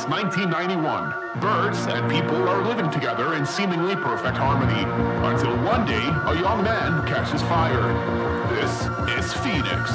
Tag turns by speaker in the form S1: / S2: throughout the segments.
S1: It's 1991. Birds and people are living together in seemingly perfect harmony. Until one day, a young man catches fire. This is Phoenix.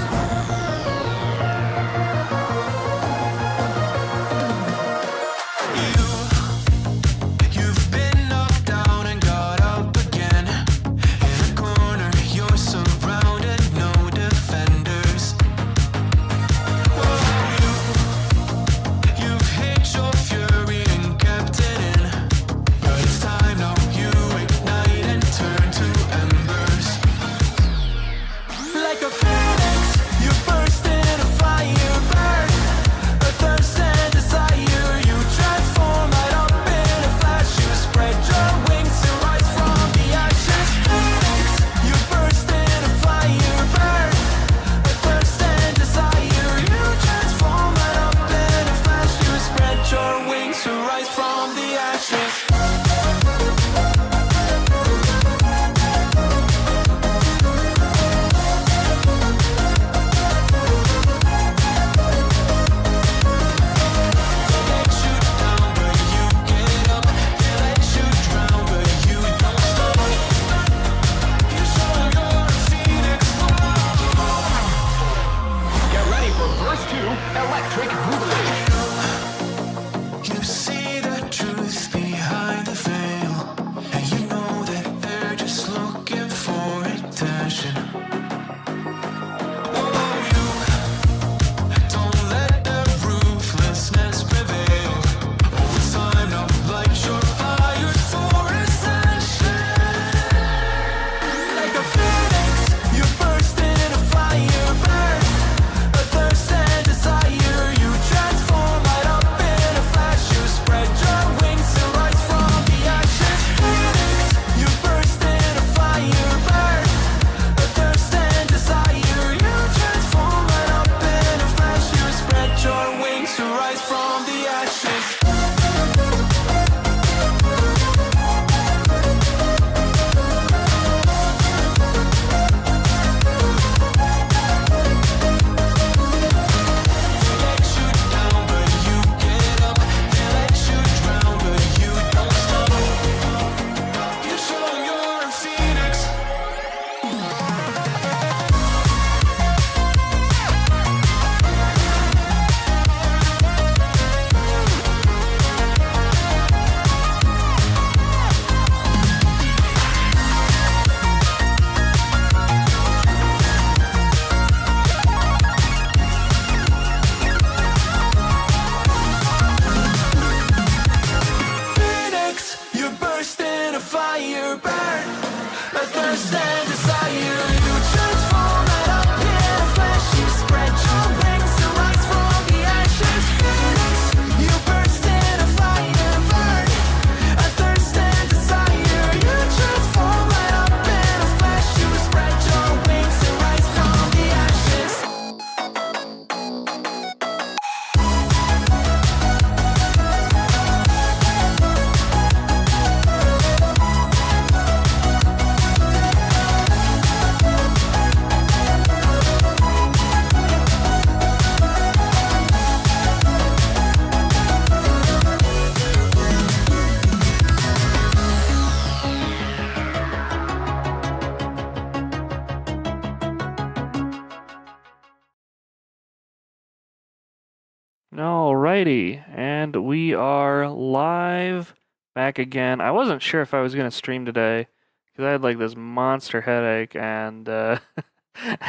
S2: Alrighty, and we are live back again. I wasn't sure if I was going to stream today because I had like this monster headache, and I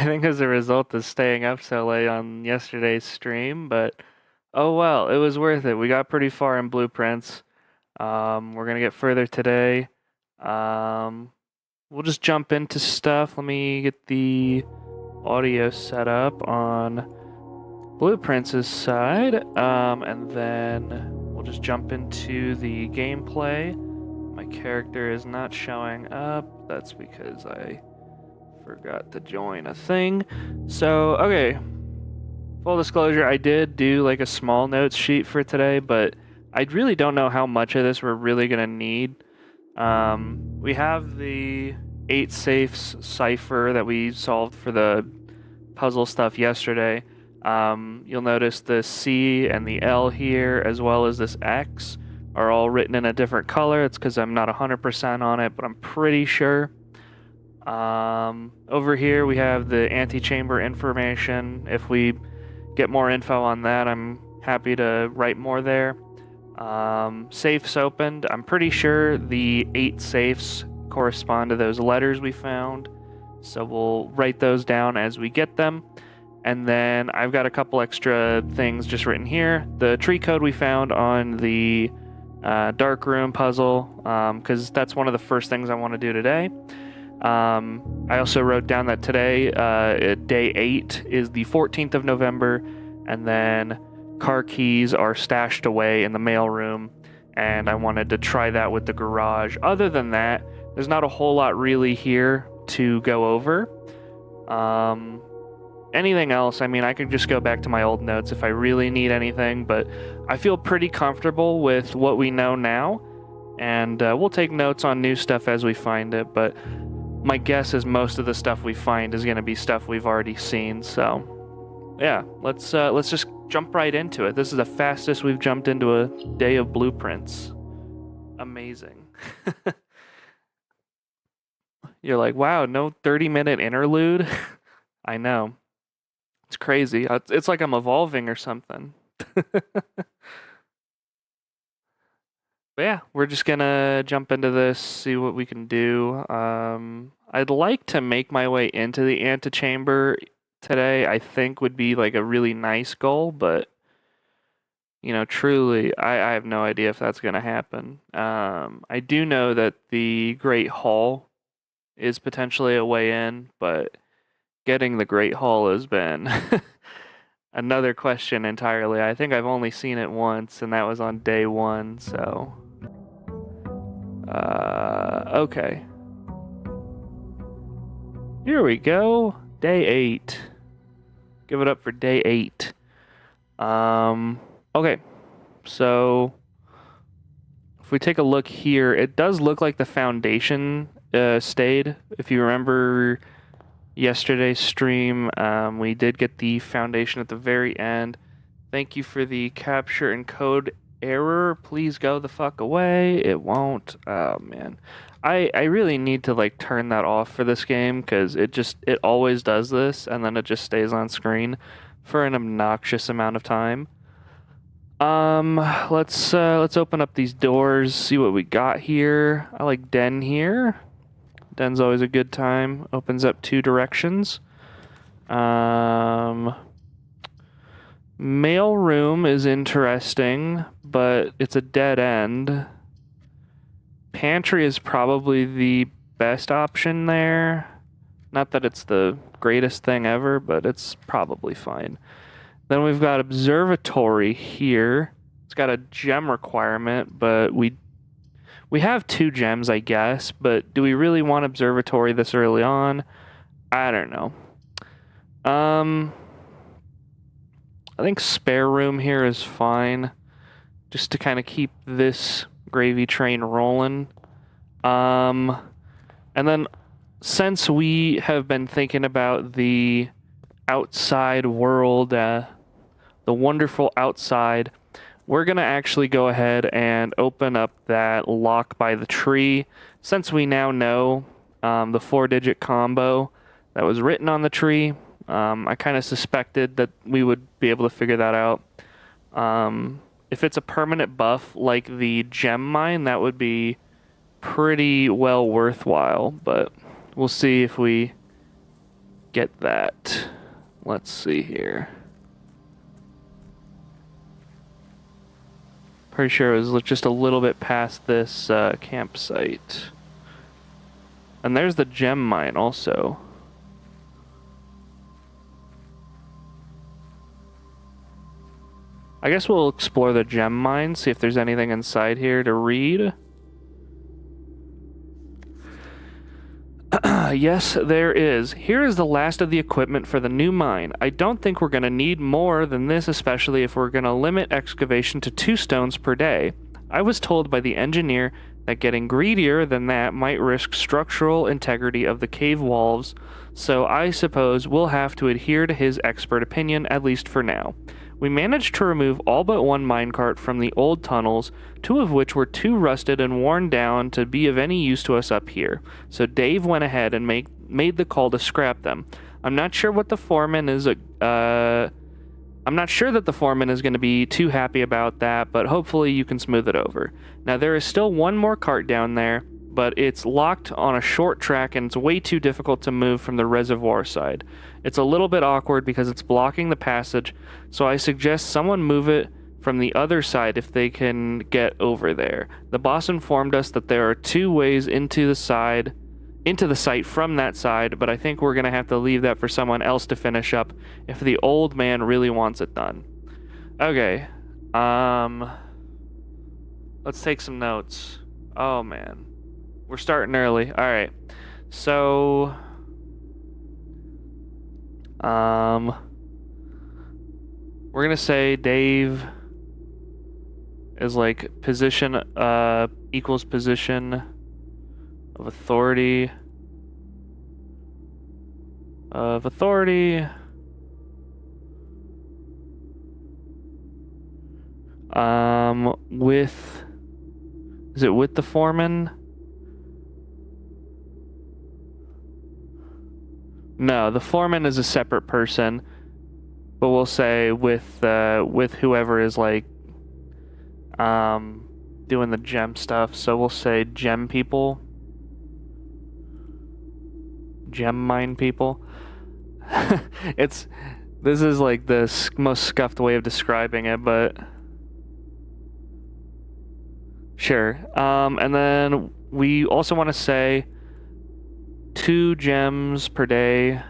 S2: think as a result of staying up so late on yesterday's stream, but oh well, it was worth it. We got pretty far in Blueprints. We're going to get further today. We'll just jump into stuff. Let me get the audio set up on Blueprints' side, and then we'll just jump into the gameplay. My character is not showing up. That's because I forgot to join a thing. So, okay. Full disclosure, I did do like a small notes sheet for today, but I really don't know how much of this we're really going to need. We have the 8 safes cipher that we solved for the puzzle stuff yesterday. You'll notice the C and the L here, as well as this X, are all written in a different color. It's because I'm not 100% on it, but I'm pretty sure. Over here we have the antechamber information. If we get more info on that, I'm happy to write more there. Safes opened. I'm pretty sure the 8 safes correspond to those letters we found, so we'll write those down as we get them. And then I've got a couple extra things just written here. The tree code we found on the dark room puzzle, because that's one of the first things I want to do today. I also wrote down that today, day 8, is the 14th of November, and then car keys are stashed away in the mailroom, and I wanted to try that with the garage. Other than that, there's not a whole lot really here to go over. Anything else, I mean, I could just go back to my old notes if I really need anything, but I feel pretty comfortable with what we know now, and we'll take notes on new stuff as we find it, but my guess is most of the stuff we find is going to be stuff we've already seen, so yeah, let's just jump right into it. This is the fastest we've jumped into a day of blueprints. Amazing. You're like, wow, no 30-minute interlude? I know. It's crazy. It's like I'm evolving or something. But yeah, we're just gonna jump into this, see what we can do. I'd like to make my way into the antechamber today. I think would be like a really nice goal, but you know, truly, I have no idea if that's gonna happen. I do know that the Great Hall is potentially a way in, but getting the Great Hall has been another question entirely. I think I've only seen it once, and that was on day 1, so okay. Here we go. Day 8. Give it up for day 8. Okay. So if we take a look here, it does look like the foundation stayed. If you remember yesterday's stream, we did get the foundation at the very end. Thank you for the capture and code error. Please go the fuck away. It won't. Oh man, I really need to like turn that off for this game, because it always does this, and then it just stays on screen for an obnoxious amount of time. Let's open up these doors, see what we got here. I like Den here. Den's always a good time. Opens up 2 directions. Mail room is interesting, but it's a dead end. Pantry is probably the best option there. Not that it's the greatest thing ever, but it's probably fine. Then we've got observatory here. It's got a gem requirement, but we have 2 gems, I guess, but do we really want observatory this early on? I don't know. I think spare room here is fine, just to kind of keep this gravy train rolling. And then since we have been thinking about the outside world, the wonderful outside, we're going to actually go ahead and open up that lock by the tree. Since we now know the 4-digit combo that was written on the tree, I kind of suspected that we would be able to figure that out. If it's a permanent buff like the gem mine, that would be pretty well worthwhile, but we'll see if we get that. Let's see here. Pretty sure it was just a little bit past this campsite. And there's the gem mine also. I guess we'll explore the gem mine, see if there's anything inside here to read. Yes, there is. Here is the last of the equipment for the new mine. I don't think we're going to need more than this, especially if we're going to limit excavation to 2 stones per day. I was told by the engineer that getting greedier than that might risk structural integrity of the cave walls, so I suppose we'll have to adhere to his expert opinion, at least for now. We managed to remove all but one minecart from the old tunnels, two of which were too rusted and worn down to be of any use to us up here. So Dave went ahead and made the call to scrap them. I'm not sure that the foreman is going to be too happy about that, but hopefully you can smooth it over. Now there is still one more cart down there, but it's locked on a short track and it's way too difficult to move from the reservoir side. It's a little bit awkward because it's blocking the passage, so I suggest someone move it from the other side if they can get over there. The boss informed us that there are two ways into the site from that side, but I think we're going to have to leave that for someone else to finish up if the old man really wants it done. Okay. Let's take some notes. Oh man. We're starting early. All right. So we're going to say Dave is like position equals position of authority with, is it with the foreman? No, the foreman is a separate person, but we'll say with whoever is like doing the gem stuff. So we'll say gem people, gem mine people. This is like the most scuffed way of describing it, but sure. And then we also want to say 2 gems per day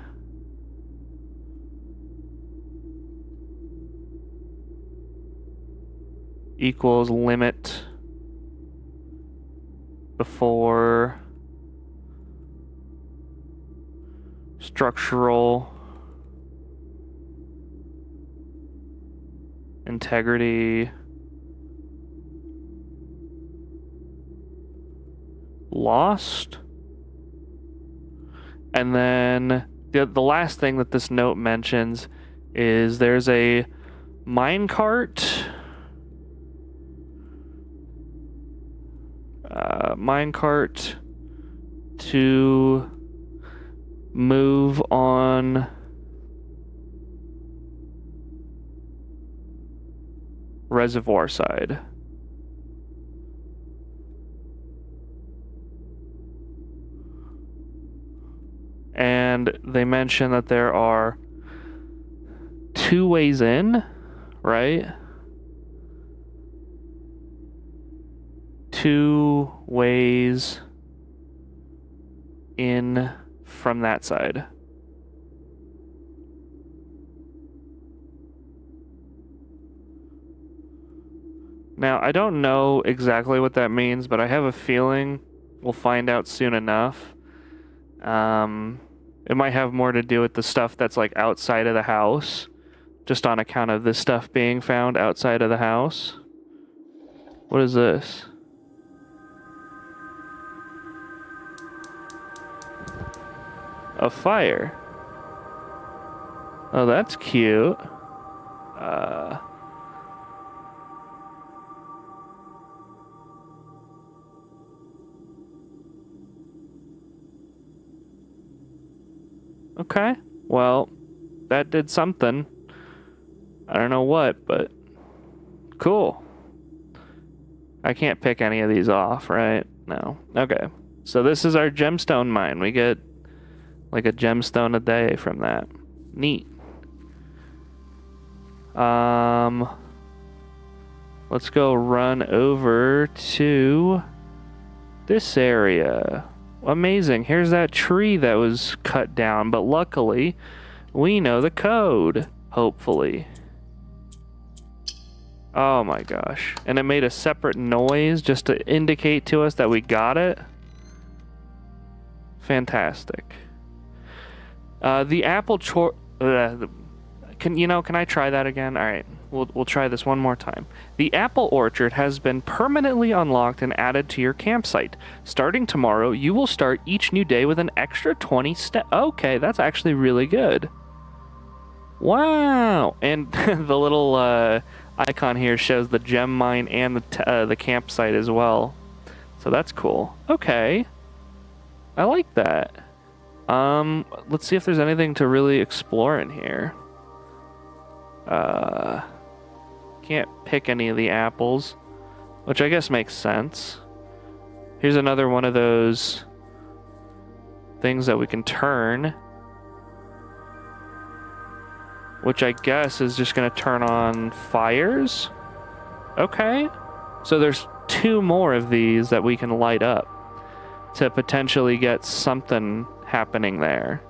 S2: equals limit before structural integrity lost. And then the last thing that this note mentions is there's a minecart to move on reservoir side. And they mention that there are 2 ways in, right? 2 ways in from that side. Now, I don't know exactly what that means, but I have a feeling we'll find out soon enough. It might have more to do with the stuff that's like outside of the house, just on account of this stuff being found outside of the house. What is this? A fire. Oh, that's cute. Okay, well, that did something. I don't know what, but cool. I can't pick any of these off, right? No. Okay, so this is our gemstone mine. We get like a gemstone a day from that. Neat. Let's go run over to this area. Amazing. Here's that tree that was cut down, but luckily we know the code, hopefully. Oh my gosh. And it made a separate noise just to indicate to us that we got it. Fantastic. The apple can I try that again? All right. we'll try this one more time. The apple orchard has been permanently unlocked and added to your campsite. Starting tomorrow, you will start each new day with an extra 20 steps. Okay, that's actually really good. Wow! And the little icon here shows the gem mine and the campsite as well. So that's cool. Okay. I like that. Let's see if there's anything to really explore in here. Can't pick any of the apples, which I guess makes sense. Here's another one of those things that we can turn, which I guess is just going to turn on fires. Okay. So there's 2 more of these that we can light up to potentially get something happening there.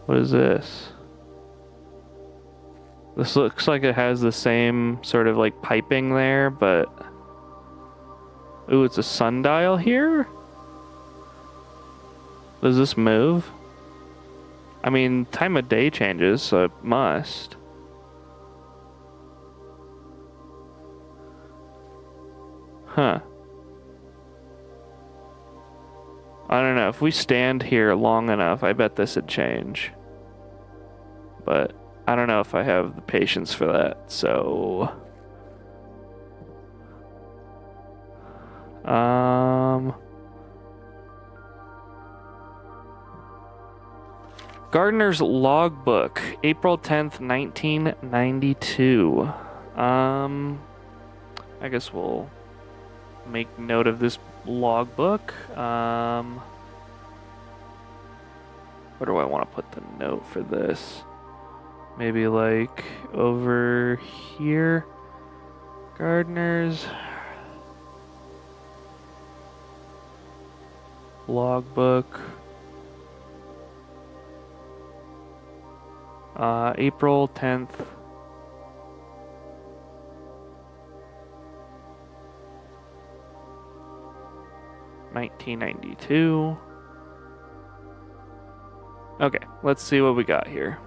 S2: What is this? This looks like it has the same sort of like piping there, but... Ooh, it's a sundial here? Does this move? I mean, time of day changes, so it must. Huh. I don't know. If we stand here long enough, I bet this would change. But I don't know if I have the patience for that, so... Gardener's Logbook, April 10th, 1992. I guess we'll make note of this logbook. Where do I want to put the note for this? Maybe like over here. Gardener's Logbook. April 10th. $1992. Okay, let's see what we got here.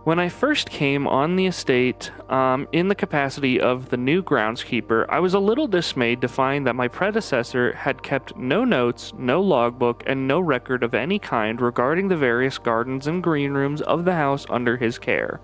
S2: When I first came on the estate, in the capacity of the new groundskeeper, I was a little dismayed to find that my predecessor had kept no notes, no logbook, and no record of any kind regarding the various gardens and green rooms of the house under his care.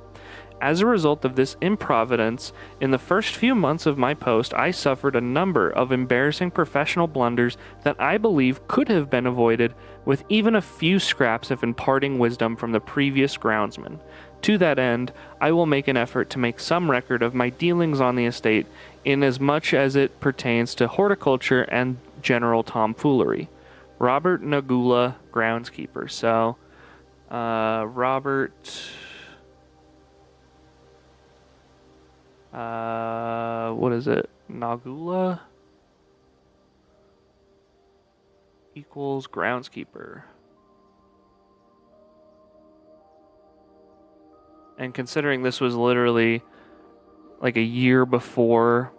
S2: As a result of this improvidence, in the first few months of my post, I suffered a number of embarrassing professional blunders that I believe could have been avoided with even a few scraps of imparting wisdom from the previous groundsman. To that end, I will make an effort to make some record of my dealings on the estate in as much as it pertains to horticulture and general tomfoolery. Robert Nagula, groundskeeper. So, Robert... what is it? Nagula equals groundskeeper. And considering this was literally like a year before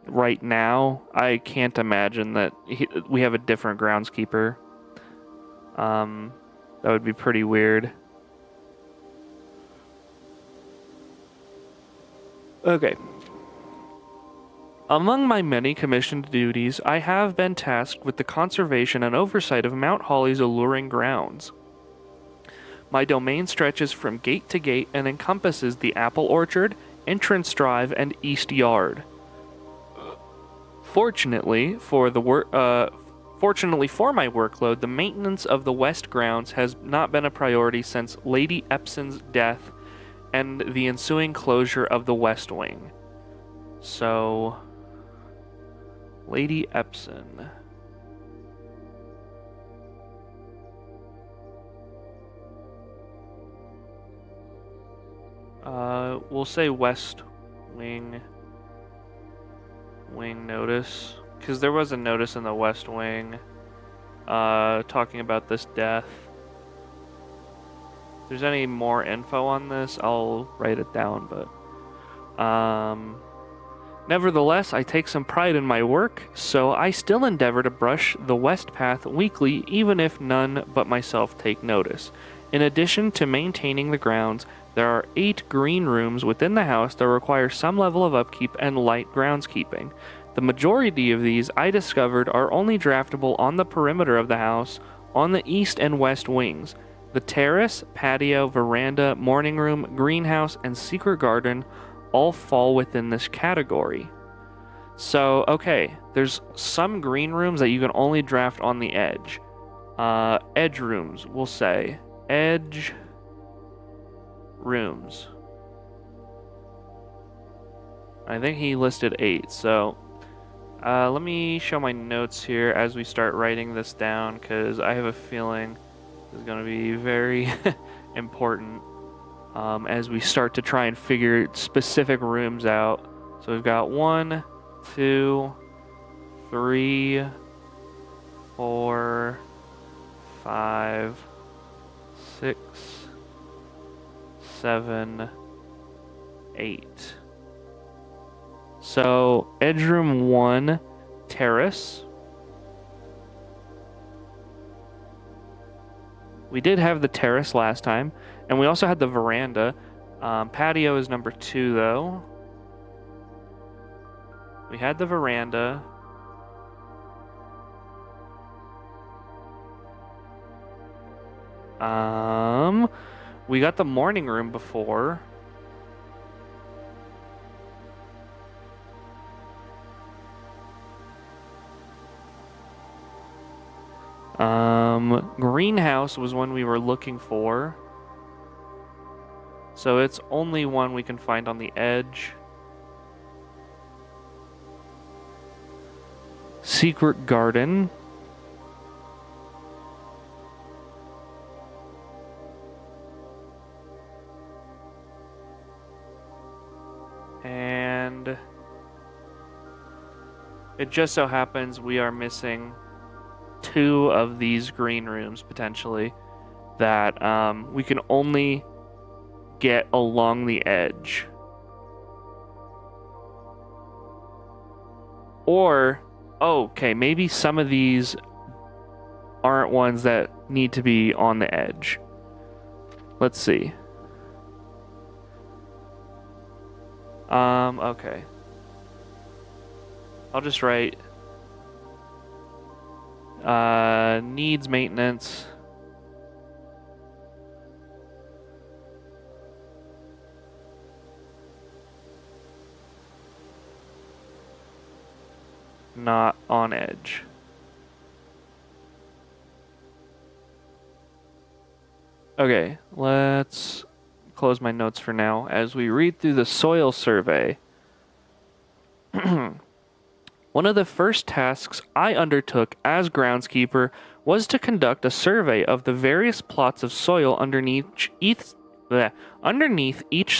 S2: right now, I can't imagine that we have a different groundskeeper. That would be pretty weird. Okay. Among my many commissioned duties, I have been tasked with the conservation and oversight of Mount Holly's alluring grounds. My domain stretches from gate to gate and encompasses the apple orchard, entrance drive, and east yard. Fortunately for my workload, the maintenance of the west grounds has not been a priority since Lady Epson's death and the ensuing closure of the west wing. So, Lady Epson. We'll say west wing notice, because there was a notice in the west wing talking about this death. If there's any more info on this, I'll write it down, but Nevertheless, I take some pride in my work, so I still endeavor to brush the west path weekly, even if none but myself take notice. In addition to maintaining the grounds, there are 8 green rooms within the house that require some level of upkeep and light groundskeeping. The majority of these, I discovered, are only draftable on the perimeter of the house, on the east and west wings. The terrace, patio, veranda, morning room, greenhouse, and secret garden all fall within this category. So, okay, there's some green rooms that you can only draft on the edge. Edge rooms, we'll say. Edge rooms. I think he listed 8, so let me show my notes here as we start writing this down, because I have a feeling this is going to be very important as we start to try and figure specific rooms out. So we've got 1, 2, 3, 4, 5, 6, 7, 8. So, edge room 1, terrace. We did have the terrace last time, and we also had the veranda. Patio is number 2, though. We had the veranda. We got the morning room before. Greenhouse was one we were looking for. So it's only one we can find on the edge. Secret garden. And it just so happens we are missing 2 of these green rooms potentially that we can only get along the edge. Or, okay, maybe some of these aren't ones that need to be on the edge. Let's see. Okay. I'll just write needs maintenance. Not on edge. Okay, let's close my notes for now as we read through the soil survey. One of the first tasks I undertook as groundskeeper was to conduct a survey of the various plots of soil underneath each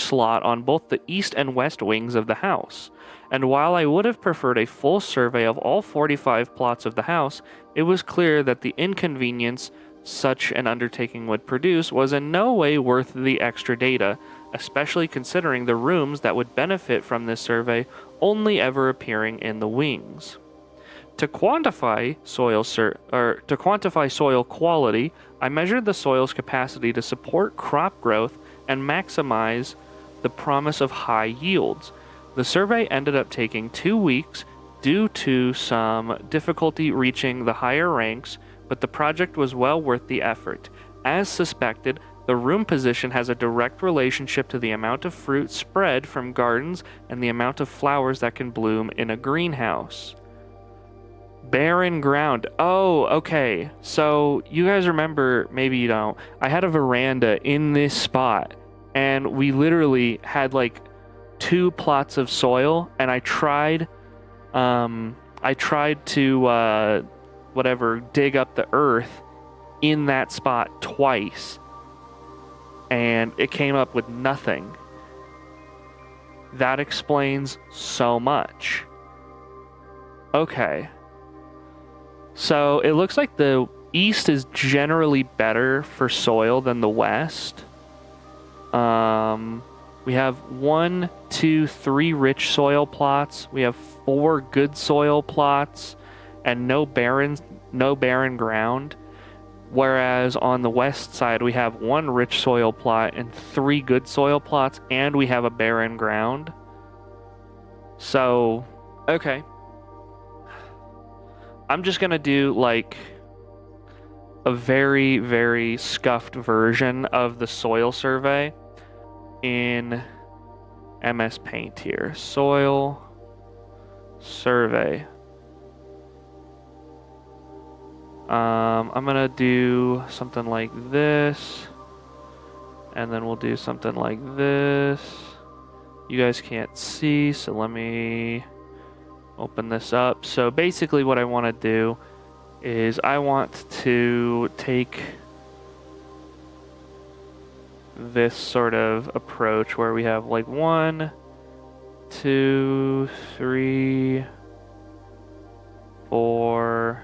S2: slot on both the east and west wings of the house. And while I would have preferred a full survey of all 45 plots of the house, it was clear that the inconvenience such an undertaking would produce was in no way worth the extra data, especially considering the rooms that would benefit from this survey only ever appearing in the wings. To quantify soil quality, I measured the soil's capacity to support crop growth and maximize the promise of high yields. The survey ended up taking 2 weeks due to some difficulty reaching the higher ranks, but the project was well worth the effort. As suspected, the room position has a direct relationship to the amount of fruit spread from gardens and the amount of flowers that can bloom in a greenhouse. Barren ground. Oh, okay. So you guys remember, maybe you don't, I had a veranda in this spot, and we literally had like 2 plots of soil, and I tried to dig up the earth in that spot twice, and it came up with nothing. That explains so much. Okay. So it looks like the east is generally better for soil than the west. We have 1, 2, 3 rich soil plots. We have 4 good soil plots and no barren ground. Whereas on the west side, we have 1 rich soil plot and 3 good soil plots, and we have a barren ground. So, okay. I'm just going to do like a very, very scuffed version of the soil survey in MS Paint here. Soil survey. I'm gonna do something like this, and then we'll do something like this. You guys can't see, so let me open this up. So basically what I want to do is I want to take this sort of approach where we have like 1, 2, 3, 4,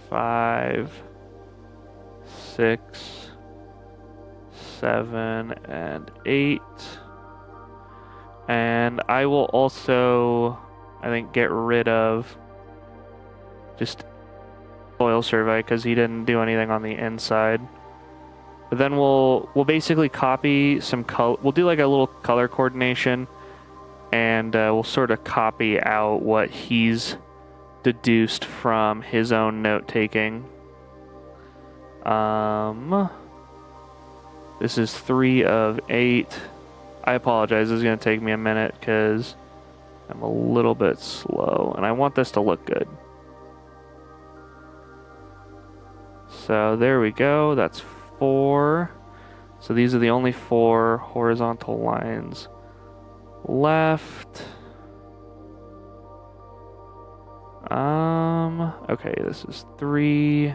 S2: 5, 6, 7, and 8. And I will also, I think, get rid of just soil survey because he didn't do anything on the inside. But then we'll basically copy some color. We'll do like a little color coordination, and we'll sort of copy out what he's deduced from his own note taking. This is 3 of 8. I apologize, this is going to take me a minute because I'm a little bit slow and I want this to look good. So there we go, that's 4. So these are the only 4 horizontal lines left. Okay, this is 3.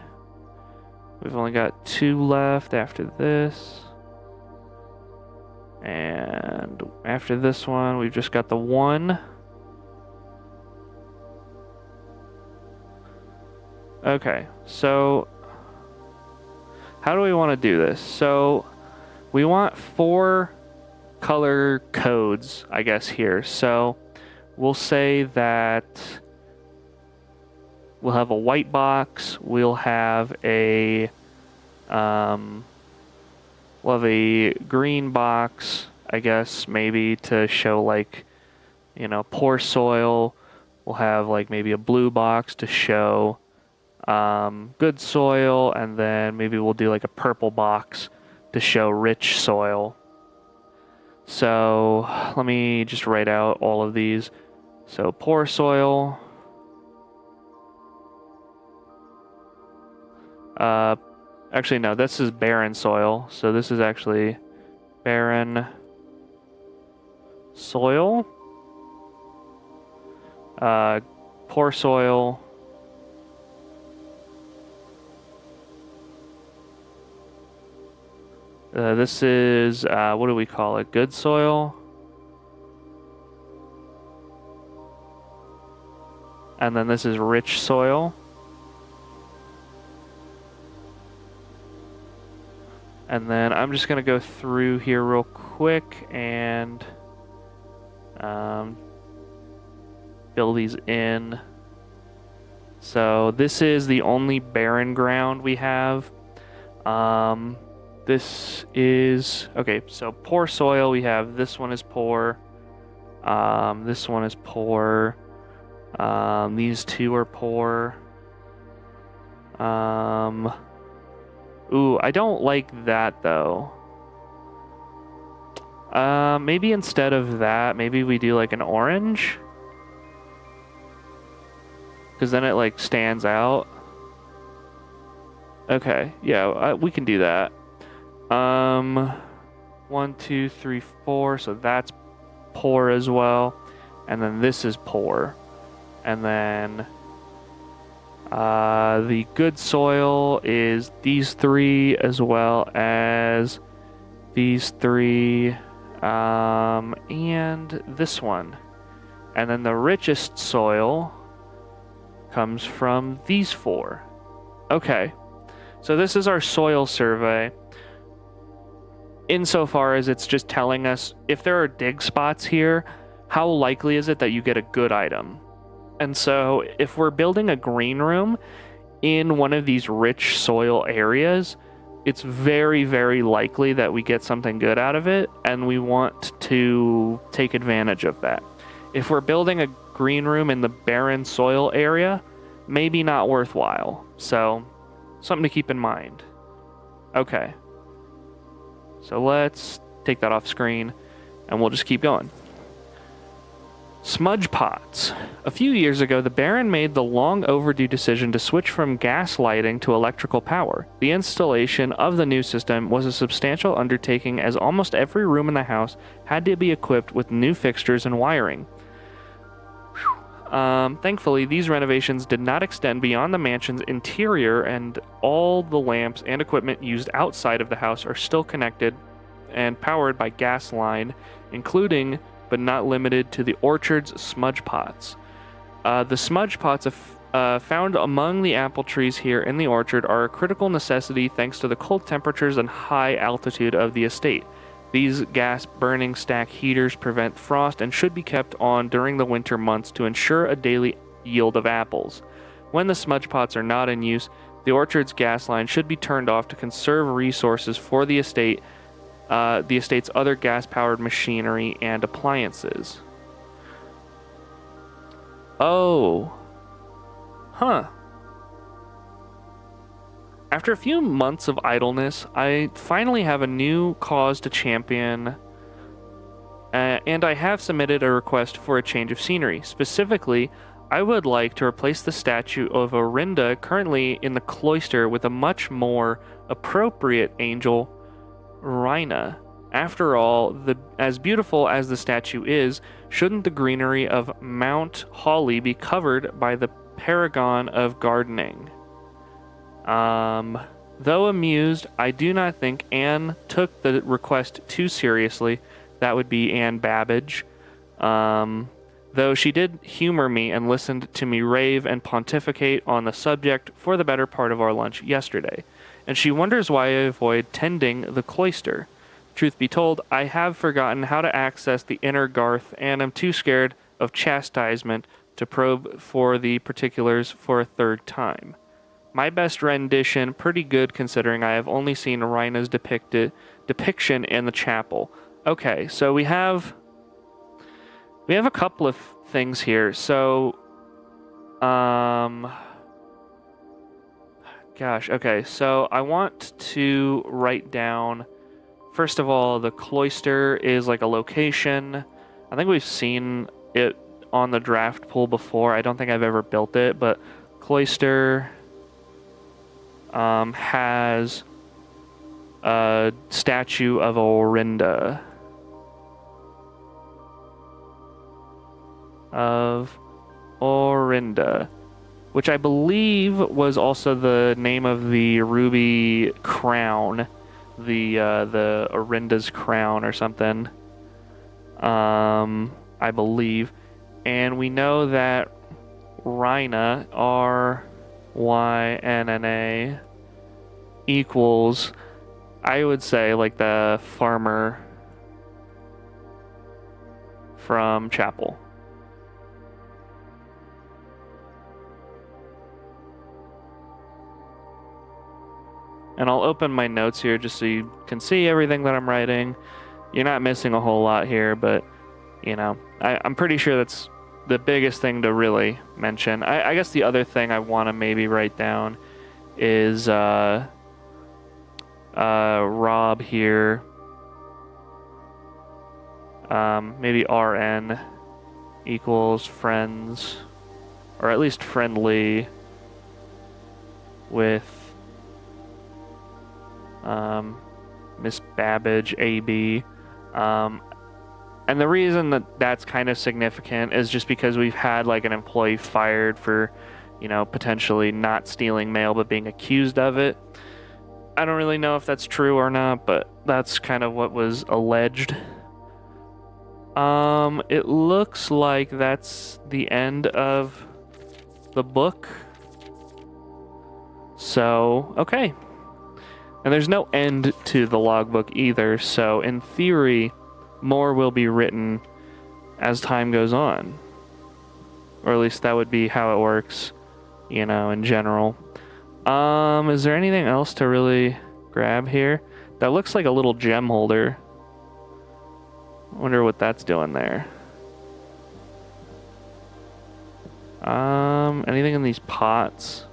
S2: We've only got 2 left after this. And after this one, we've just got the 1. Okay, so how do we want to do this? So we want 4 color codes, I guess, here. So we'll say that we'll have a white box, we'll have a green box, I guess, maybe to show like, you know, poor soil. We'll have like maybe a blue box to show good soil, and then maybe we'll do like a purple box to show rich soil. So let me just write out all of these. So poor soil. Actually, no, this is barren soil. So this is actually barren soil. Poor soil. This is, what do we call it? Good soil. And then this is rich soil. And then I'm just going to go through here real quick and fill these in. So this is the only barren ground we have. This is, okay, so poor soil, we have this one is poor. This one is poor. These 2 are poor. Ooh, I don't like that though. Maybe instead of that, maybe we do like an orange. Because then it like stands out. Okay, yeah, we can do that. 1, 2, 3, 4, so that's poor as well. And then this is poor. And then the good soil is these 3 as well as these 3 and this one. And then the richest soil comes from these 4. Okay, so this is our soil survey. insofar as it's just telling us if there are dig spots here, how likely is it that you get a good item? And so if we're building a green room in one of these rich soil areas, it's very, very likely that we get something good out of it, and we want to take advantage of that. If we're building a green room in the barren soil area, maybe not worthwhile. So, something to keep in mind. Okay. So let's take that off screen, and we'll just keep going. Smudge pots. A few years ago, the Baron made the long overdue decision to switch from gas lighting to electrical power. The installation of the new system was a substantial undertaking, as almost every room in the house had to be equipped with new fixtures and wiring. Thankfully, these renovations did not extend beyond the mansion's interior, and all the lamps and equipment used outside of the house are still connected and powered by gas line, including but not limited to the orchard's smudge pots. The smudge pots found among the apple trees here in the orchard are a critical necessity thanks to the cold temperatures and high altitude of the estate. These gas-burning stack heaters prevent frost and should be kept on during the winter months to ensure a daily yield of apples. When the smudge pots are not in use, the orchard's gas line should be turned off to conserve resources for the estate's other gas-powered machinery and appliances. Oh. Huh. After a few months of idleness, I finally have a new cause to champion, and I have submitted a request for a change of scenery. Specifically, I would like to replace the statue of Orinda currently in the cloister with a much more appropriate angel, Rhina. After all, as beautiful as the statue is, shouldn't the greenery of Mount Hawley be covered by the paragon of gardening? Though amused, I do not think Anne took the request too seriously. That would be Anne Babbage. Though she did humor me and listened to me rave and pontificate on the subject for the better part of our lunch yesterday. And she wonders why I avoid tending the cloister. Truth be told, I have forgotten how to access the inner garth and am too scared of chastisement to probe for the particulars for a third time. My best rendition, pretty good considering I have only seen Rhina's depiction in the chapel. Okay, so we have a couple of things here. So, gosh, okay, so I want to write down, first of all, the cloister is like a location. I think we've seen it on the draft pool before. I don't think I've ever built it, but cloister has a statue of Orinda. Which I believe was also the name of the ruby crown, the Orinda's crown or something. I believe, and we know that Rhina, Rynna, equals, I would say, like the farmer from Chapel. And I'll open my notes here just so you can see everything that I'm writing. You're not missing a whole lot here, but, you know, I'm pretty sure that's the biggest thing to really mention. I guess the other thing I want to maybe write down is Rob here. Maybe RN equals friends, or at least friendly with Miss Babbage, AB. And the reason that that's kind of significant is just because we've had like an employee fired for, you know, potentially not stealing mail but being accused of it. I don't really know if that's true or not, but that's kind of what was alleged. It looks like that's the end of the book. So, okay. And there's no end to the logbook either, so in theory, more will be written as time goes on. Or at least that would be how it works, you know, in general. Is there anything else to really grab here? That looks like a little gem holder. I wonder what that's doing there. Anything in these pots?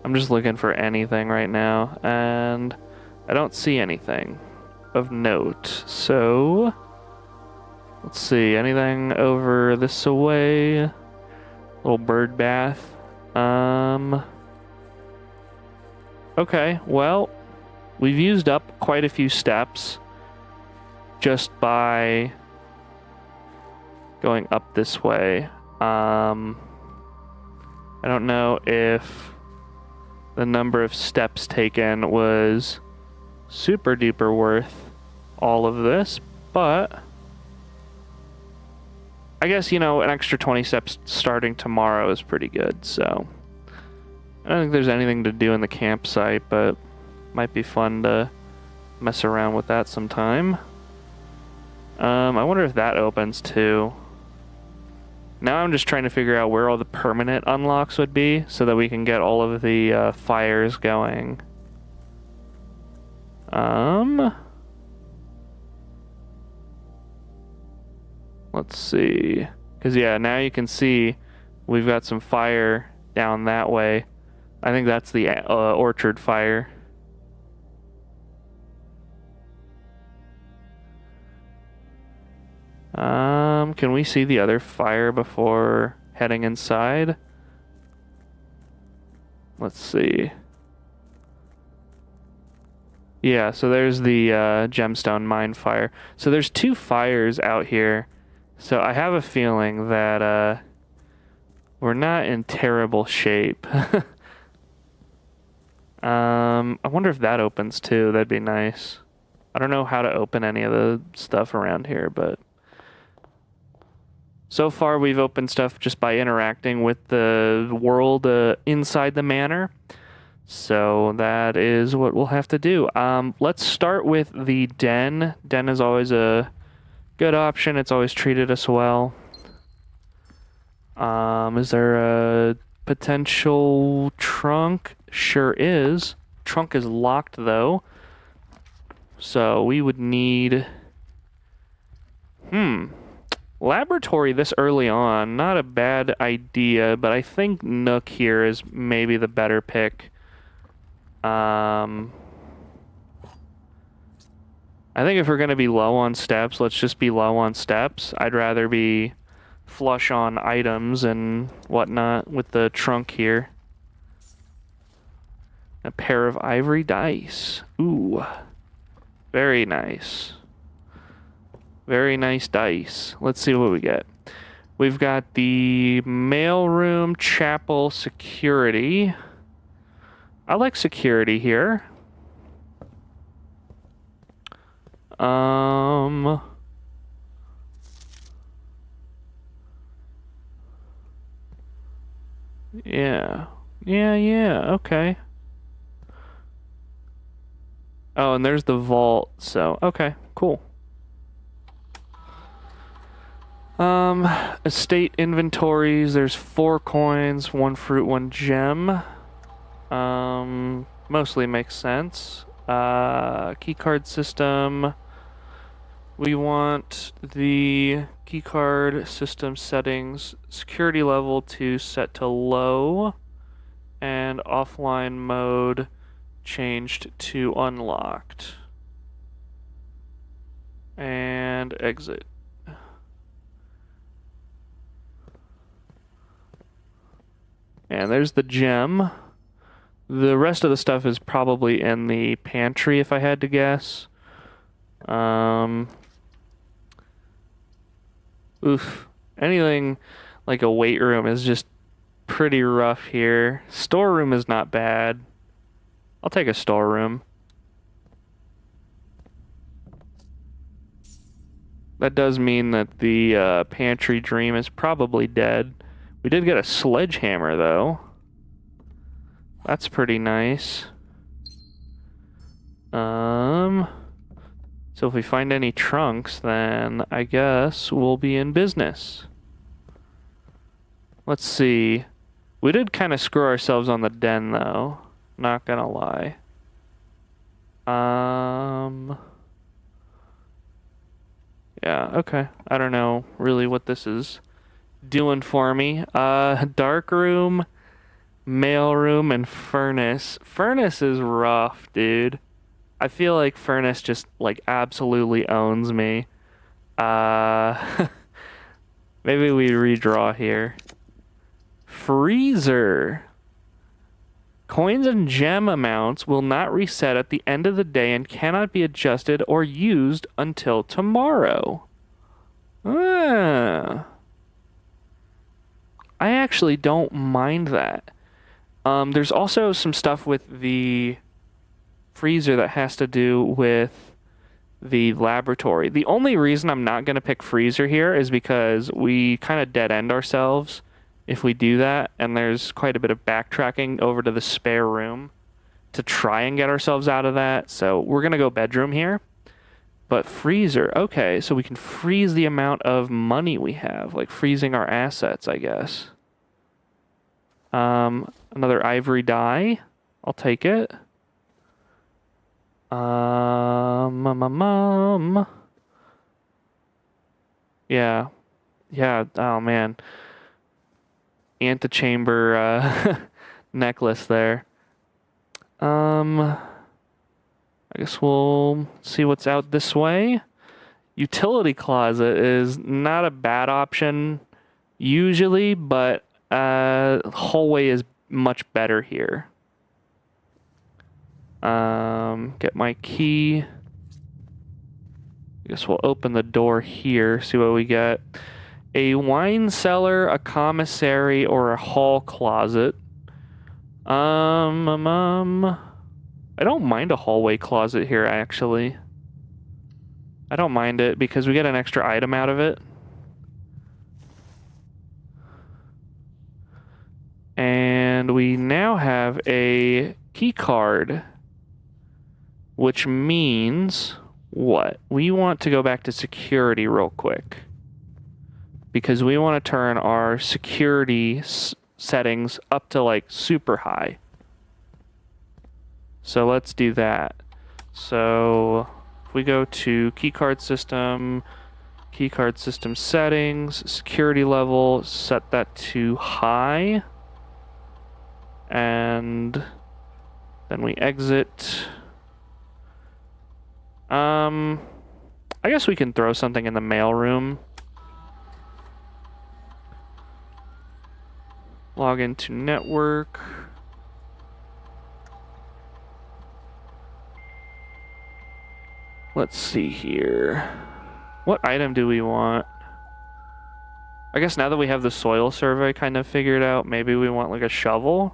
S2: I'm just looking for anything right now, and I don't see anything of note. So, let's see, anything over this way? Little bird bath. Okay, well, we've used up quite a few steps just by going up this way. I don't know if the number of steps taken was super duper worth all of this, but I guess, you know, an extra 20 steps starting tomorrow is pretty good, so I don't think there's anything to do in the campsite, but might be fun to mess around with that sometime. I wonder if that opens too. Now I'm just trying to figure out where all the permanent unlocks would be so that we can get all of the fires going. Let's see. Because, yeah, now you can see we've got some fire down that way. I think that's the orchard fire. Can we see the other fire before heading inside? Let's see. Yeah, so there's the gemstone mine fire. So there's two fires out here. So I have a feeling that we're not in terrible shape. I wonder if that opens too. That'd be nice. I don't know how to open any of the stuff around here, but so far we've opened stuff just by interacting with the world inside the manor. So that is what we'll have to do. Let's start with the den. Den is always a good option. It's always treated us well. Is there a potential trunk? Sure is. Trunk is locked though. So we would need... Laboratory this early on, not a bad idea, but I think Nook here is maybe the better pick. I think if we're going to be low on steps, let's just be low on steps. I'd rather be flush on items and whatnot with the trunk here. A pair of ivory dice. Ooh, very nice. Very nice dice. Let's see what we get. We've got the mailroom, chapel, security. I like security here. Yeah, okay. Oh, and there's the vault, so, okay, cool. Estate inventories, there's 4 coins, 1 fruit, 1 gem. Mostly makes sense. Keycard system. We want the keycard system settings, security level to set to low, and offline mode changed to unlocked. And exit. And there's the gem. The rest of the stuff is probably in the pantry, if I had to guess. Anything like a weight room is just pretty rough here. Storeroom is not bad. I'll take a storeroom. That does mean that the pantry dream is probably dead. We did get a sledgehammer, though. That's pretty nice. So if we find any trunks, then I guess we'll be in business. Let's see. We did kind of screw ourselves on the den, though. Not gonna lie. Yeah, okay. I don't know really what this is doing for me. Dark room, mail room, and furnace. Furnace is rough, dude. I feel like furnace just like absolutely owns me. Maybe we redraw here. Freezer. Coins and gem amounts will not reset at the end of the day and cannot be adjusted or used until tomorrow. I actually don't mind that. There's also some stuff with the freezer that has to do with the laboratory. The only reason I'm not going to pick freezer here is because we kind of dead end ourselves if we do that, and there's quite a bit of backtracking over to the spare room to try and get ourselves out of that. So we're going to go bedroom here. But freezer, okay, so we can freeze the amount of money we have, like freezing our assets, I guess. Another ivory die. I'll take it. Yeah. Yeah, oh man. Antechamber necklace there. I guess we'll see what's out this way. Utility closet is not a bad option usually, but hallway is much better here. Get my key. I guess we'll open the door here, see what we get. A wine cellar, a commissary, or a hall closet. I don't mind a hallway closet here, actually. I don't mind it because we get an extra item out of it. And we now have a key card, which means what? We want to go back to security real quick because we want to turn our security settings up to like super high. So let's do that. So if we go to keycard system settings, security level, set that to high. And then we exit. I guess we can throw something in the mail room. Log into network. Let's see here. What item do we want? I guess now that we have the soil survey kind of figured out, maybe we want like a shovel.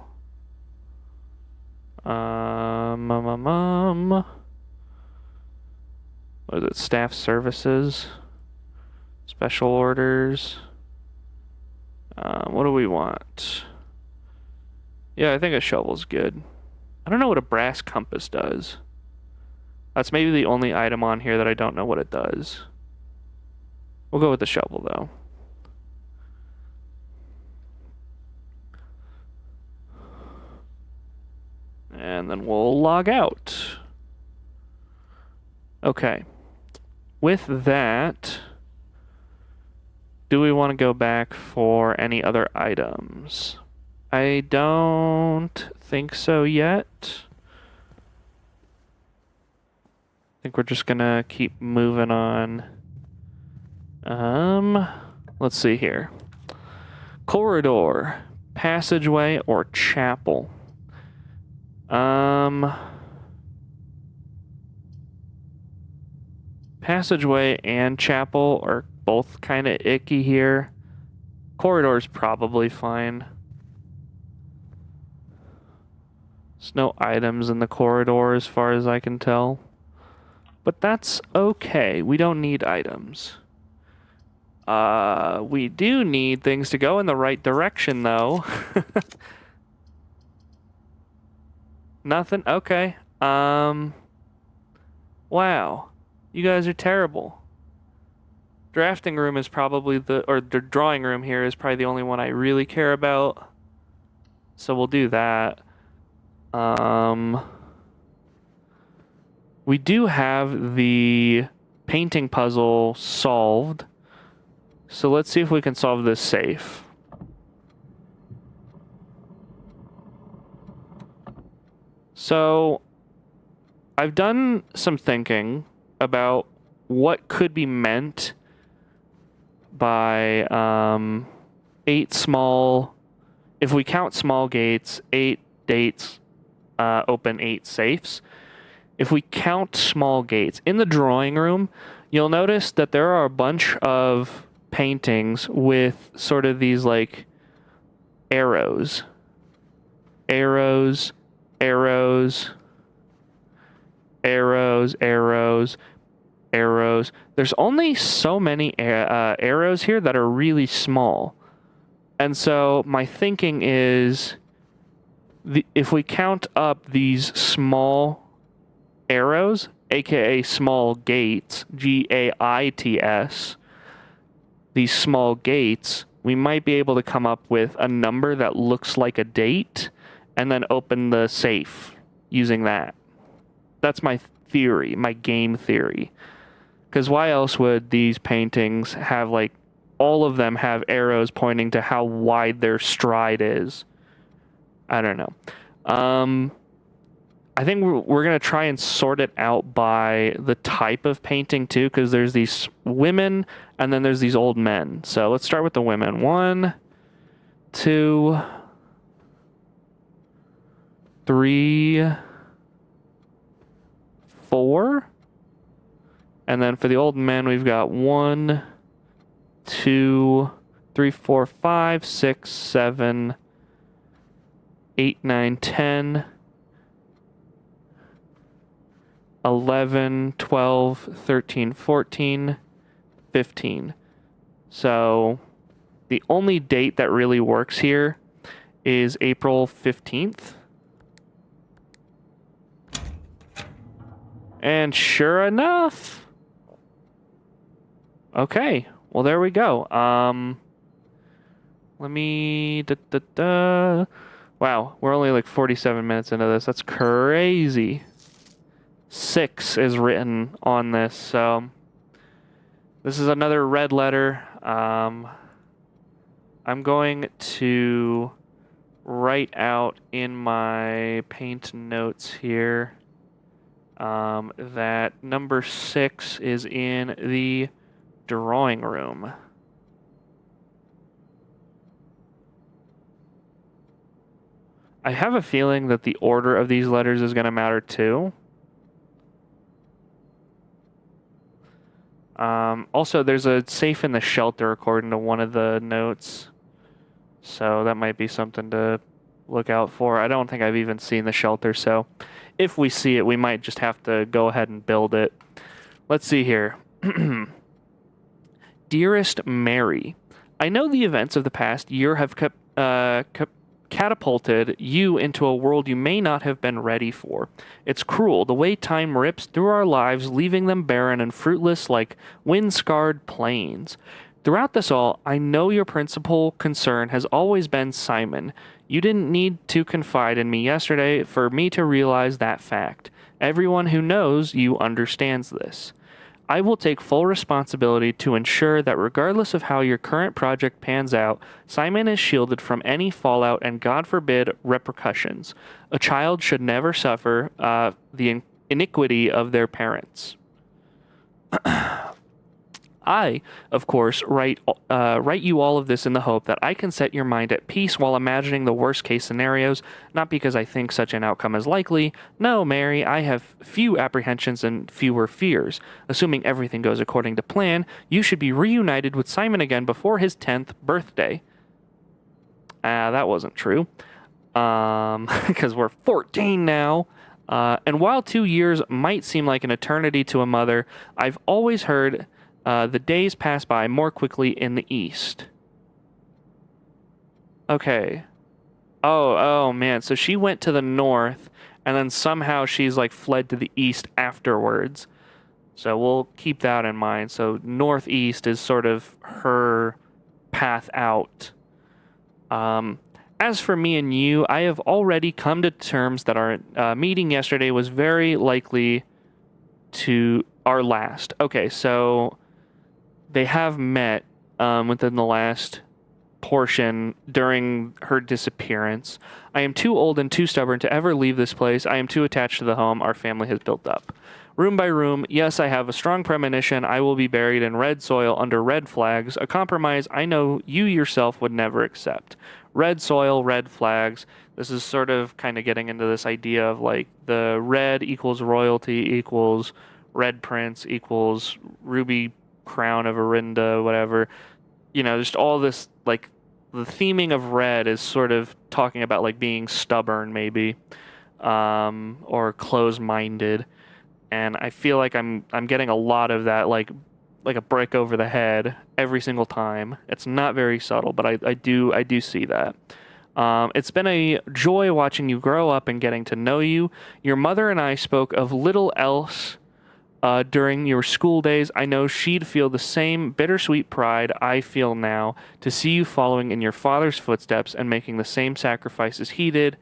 S2: What is it? Staff services, special orders. What do we want? Yeah, I think a shovel's good. I don't know what a brass compass does. That's maybe the only item on here that I don't know what it does. We'll go with the shovel, though. And then we'll log out. Okay. With that, do we want to go back for any other items? I don't think so yet. I think we're just gonna keep moving on. Let's see here. Corridor, passageway, or chapel? Passageway and chapel are both kind of icky here. Corridor's probably fine. There's no items in the corridor as far as I can tell. But that's okay. We don't need items. We do need things to go in the right direction, though. Nothing? Okay. Wow. You guys are terrible. Drafting room is probably or the drawing room here is probably the only one I really care about. So we'll do that. We do have the painting puzzle solved. So let's see if we can solve this safe. So I've done some thinking about what could be meant by 8 small, if we count small gates, 8 dates, open 8 safes. If we count small gates in the drawing room, you'll notice that there are a bunch of paintings with sort of these like arrows. Arrows, arrows, arrows, arrows, arrows. There's only so many arrows here that are really small. And so my thinking is if we count up these small arrows, aka small gates, GAITS, these small gates, we might be able to come up with a number that looks like a date and then open the safe using that. That's my theory, my game theory. Because why else would these paintings have, like, all of them have arrows pointing to how wide their stride is? I don't know. I think we're going to try and sort it out by the type of painting, too, because there's these women and then there's these old men. So let's start with the women. 1, 2, 3, 4. And then for the old men, we've got 1, 2, 3, 4, 5, 6, 7, 8, 9, 10, 11, 12, 13, 14, 15. So the only date that really works here is April 15th. And sure enough. Okay. Well, there we go. Let me... Wow, we're only like 47 minutes into this. That's crazy. 6 is written on this, so this is another red letter. I'm going to write out in my paint notes here that number 6 is in the drawing room. I have a feeling that the order of these letters is going to matter too. Also, there's a safe in the shelter according to one of the notes. So that might be something to look out for. I don't think I've even seen the shelter, so if we see it, we might just have to go ahead and build it. Let's see here. Dearest Mary, I know the events of the past year have catapulted you into a world you may not have been ready for. It's cruel, the way time rips through our lives, leaving them barren and fruitless like wind-scarred plains. Throughout this all, I know your principal concern has always been Simon. You didn't need to confide in me yesterday for me to realize that fact. Everyone who knows you understands this. I will take full responsibility to ensure that regardless of how your current project pans out, Simon is shielded from any fallout and, God forbid, repercussions. A child should never suffer the iniquity of their parents. I, of course, write you all of this in the hope that I can set your mind at peace while imagining the worst-case scenarios, not because I think such an outcome is likely. No, Mary, I have few apprehensions and fewer fears. Assuming everything goes according to plan, you should be reunited with Simon again before his 10th birthday. That wasn't true, because we're 14 now. And while 2 years might seem like an eternity to a mother, I've always heard... the days pass by more quickly in the east. Okay. Oh man. So she went to the north, and then somehow she's like fled to the east afterwards. So we'll keep that in mind. So northeast is sort of her path out. As for me and you, I have already come to terms that our meeting yesterday was very likely to our last. Okay, so they have met within the last portion during her disappearance. I am too old and too stubborn to ever leave this place. I am too attached to the home our family has built up. Room by room, yes, I have a strong premonition I will be buried in red soil under red flags, a compromise I know you yourself would never accept. Red soil, red flags. This is sort of kind of getting into this idea of like the red equals royalty equals red prince equals ruby crown of Arinda, whatever. You know, just all this, like, the theming of red is sort of talking about like being stubborn maybe, or closed-minded. And I feel like I'm getting a lot of that, like a brick over the head every single time. It's not very subtle, but I do see that. It's been a joy watching you grow up and getting to know you. Your mother and I spoke of little else during your school days. I know she'd feel the same bittersweet pride I feel now to see you following in your father's footsteps and making the same sacrifices he did.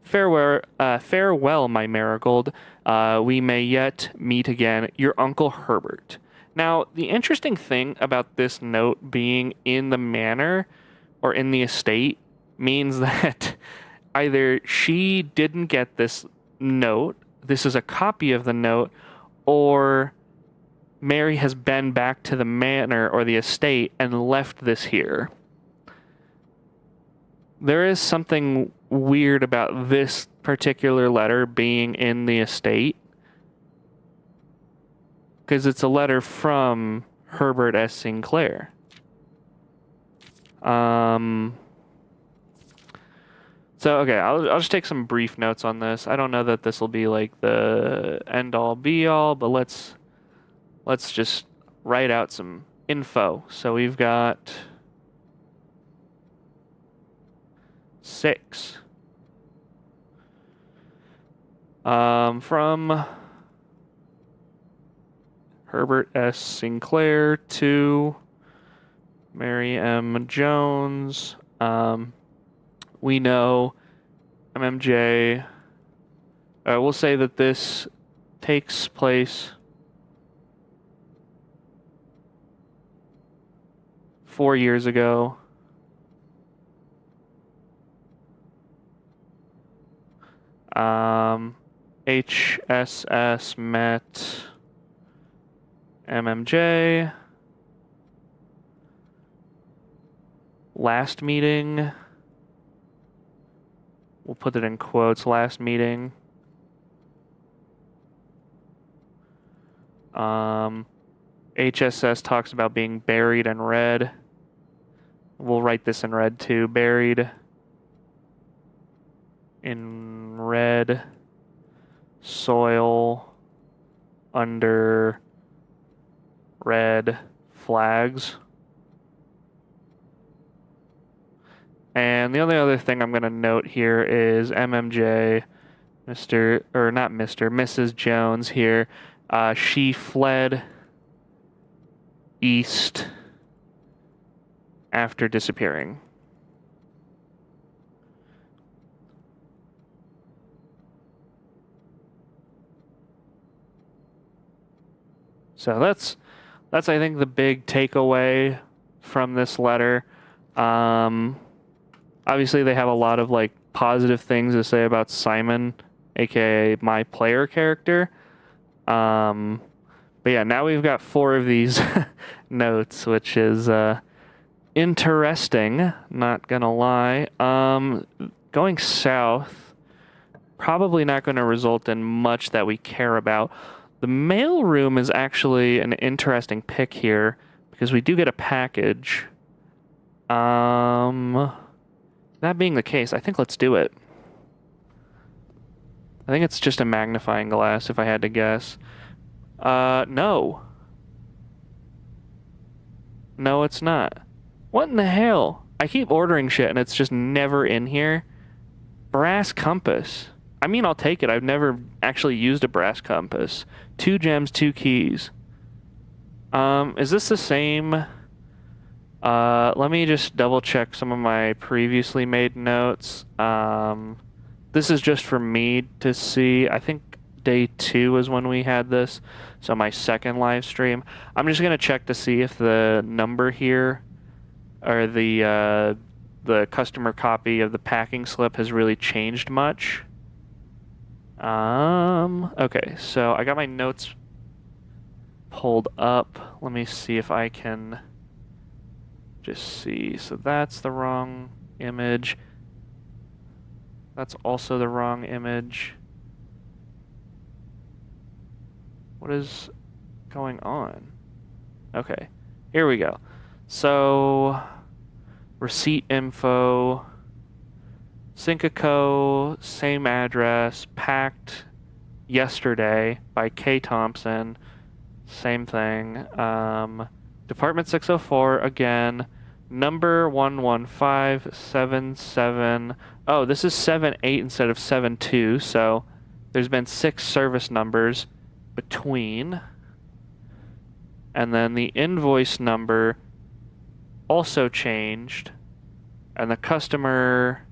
S2: Farewell, my marigold. We may yet meet again. Your Uncle Herbert. Now, the interesting thing about this note being in the manor or in the estate means that either she didn't get this note, this is a copy of the note, or Mary has been back to the manor or the estate and left this here. There is something weird about this particular letter being in the estate, because it's a letter from Herbert S. Sinclair. So, okay, I'll just take some brief notes on this. I don't know that this will be like the end-all be-all, but let's just write out some info. So we've got 6. From Herbert S. Sinclair to Mary M. Jones. We know MMJ. We'll say that this takes place 4 years ago. HSS met MMJ. Last meeting. We'll put it in quotes. Last meeting. HSS talks about being buried in red. We'll write this in red too. Buried in red soil under red flags. And the only other thing I'm going to note here is MMJ, Mrs. Jones here. She fled east after disappearing. So that's I think the big takeaway from this letter. Obviously they have a lot of like positive things to say about Simon, aka my player character. But yeah, now we've got 4 of these notes, which is interesting, not gonna lie. Going south, probably not going to result in much that we care about. The mail room is actually an interesting pick here because we do get a package. That being the case, I think let's do it. I think it's just a magnifying glass if I had to guess. No. No, it's not. What in the hell? I keep ordering shit and it's just never in here. Brass compass. I mean, I'll take it. I've never actually used a brass compass. 2 gems, 2 keys. Is this the same? Let me just double check some of my previously made notes. This is just for me to see. I think day 2 is when we had this. So my second live stream. I'm just gonna check to see if the number here, or the customer copy of the packing slip has really changed much. Okay, so I got my notes pulled up. Let me see if I can just see. So that's the wrong image. That's also the wrong image. What is going on? Okay, here we go. So, receipt info, Syncaco, same address, packed yesterday by K. Thompson, same thing. Department 604, again, number 11577. Oh, this is 78 instead of 72, so there's been 6 service numbers between. And then the invoice number also changed, and the customer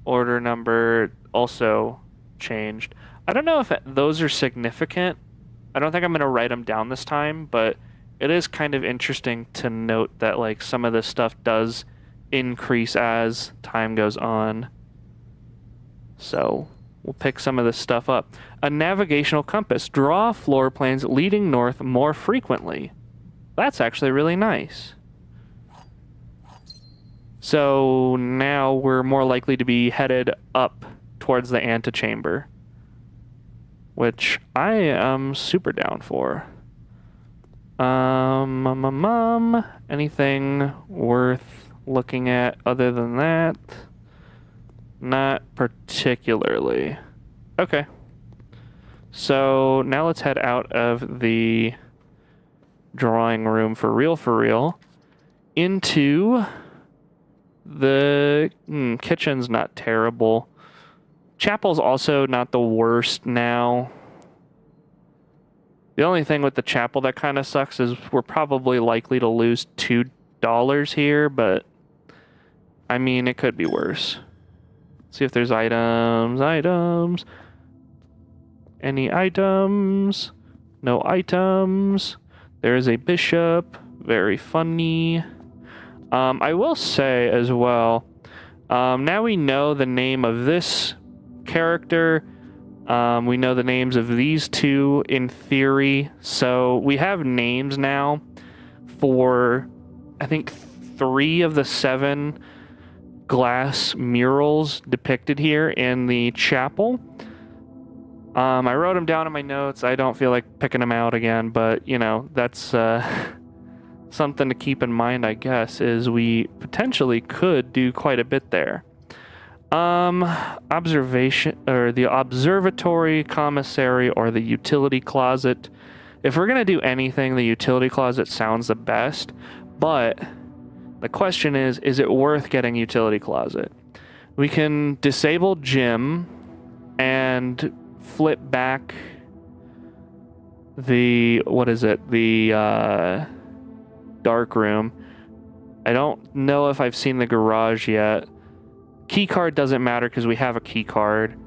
S2: order number also changed. I don't know if those are significant. I don't think I'm going to write them down this time, but it is kind of interesting to note that like some of this stuff does increase as time goes on. So we'll pick some of this stuff up. A navigational compass. Draw floor plans leading north more frequently. That's actually really nice. So now we're more likely to be headed up towards the antechamber, which I am super down for. Anything worth looking at other than that? Not particularly. Okay. So now let's head out of the drawing room for real into the kitchen's not terrible. Chapel's also not the worst now. The only thing with the chapel that kind of sucks is we're probably likely to lose $2 here, but I mean, it could be worse. See if there's items. Any items? No items. There is a bishop. Very funny. I will say as well, now we know the name of this character. We know the names of these two in theory. So we have names now for, I think, 3 of the 7 glass murals depicted here in the chapel. I wrote them down in my notes. I don't feel like picking them out again, but, you know, that's something to keep in mind, I guess, is we potentially could do quite a bit there. Observation, or the observatory, commissary, or the utility closet. If we're going to do anything, the utility closet sounds the best, but the question is it worth getting utility closet? We can disable gym and flip back the, the dark room. I don't know if I've seen the garage yet. Key card doesn't matter because we have a key card.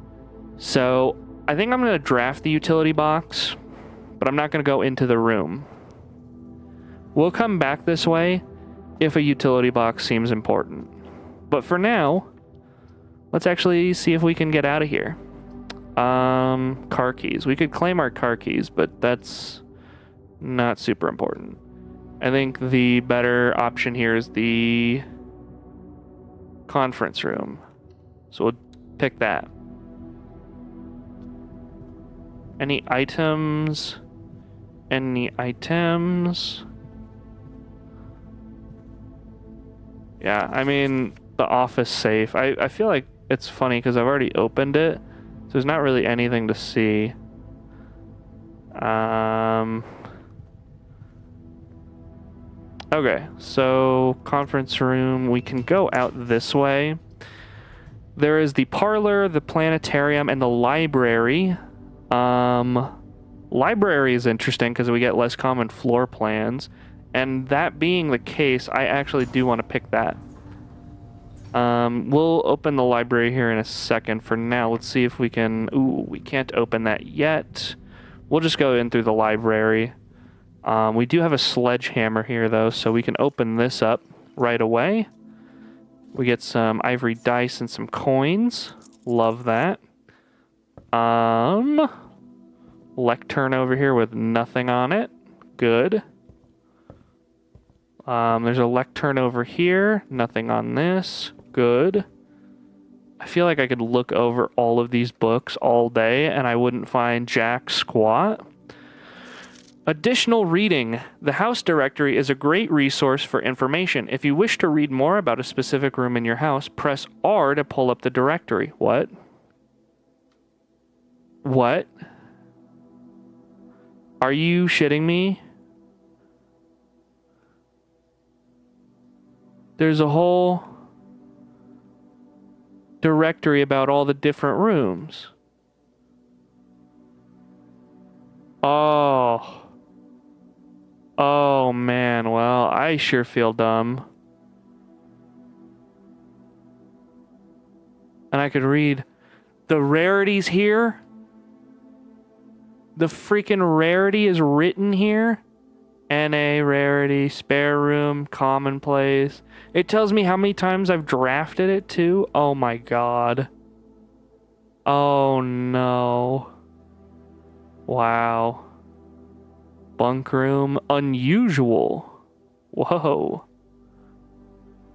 S2: So I think I'm going to draft the utility box, but I'm not going to go into the room. We'll come back this way if a utility box seems important. But for now, let's actually see if we can get out of here. Car keys. We could claim our car keys, but that's not super important. I think the better option here is the conference room. So we'll pick that. Any items? Any items? Yeah, I mean, the office safe. I feel like it's funny because I've already opened it, so there's not really anything to see. Okay, so conference room, we can go out this way. There is the parlor, the planetarium, and the library. Library is interesting because we get less common floor plans. And that being the case, I actually do want to pick that. We'll open the library here in a second. For now, let's see if we can... Ooh, we can't open that yet. We'll just go in through the library. We do have a sledgehammer here, though, so we can open this up right away. We get some ivory dice and some coins. Love that. Lectern over here with nothing on it. Good. There's a lectern over here. Nothing on this. Good. I feel like I could look over all of these books all day and I wouldn't find jack squat. Additional reading. The house directory is a great resource for information. If you wish to read more about a specific room in your house, press R to pull up the directory. What? What? Are you shitting me? There's a whole directory about all the different rooms. Oh. Oh, man. Well, I sure feel dumb. And I could read the rarities here. The freaking rarity is written here. NA, rarity, spare room, commonplace. It tells me how many times I've drafted it too. Oh my god. Oh no. Wow. Bunk room, unusual. Whoa.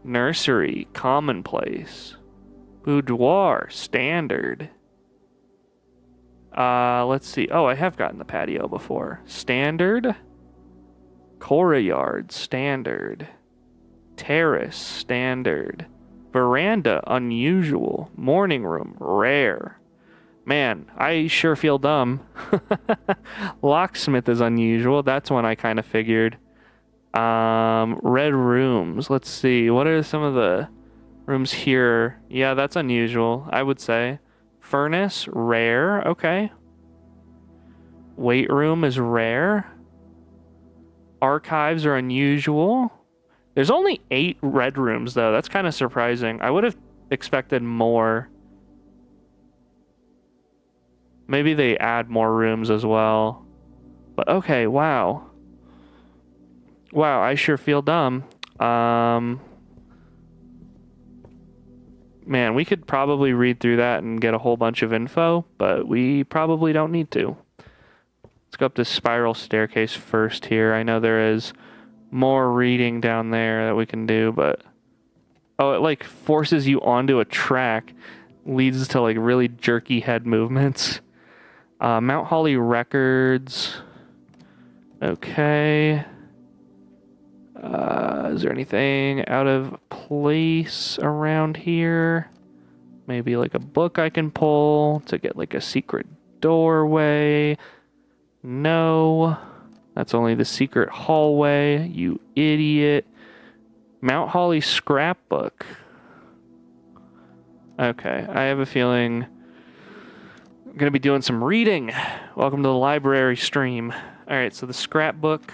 S2: Nursery, commonplace. Boudoir, standard. Let's see. Oh, I have gotten the patio before. Standard. Courtyard, standard. Terrace, standard. Veranda, unusual. Morning room, rare. Man, I sure feel dumb. Locksmith is unusual. That's one I kind of figured. Red rooms. Let's see. What are some of the rooms here? Yeah, that's unusual, I would say. Furnace, rare. Okay. Weight room is rare. Archives are unusual. There's only 8 red rooms, though. That's kind of surprising. I would have expected more. Maybe they add more rooms as well. But okay, wow. Wow, I sure feel dumb. Man, we could probably read through that and get a whole bunch of info, but we probably don't need to. Let's go up this spiral staircase first here. I know there is more reading down there that we can do, but... Oh, it like forces you onto a track. Leads to like really jerky head movements. Mount Holly records. Okay. Is there anything out of place around here? Maybe like a book I can pull to get like a secret doorway. No. That's only the secret hallway, you idiot. Mount Holly scrapbook. Okay, I have a feeling I'm going to be doing some reading. Welcome to the library stream. Alright, so the scrapbook.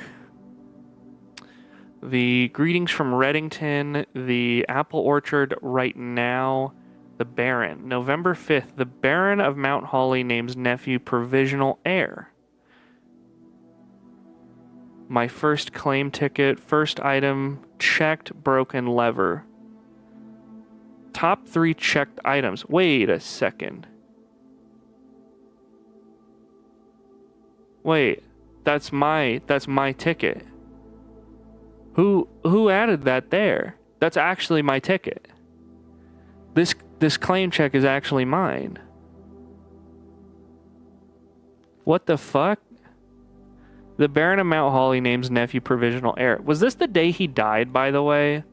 S2: The Greetings from Reddington. The Apple Orchard right now. The Baron. November 5th. The Baron of Mount Holly names nephew provisional heir. My first claim ticket. First item. Checked broken lever. Top 3 checked items. Wait a second. Wait, that's my ticket. Who added that there? That's actually my ticket. This claim check is actually mine. What the fuck? The Baron of Mount Holly names nephew provisional heir. Was this the day he died, by the way?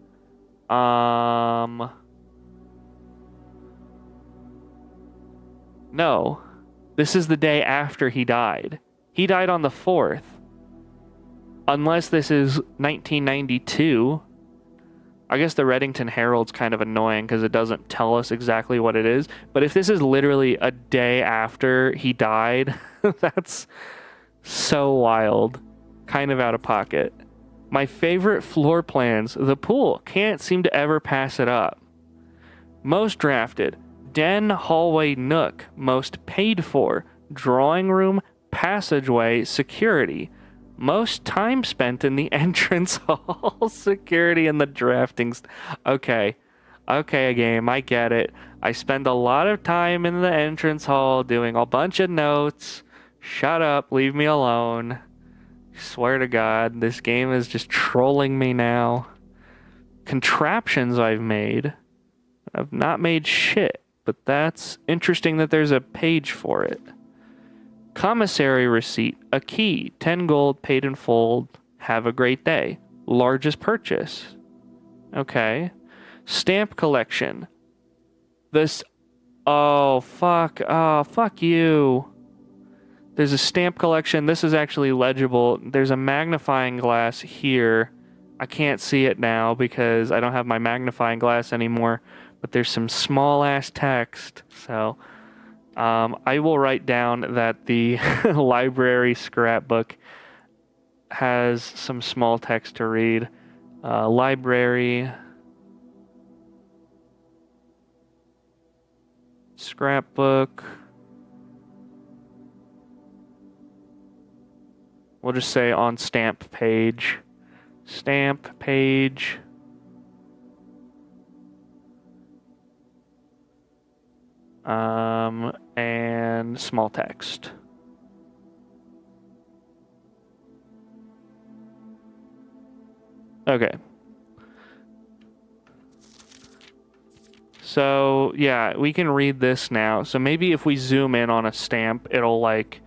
S2: No. This is the day after he died. He died on the 4th. Unless this is 1992. I guess the Reddington Herald's kind of annoying because it doesn't tell us exactly what it is. But if this is literally a day after he died, that's so wild. Kind of out of pocket. My favorite floor plans, the pool. Can't seem to ever pass it up. Most drafted, den, hallway, nook. Most paid for, drawing room, passageway, security. Most time spent in the entrance hall, security, and the drafting. Okay, game, I get it. I spend a lot of time in the entrance hall doing a bunch of notes. Shut up, leave me alone. Swear to God, this game is just trolling me now. Contraptions I've made. I've not made shit, but that's interesting that there's a page for it. Commissary receipt, a key, 10 gold, paid in full, have a great day. Largest purchase. Okay. Stamp collection. This, oh, fuck you. There's a stamp collection. This is actually legible. There's a magnifying glass here. I can't see it now because I don't have my magnifying glass anymore, but there's some small ass text, so I will write down that the library scrapbook has some small text to read. Library scrapbook. We'll just say on stamp page. Stamp page. And small text. Okay. So, yeah, we can read this now. So maybe if we zoom in on a stamp, it'll, like,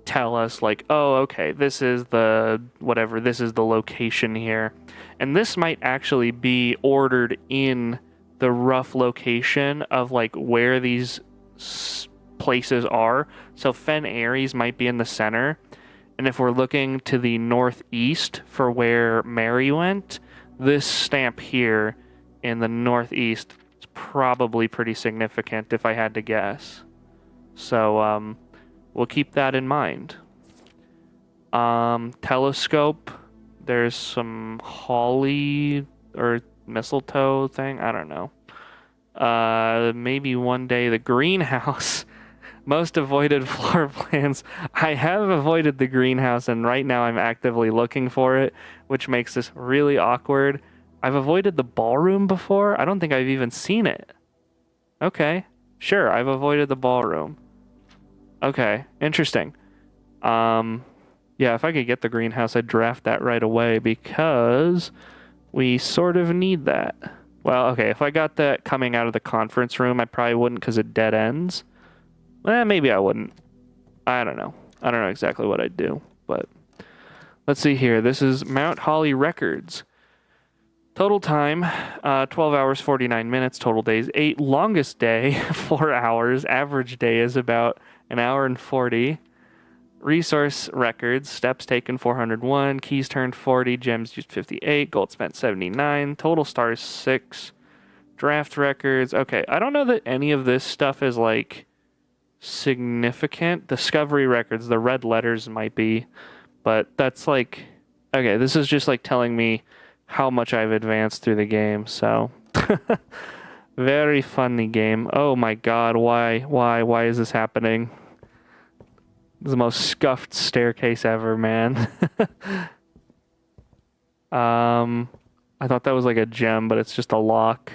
S2: tell us, like, oh, okay, this is the, whatever, this is the location here. And this might actually be ordered in the rough location of, like, where these places are. So Fen Ares might be in the center. And if we're looking to the northeast for where Mary went, this stamp here in the northeast is probably pretty significant if I had to guess. So we'll keep that in mind. Telescope. There's some holly or mistletoe thing. I don't know. Maybe one day the greenhouse. Most avoided floor plans. I have avoided the greenhouse, and right now I'm actively looking for it, which makes this really awkward. I've avoided the ballroom before. I don't think I've even seen it. Okay. Sure, I've avoided the ballroom. Okay, interesting. Yeah, if I could get the greenhouse, I'd draft that right away because we sort of need that. Well, okay, if I got that coming out of the conference room, I probably wouldn't because it dead ends. Maybe I wouldn't. I don't know. I don't know exactly what I'd do, but let's see here. This is Mount Holly Records. Total time, 12 hours, 49 minutes. Total days, 8. Longest day, 4 hours. Average day is about an hour and 40. Resource records, steps taken 401, keys turned 40, gems used 58, gold spent 79, total stars 6, draft records. Okay, I don't know that any of this stuff is like significant. Discovery records, the red letters might be, but that's like, okay, this is just like telling me how much I've advanced through the game, so very funny game. Oh my god, why is this happening? This is the most scuffed staircase ever, man. I thought that was like a gem, but it's just a lock.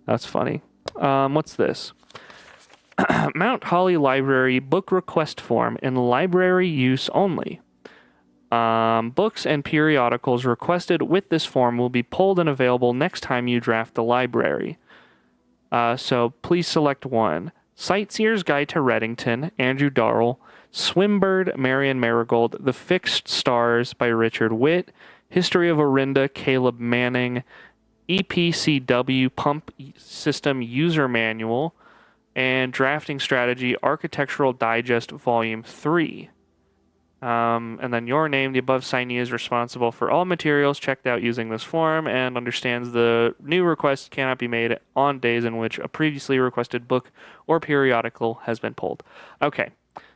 S2: That's funny. What's this? Mount Holly Library book request form in library use only. Books and periodicals requested with this form will be pulled and available next time you draft the library. So please select one. Sightseer's Guide to Reddington, Andrew Darrell. Swimbird, Marion Marigold. The Fixed Stars by Richard Witt. History of Orinda, Caleb Manning. EPCW Pump System User Manual. And Drafting Strategy, Architectural Digest, Volume 3. And then your name, the above signee is responsible for all materials checked out using this form and understands the new request cannot be made on days in which a previously requested book or periodical has been pulled. Okay,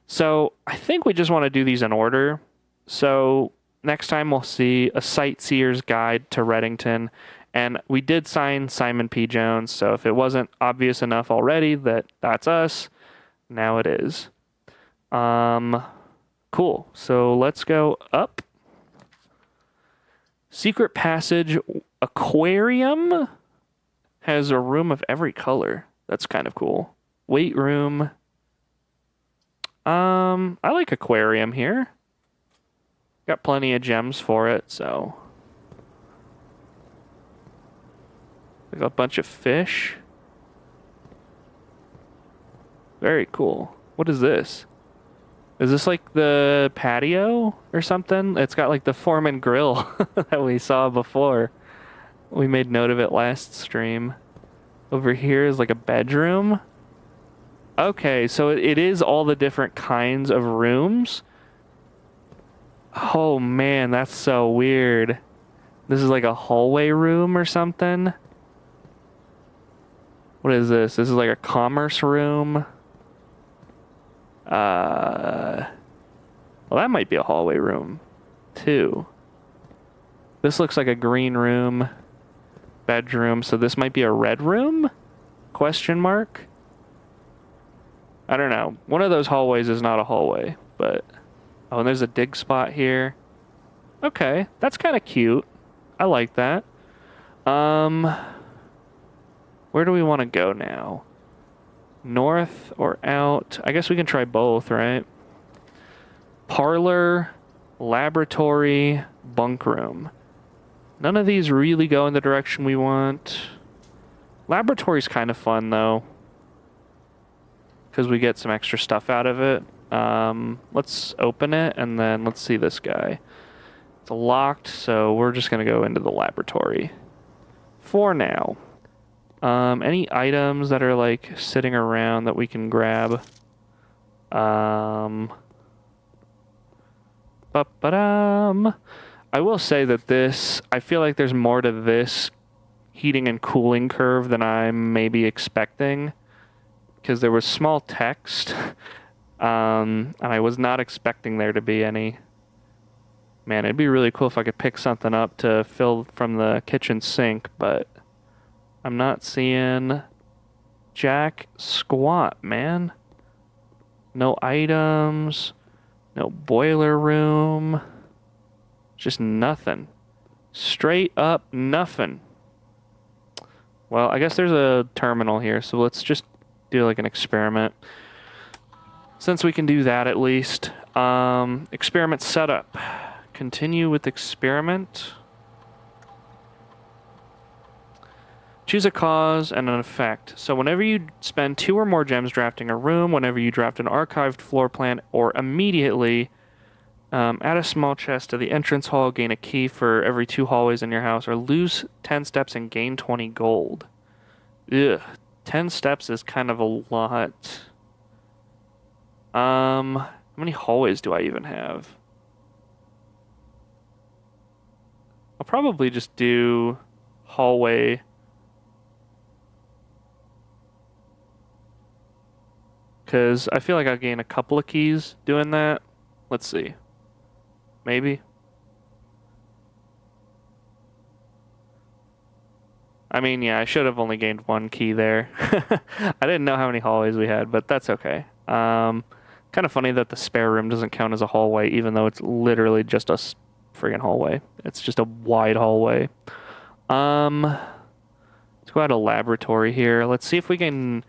S2: so I think we just want to do these in order. So next time we'll see a sightseer's guide to Reddington. And we did sign Simon P. Jones, so if it wasn't obvious enough already that that's us, now it is. Cool. So let's go up. Secret Passage Aquarium has a room of every color. That's kind of cool. Weight room. I like aquarium here. Got plenty of gems for it, so. Like a bunch of fish. Very cool. What is this? Is this like the patio or something? It's got like the Foreman grill that we saw before. We made note of it last stream. Over here is like a bedroom. Okay, so it is all the different kinds of rooms. Oh man, that's so weird. This is like a hallway room or something. What is this? This is like a commerce room. Well, that might be a hallway room, too. This looks like a green room, bedroom, so this might be a red room? Question mark? I don't know. One of those hallways is not a hallway, but... Oh, and there's a dig spot here. Okay, that's kind of cute. I like that. Where do we want to go now? North or out? I guess we can try both, right? Parlor, laboratory, bunk room. None of these really go in the direction we want. Laboratory's kind of fun, though, because we get some extra stuff out of it. Let's open it, and then let's see this guy. It's locked, so we're just going to go into the laboratory for now. Any items that are like sitting around that we can grab? I will say that I feel like there's more to this heating and cooling curve than I'm maybe expecting, because there was small text, and I was not expecting there to be any. Man, it'd be really cool if I could pick something up to fill from the kitchen sink, but I'm not seeing jack squat, man. No items, no boiler room, just nothing. Straight up nothing. Well, I guess there's a terminal here, so let's just do like an experiment. Since we can do that at least. Experiment setup. Continue with experiment. Choose a cause and an effect. So whenever you spend 2 or more gems drafting a room, whenever you draft an archived floor plan, or immediately add a small chest to the entrance hall, gain a key for every 2 hallways in your house, or lose 10 steps and gain 20 gold. Ugh, 10 steps is kind of a lot. How many hallways do I even have? I'll probably just do hallway. Because I feel like I'll gain a couple of keys doing that. Let's see. Maybe. I mean, yeah, I should have only gained 1 key there. I didn't know how many hallways we had, but that's okay. Kind of funny that the spare room doesn't count as a hallway, even though it's literally just a friggin' hallway. It's just a wide hallway. Let's go out of laboratory here. Let's see if we can...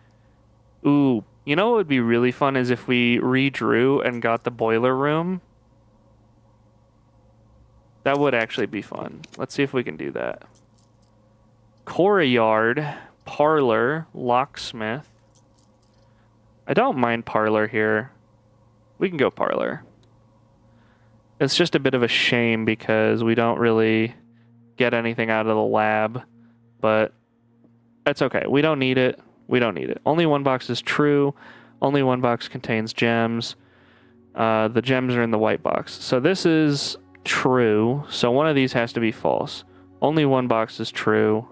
S2: Ooh, you know what would be really fun is if we redrew and got the boiler room. That would actually be fun. Let's see if we can do that. Courtyard, parlor, locksmith. I don't mind parlor here. We can go parlor. It's just a bit of a shame because we don't really get anything out of the lab, but that's okay. We don't need it. We don't need it. Only 1 box is true. Only 1 box contains gems. The gems are in the white box. So this is true. So one of these has to be false. Only one box is true.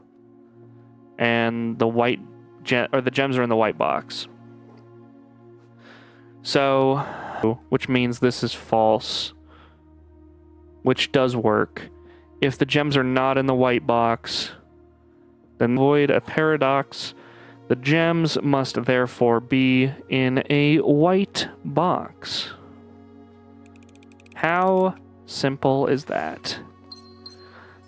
S2: And the the gems are in the white box. So, which means this is false, which does work. If the gems are not in the white box, then avoid a paradox. The gems must therefore be in a white box. How simple is that?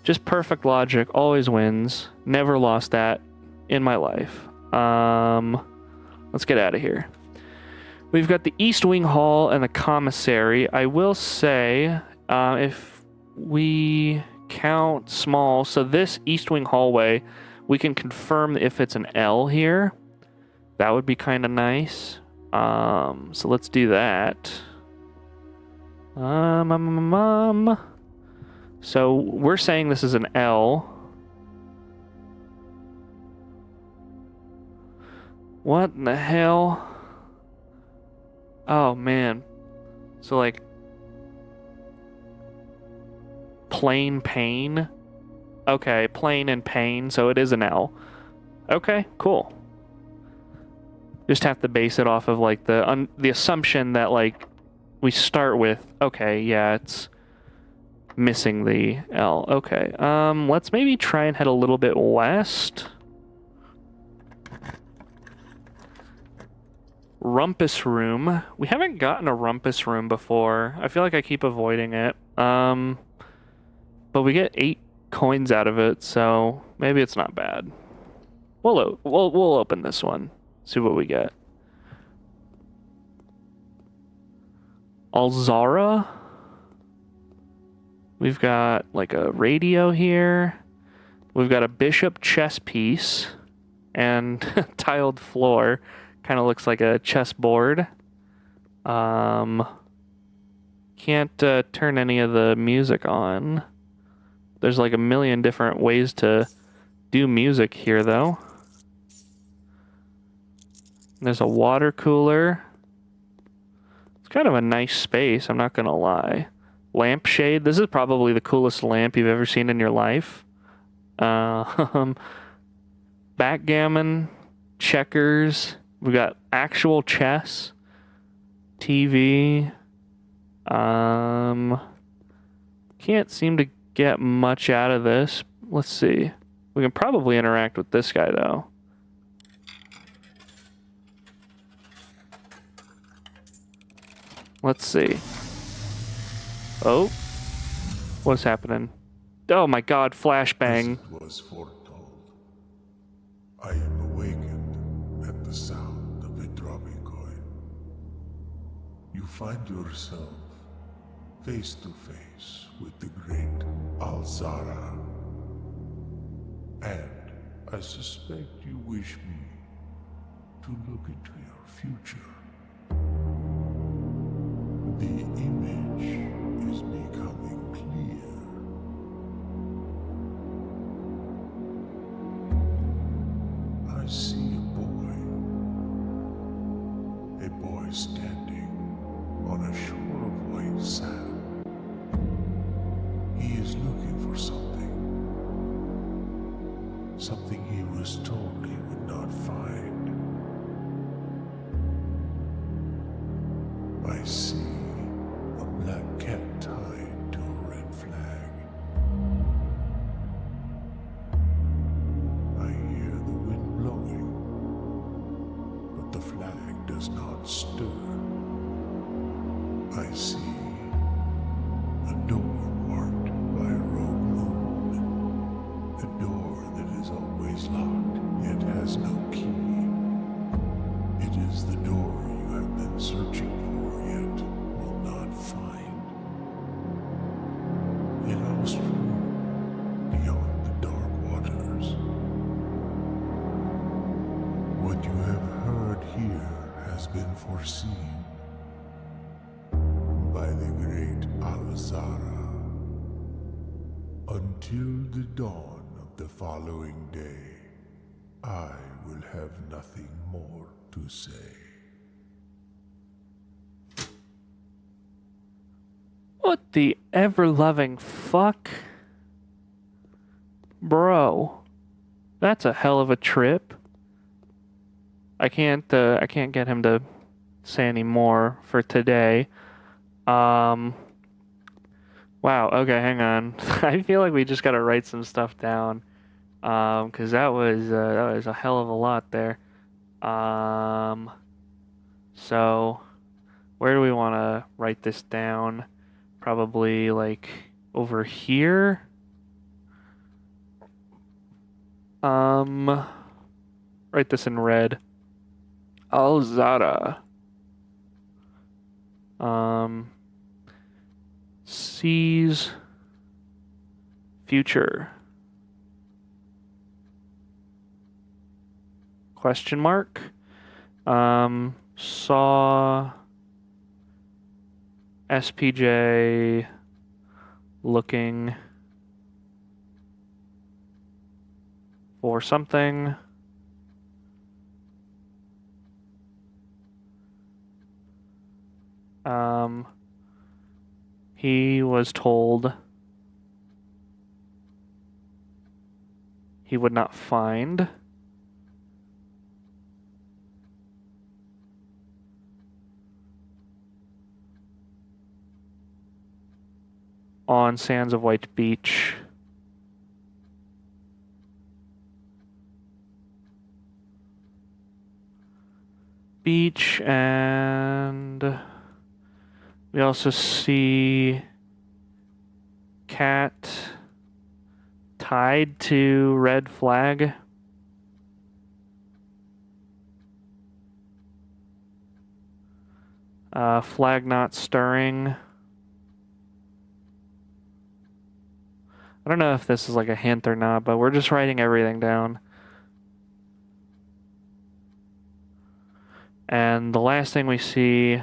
S2: Just perfect logic, always wins. Never lost that in my life. Let's get out of here. We've got the East Wing Hall and the commissary. I will say, if we count small, so this East Wing hallway, we can confirm if it's an L here. That would be kind of nice. So let's do that. So we're saying this is an L. What in the hell? Oh, man. So, like, plain pain? Okay, plain and pain, so it is an L. Okay, cool. Just have to base it off of, like, the assumption that, like, we start with, okay, yeah, it's missing the L. Okay, let's maybe try and head a little bit west. Rumpus room. We haven't gotten a rumpus room before. I feel like I keep avoiding it. But we get 8 coins out of it, so maybe it's not bad. We'll open this one. See what we get. Alzara. We've got like a radio here. We've got a bishop chess piece and tiled floor. Kind of looks like a chessboard. Can't turn any of the music on. There's like a million different ways to do music here, though. There's a water cooler. It's kind of a nice space, I'm not gonna lie. Lampshade. This is probably the coolest lamp you've ever seen in your life. Backgammon, checkers. We got actual chess, TV. Can't seem to get much out of this. Let's see. We can probably interact with this guy, though. Let's see. Oh. What's happening? Oh my god, flashbang.
S3: As it was foretold, I am awakened at the sound of a dropping coin. You find yourself face to face with the great Alzara. And I suspect you wish me to look into your future. The image is becoming clear. I see a boy standing on a shore of white sand. He is looking for something he was told he would not find. I see a black cat tied to a red flag. I hear the wind blowing, but the flag does not stir. I see a door marked by a rogue moon. A door that is always locked, yet has no key. It is the door you have been searching for, yet will not find. A lost room beyond the dark waters. What you have heard here has been foreseen by the great Alzara. Until the dawn of the following day, I will have nothing more to say.
S2: What the ever-loving fuck? Bro. That's a hell of a trip. I can't get him to say any more for today. Wow, okay, hang on. I feel like we just gotta write some stuff down. Because that was a hell of a lot there. So where do we want to write this down? Probably like over here. Write this in red. Alzada. Sees future. Question mark. Saw SPJ looking for something. He was told he would not find on Sands of White Beach and we also see cat tied to red flag. Flag not stirring. I don't know if this is like a hint or not, but we're just writing everything down. And the last thing we see,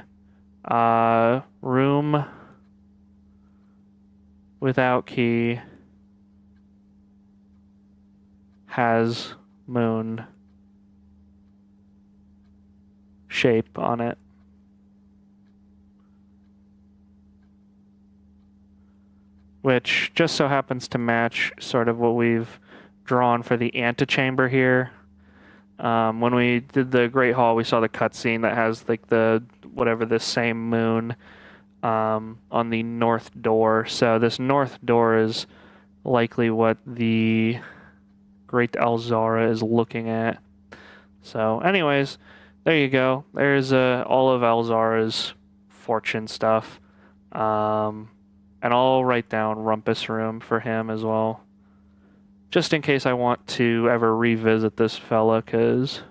S2: room without key has moon shape on it. Which just so happens to match sort of what we've drawn for the antechamber here. When we did the Great Hall, we saw the cutscene that has like the same moon on the north door. So this north door is likely what the Great Alzara is looking at. So anyways, there you go. There's all of Alzara's fortune stuff. And I'll write down Rumpus Room for him as well. Just in case I want to ever revisit this fella, because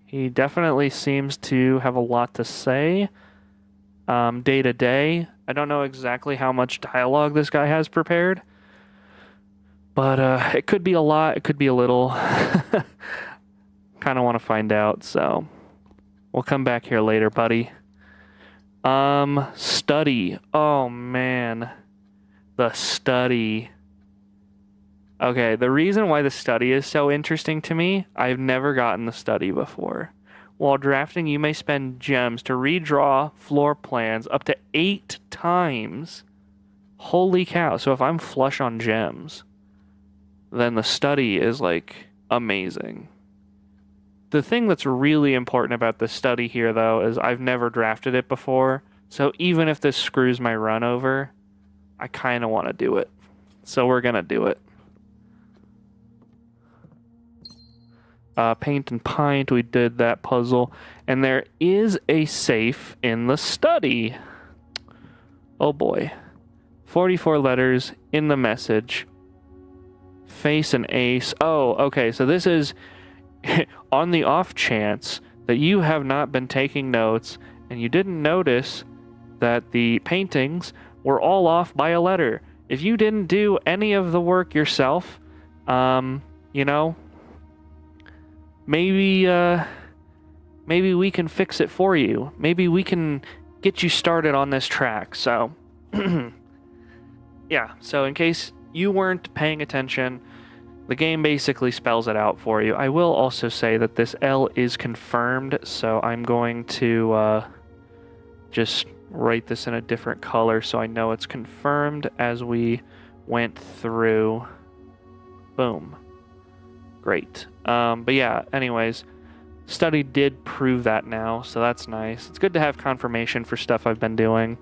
S2: he definitely seems to have a lot to say day to day. I don't know exactly how much dialogue this guy has prepared, but it could be a lot, it could be a little. Kind of want to find out, so we'll come back here later, buddy. Study. Oh, man. The study. Okay, the reason why the study is so interesting to me, I've never gotten the study before. While drafting, you may spend gems to redraw floor plans up to 8 times. Holy cow. So if I'm flush on gems, then the study is, like, amazing. The thing that's really important about the study here, though, is I've never drafted it before. So even if this screws my run over, I kind of want to do it. So we're going to do it. Paint and Pint, we did that puzzle. And there is a safe in the study. Oh boy. 44 letters in the message. Face and ace. Oh, okay. So this is on the off chance that you have not been taking notes and you didn't notice that the paintings were all off by a letter. If you didn't do any of the work yourself, maybe we can fix it for you. Maybe we can get you started on this track. So, yeah. So in case you weren't paying attention, the game basically spells it out for you. I will also say that this L is confirmed, so I'm going to just write this in a different color so I know it's confirmed as we went through. Boom. Great. But yeah, anyways, study did prove that now, so that's nice. It's good to have confirmation for stuff I've been doing.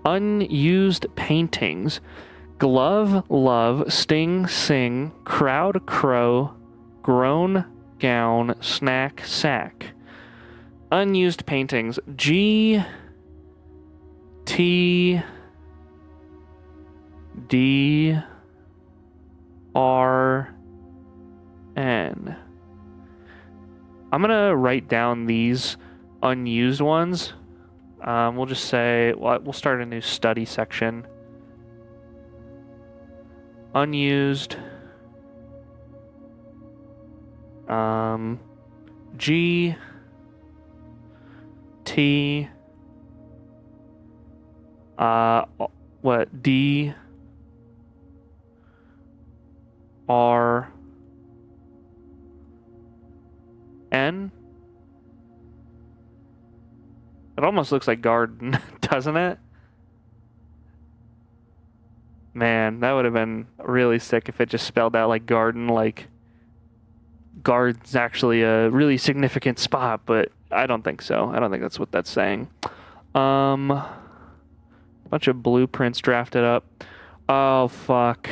S2: Unused paintings. Glove, love, sting, sing, crowd, crow, groan, gown, snack, sack. Unused paintings. G T D R N. I'm gonna write down these unused ones. We'll just say, we'll start a new study section. Unused. G T D R N. It almost looks like garden, doesn't it? Man, that would have been really sick if it just spelled out like garden, like guard's actually a really significant spot, but I don't think so. I don't think that's what that's saying. Bunch of blueprints drafted up. Oh, fuck.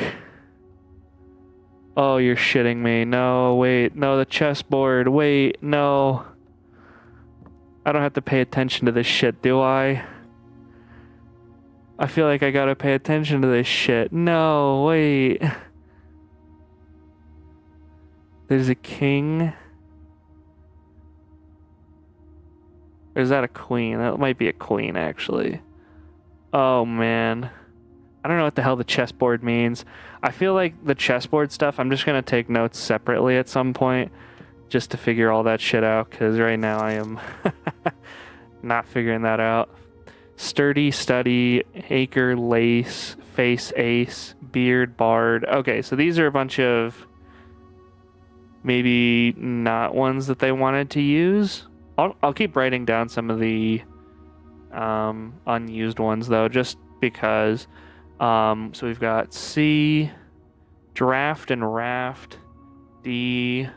S2: Oh, you're shitting me. No, wait. No, the chessboard. Wait, no. I don't have to pay attention to this shit, do I? I feel like I gotta pay attention to this shit. No, wait. There's a king. Or is that a queen? That might be a queen, actually. Oh, man. I don't know what the hell the chessboard means. I feel like the chessboard stuff, I'm just going to take notes separately at some point just to figure all that shit out, because right now I am not figuring that out. Sturdy, study, acre, lace, face, ace, beard, bard. Okay, so these are a bunch of maybe not ones that they wanted to use. I'll keep writing down some of the unused ones, though, just because. So we've got C, draft and raft, D,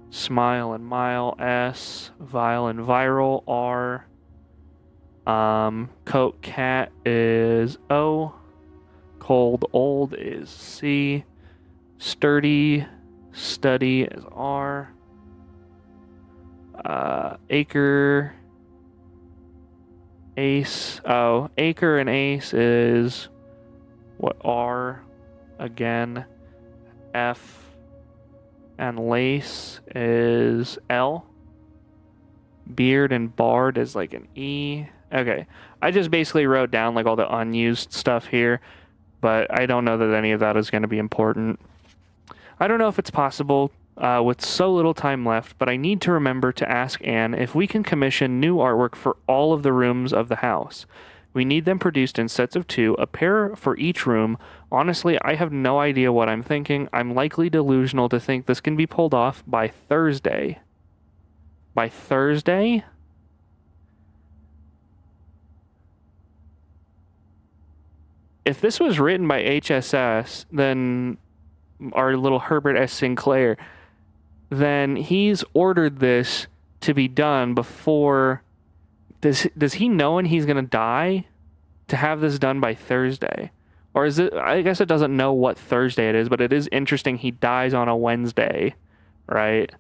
S2: smile and mile, S, vile and viral, R, coat cat is O, cold old is C, sturdy study is R, acre ace, acre and ace is what, R again, F and lace is L, beard and bard is like an E. Okay, I just basically wrote down like all the unused stuff here, but I don't know that any of that is going to be important. I don't know if it's possible with so little time left, but I need to remember to ask Anne if we can commission new artwork for all of the rooms of the house. We need them produced in sets of 2, a pair for each room. Honestly, I have no idea what I'm thinking. I'm likely delusional to think this can be pulled off by Thursday. By Thursday? If this was written by HSS, then our little Herbert S. Sinclair, then he's ordered this to be done before. Does he know when he's gonna die to have this done by Thursday? Or is it, I guess it doesn't know what Thursday it is, but it is interesting he dies on a Wednesday, right?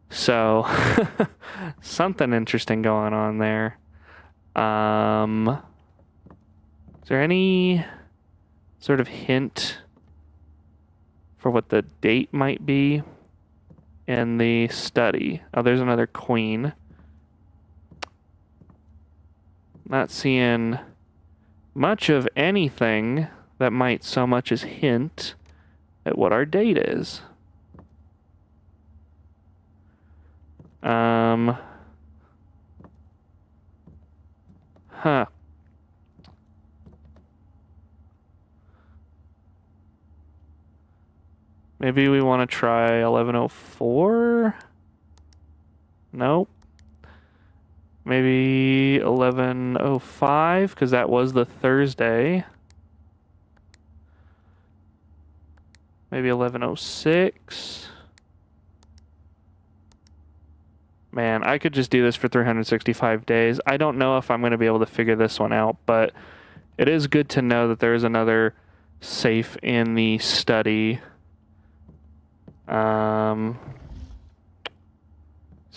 S2: So something interesting going on there. Is there any sort of hint for what the date might be in the study? Oh, there's another queen. Not seeing much of anything that might so much as hint at what our date is. Huh. Maybe we want to try 1104? Nope. Maybe 11:05, because that was the Thursday. Maybe 11:06. Man, I could just do this for 365 days. I don't know if I'm going to be able to figure this one out, but it is good to know that there is another safe in the study. Is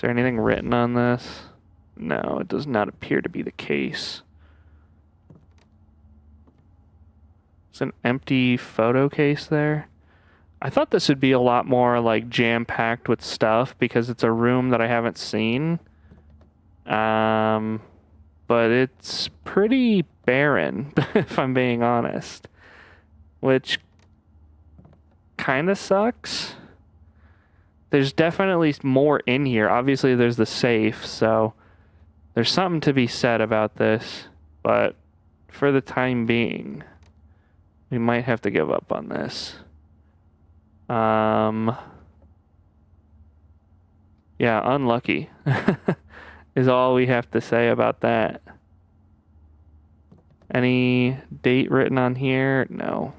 S2: there anything written on this? No, it does not appear to be the case. It's an empty photo case there. I thought this would be a lot more like jam-packed with stuff because it's a room that I haven't seen. But it's pretty barren, if I'm being honest. Which kind of sucks. There's definitely more in here. Obviously, there's the safe, so there's something to be said about this. But for the time being, we might have to give up on this. Yeah, unlucky is all we have to say about that. Any date written on here? No.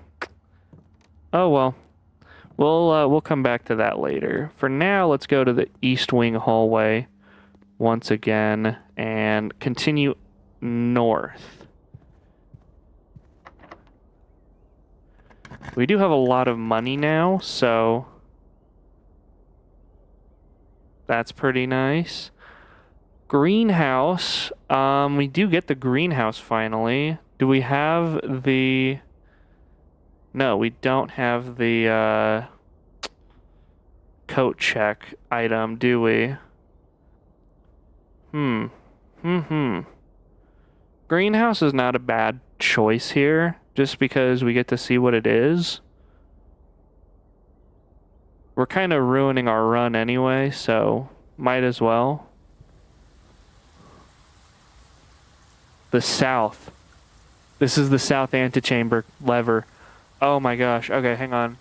S2: Oh well. We'll come back to that later. For now, let's go to the East Wing hallway once again and continue north. We do have a lot of money now, so that's pretty nice. Greenhouse. We do get the greenhouse finally. Do we have the... No, we don't have the coat check item, do we? Greenhouse is not a bad choice here, just because we get to see what it is. We're kind of ruining our run anyway, so might as well. The south. This is the south antechamber lever. Oh my gosh. Okay, hang on.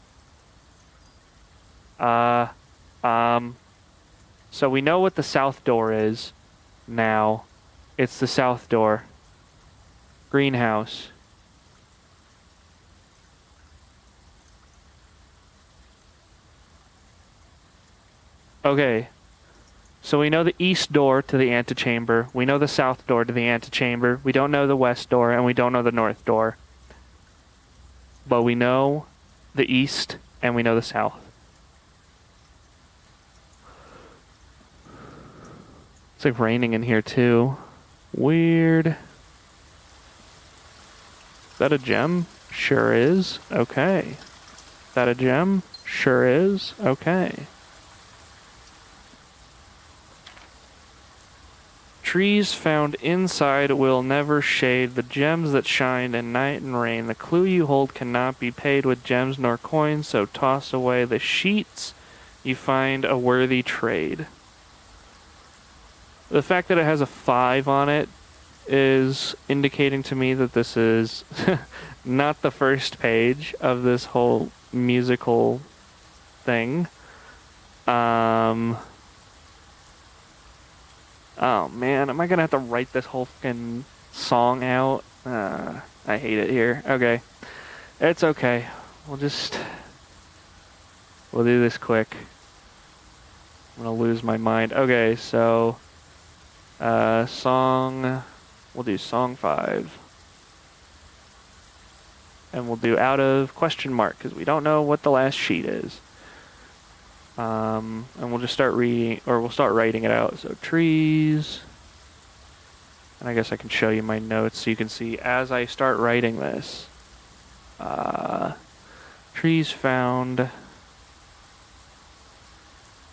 S2: So we know what the south door is now. It's the south door. Greenhouse. Okay. So we know the east door to the antechamber. We know the south door to the antechamber. We don't know the west door, and we don't know the north door. But we know the east, and we know the south. It's like raining in here, too. Weird. Is that a gem? Sure is. Okay. Is that a gem? Sure is. Okay. Trees found inside will never shade the gems that shine in night and rain. The clue you hold cannot be paid with gems nor coins, so toss away the sheets. You find a worthy trade. The fact that it has a 5 on it is indicating to me that this is not the first page of this whole musical thing. Oh man, am I gonna have to write this whole fucking song out? I hate it here. Okay. It's okay. We'll do this quick. I'm gonna lose my mind. Okay, so song, we'll do song 5. And we'll do out of question mark because we don't know what the last sheet is. And we'll just start reading, or we'll start writing it out. So trees, and I guess I can show you my notes so you can see as I start writing this. Trees found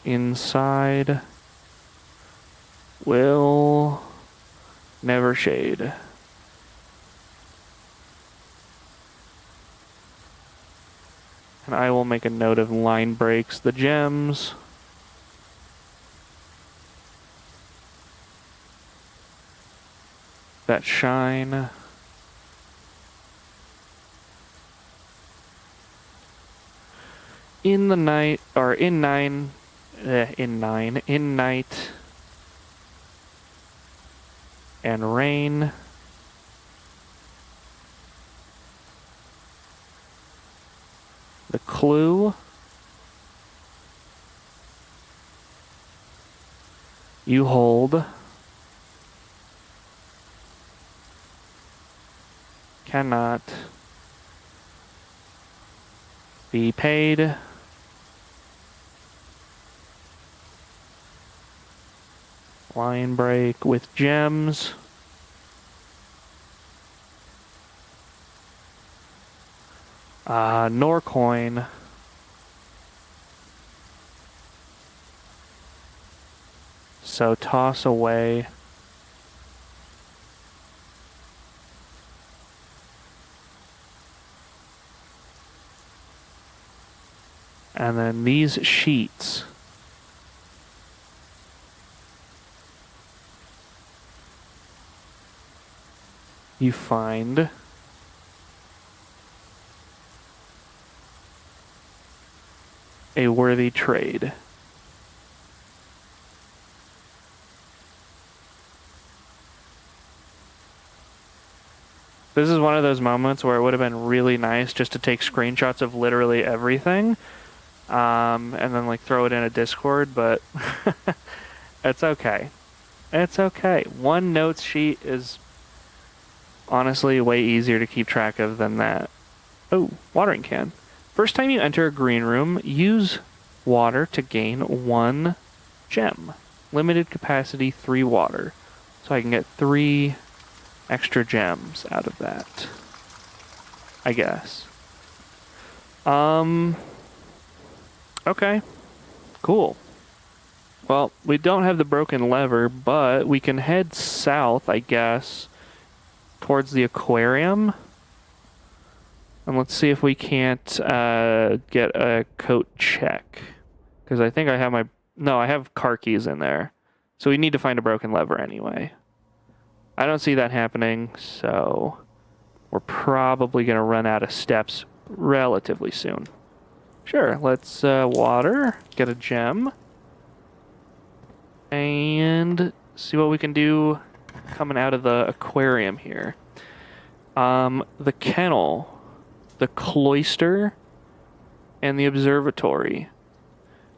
S2: inside will never shade. And I will make a note of line breaks. The gems that shine in the night, or in night and rain. The clue. You hold. Cannot be paid. Line break with gems. Norcoin. So toss away. And then these sheets. You find a worthy trade. This is one of those moments where it would have been really nice just to take screenshots of literally everything, and then like throw it in a Discord, but it's okay. It's okay. One notes sheet is honestly way easier to keep track of than that. Oh, watering can. First time you enter a green room, use water to gain 1 gem. Limited capacity 3 water. So I can get 3 extra gems out of that, I guess. Okay. Cool. Well, we don't have the broken lever, but we can head south, I guess, towards the aquarium. And let's see if we can't get a coat check. Because I think I have my... No, I have car keys in there. So we need to find a broken lever anyway. I don't see that happening, so we're probably going to run out of steps relatively soon. Sure, let's water, get a gem, and see what we can do coming out of the aquarium here. The kennel, the cloister, and the observatory.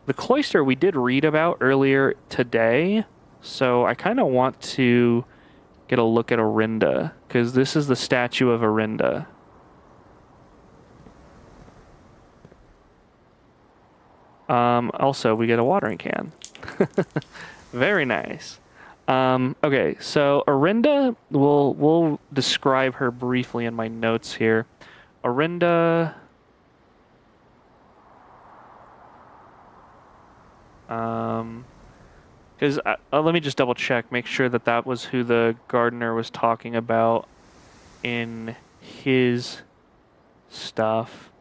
S2: The cloister we did read about earlier today, so I kind of want to get a look at Orinda, because this is the statue of Orinda. Also, we get a watering can. Very nice. Okay, so Orinda, we'll describe her briefly in my notes here. Orinda... Because let me just double check, make sure that that was who the gardener was talking about in his stuff.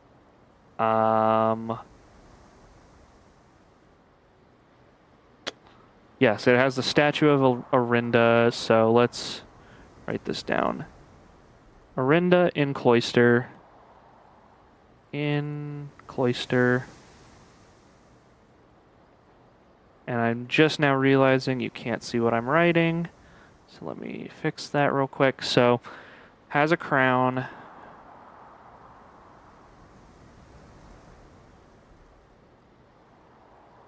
S2: Yes, it has the statue of Orinda, so let's write this down. Orinda in cloister. In cloister. And I'm just now realizing you can't see what I'm writing. So let me fix that real quick. So, has a crown.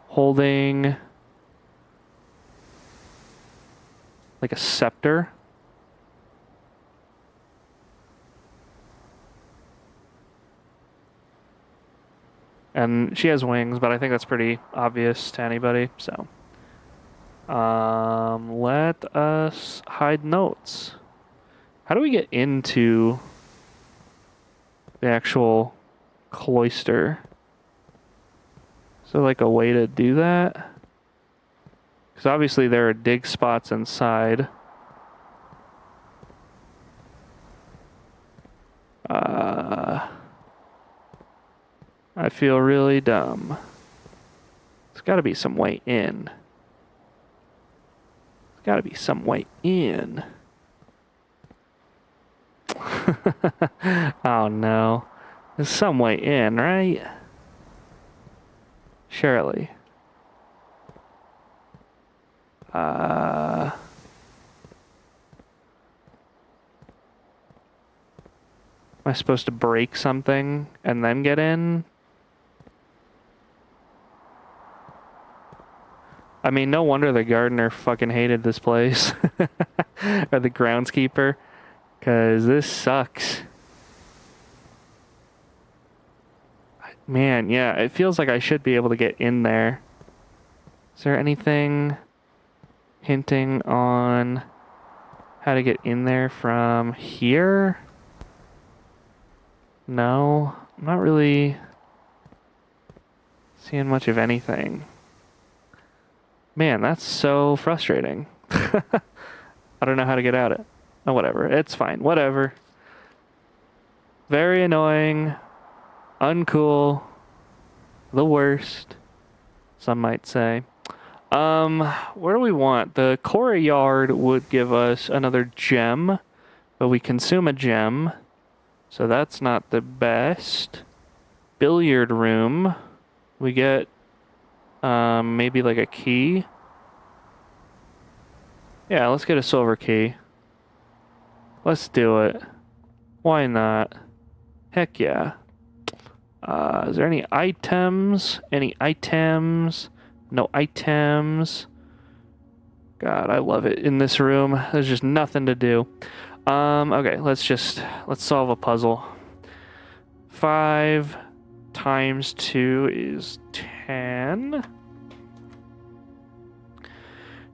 S2: Holding like a scepter. And she has wings, but I think that's pretty obvious to anybody, so. Let us hide notes. How do we get into the actual cloister? Is there like a way to do that? Because obviously there are dig spots inside. I feel really dumb. There's got to be some way in. There's got to be some way in. Oh no. There's some way in, right? Surely. I supposed to break something and then get in? I mean, no wonder the gardener fucking hated this place. Or the groundskeeper. Because this sucks. Man, yeah, it feels like I should be able to get in there. Is there anything hinting on how to get in there from here? No, I'm not really seeing much of anything. Man, that's so frustrating. I don't know how to get out of it. Oh, whatever. It's fine. Whatever. Very annoying. Uncool. The worst. Some might say. Where do we want? The courtyard would give us another gem, but we consume a gem, so that's not the best. Billiard room. We get maybe like a key. Yeah, let's get a silver key. Let's do it. Why not? Heck yeah. Is there any items? Any items? No items. God, I love it in this room. There's just nothing to do. Okay, let's solve a puzzle. 5 times 2 is 10.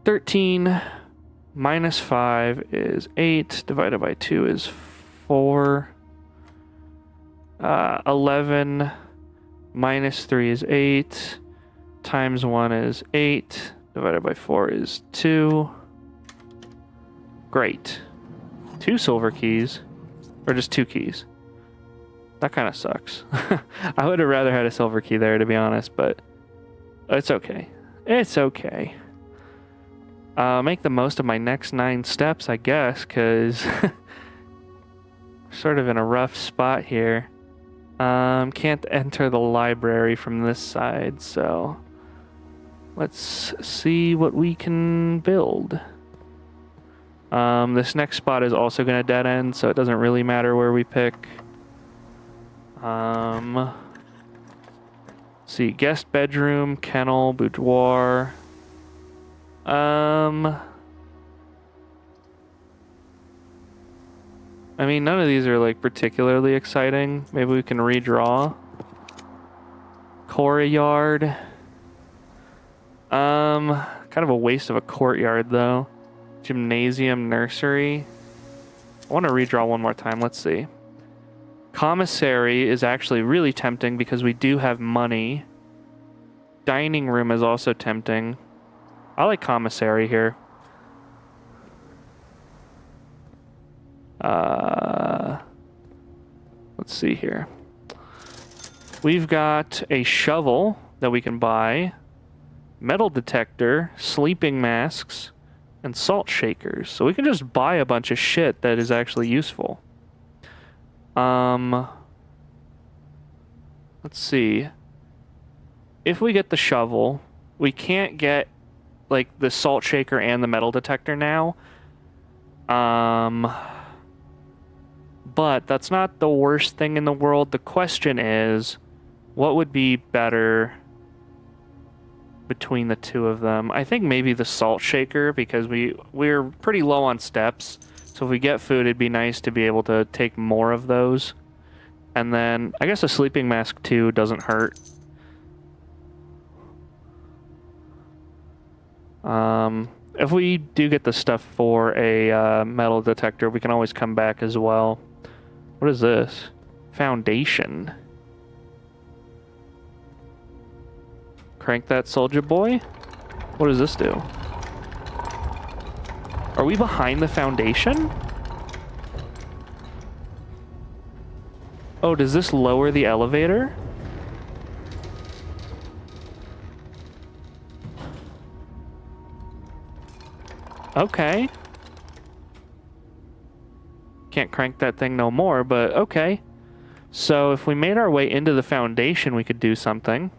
S2: 13 minus 5 is 8. Divided by 2 is 4. 11 minus 3 is 8. Times 1 is 8. Divided by 4 is 2. Great. 2 silver keys. Or just 2 keys. That kind of sucks. I would have rather had a silver key there, to be honest, but it's okay. It's okay. Make the most of my next 9 steps, I guess, because sort of in a rough spot here. Can't enter the library from this side, so let's see what we can build. This next spot is also going to dead end, so it doesn't really matter where we pick. See, guest bedroom, kennel, boudoir. I mean, none of these are like particularly exciting. Maybe we can redraw. Courtyard. Kind of a waste of a courtyard though. Gymnasium, nursery. I want to redraw one more time. Let's see. Commissary is actually really tempting because we do have money. Dining room is also tempting. I like commissary here. Let's see here. We've got a shovel that we can buy, metal detector, sleeping masks, and salt shakers. So we can just buy a bunch of shit that is actually useful. Let's see. If we get the shovel, we can't get like the salt shaker and the metal detector now. But that's not the worst thing in the world. The question is, what would be better between the two of them? I think maybe the salt shaker, because we're pretty low on steps. So if we get food, it'd be nice to be able to take more of those. And then I guess a sleeping mask too doesn't hurt. If we do get the stuff for a metal detector, we can always come back as well. What is this? Foundation. Crank that soldier boy. What does this do? Are we behind the foundation? Oh, does this lower the elevator? Okay. Can't crank that thing no more, but okay. So if we made our way into the foundation, we could do something.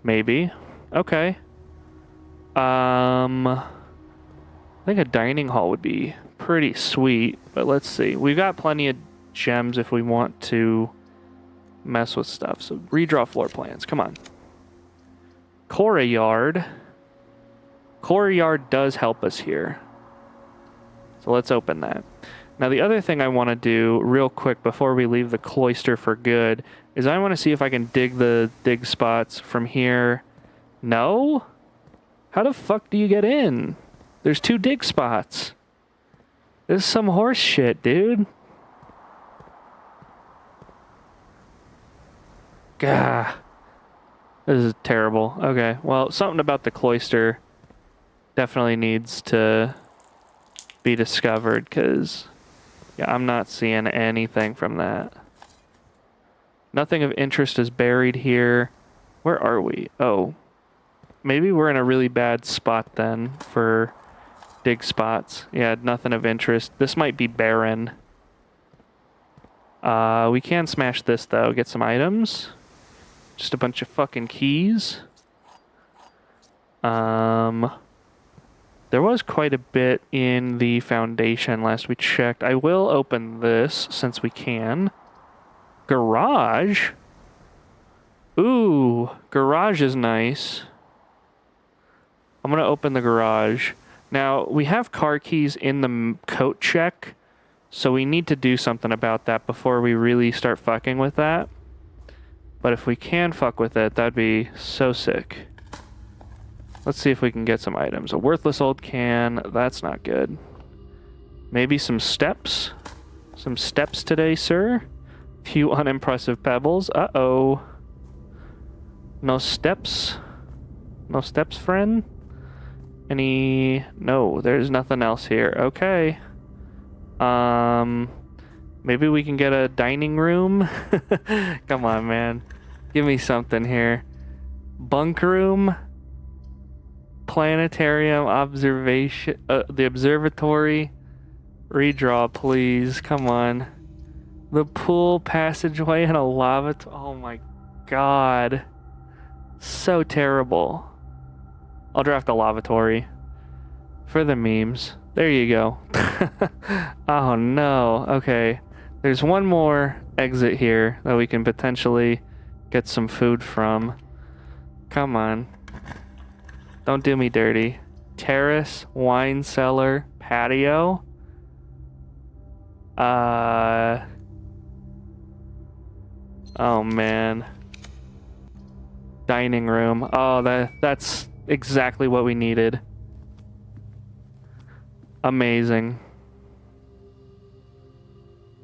S2: Maybe. Okay. I think a dining hall would be pretty sweet, but let's see. We've got plenty of gems if we want to mess with stuff. So redraw floor plans. Come on. Courtyard. Courtyard does help us here. So let's open that. Now the other thing I want to do real quick before we leave the cloister for good is I want to see if I can dig the dig spots from here. No? How the fuck do you get in? There's 2 dig spots. This is some horse shit, dude. Gah. This is terrible. Okay, well, something about the cloister definitely needs to be discovered, because yeah, I'm not seeing anything from that. Nothing of interest is buried here. Where are we? Oh, maybe we're in a really bad spot then for dig spots. Yeah, nothing of interest. This might be barren. We can smash this though, get some items. Just a bunch of fucking keys. There was quite a bit in the foundation last we checked. I will open this since we can. Garage? Ooh, garage is nice. I'm going to open the garage. Now, we have car keys in the coat check, so we need to do something about that before we really start fucking with that. But if we can fuck with it, that'd be so sick. Let's see if we can get some items. A worthless old can. That's not good. Maybe some steps. Some steps today, sir. Few unimpressive pebbles. Uh-oh. No steps? No steps, friend? Any... No, there's nothing else here. Okay. Maybe we can get a dining room? Come on, man. Give me something here. Bunk room? Planetarium, observation, the observatory. Redraw, please. Come on. The pool, passageway, and a lava. Oh my god. So terrible. I'll draft a lavatory for the memes. There you go. Oh no. Okay. There's one more exit here that we can potentially get some food from. Come on. Don't do me dirty. Terrace, wine cellar, patio. Oh man. Dining room. Oh, that's exactly what we needed. Amazing.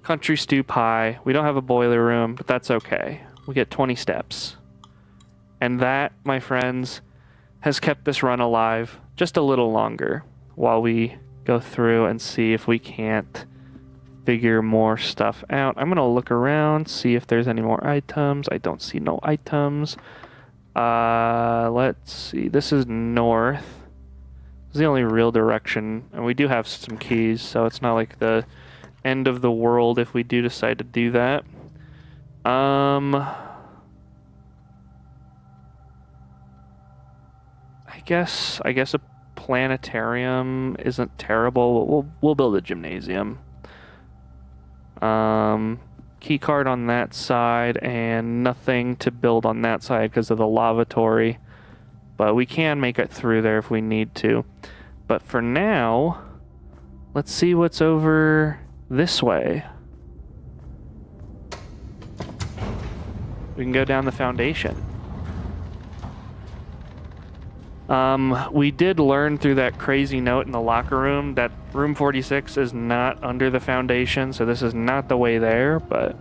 S2: Country stew pie. We don't have a boiler room, but that's okay. We get 20 steps. And that, my friends, has kept this run alive just a little longer while we go through and see if we can't figure more stuff out. I'm gonna look around, see if there's any more items. I don't see no items. Let's see. This is north. This is the only real direction, and we do have some keys, so it's not like the end of the world if we do decide to do that. I guess a planetarium isn't terrible. We'll build a gymnasium. Key card on that side, and nothing to build on that side because of the lavatory. But we can make it through there if we need to. But for now, let's see what's over this way. We can go down the foundation. We did learn through that crazy note in the locker room that room 46 is not under the foundation, so this is not the way there, but...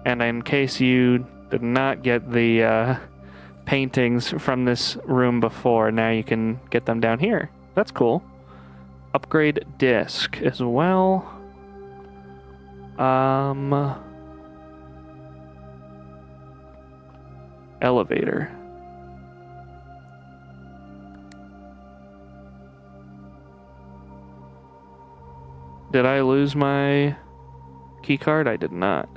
S2: And in case you did not get the paintings from this room before, now you can get them down here. That's cool. Upgrade disc as well. Elevator. Did I lose my key card? I did not.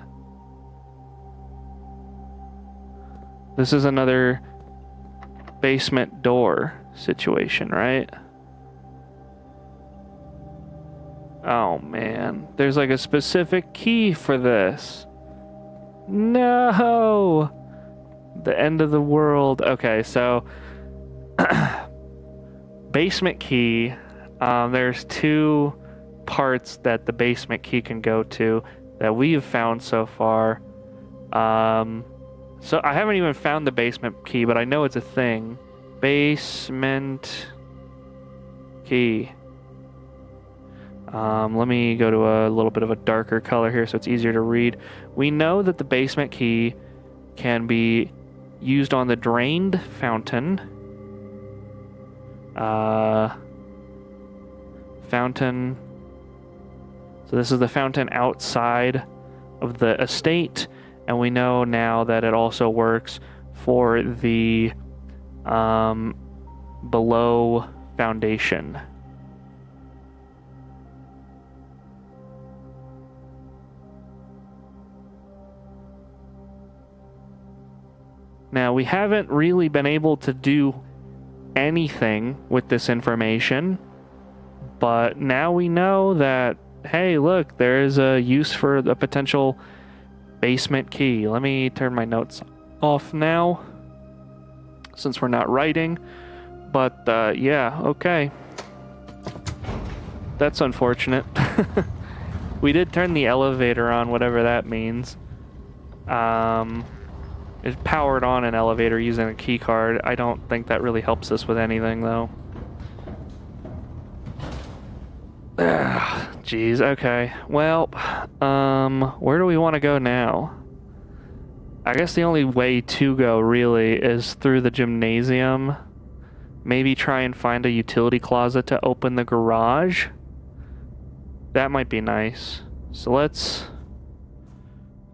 S2: This is another basement door situation, right? Oh man, there's like a specific key for this. No! The end of the world. Okay, so basement key. There's two parts that the basement key can go to that we've found so far. So I haven't even found the basement key, but I know it's a thing. Basement key. Let me go to a little bit of a darker color here so it's easier to read. We know that the basement key can be used on the drained fountain. Fountain. So this is the fountain outside of the estate, and we know now that it also works for the below foundation. Now, we haven't really been able to do anything with this information, but now we know that, hey, look, there is a use for the potential basement key. Let me turn my notes off now, since we're not writing, but yeah, okay. That's unfortunate. We did turn the elevator on, whatever that means. It powered on an elevator using a key card. I don't think that really helps us with anything, though. Jeez, okay. Well, where do we want to go now? I guess the only way to go, really, is through the gymnasium. Maybe try and find a utility closet to open the garage. That might be nice. So let's...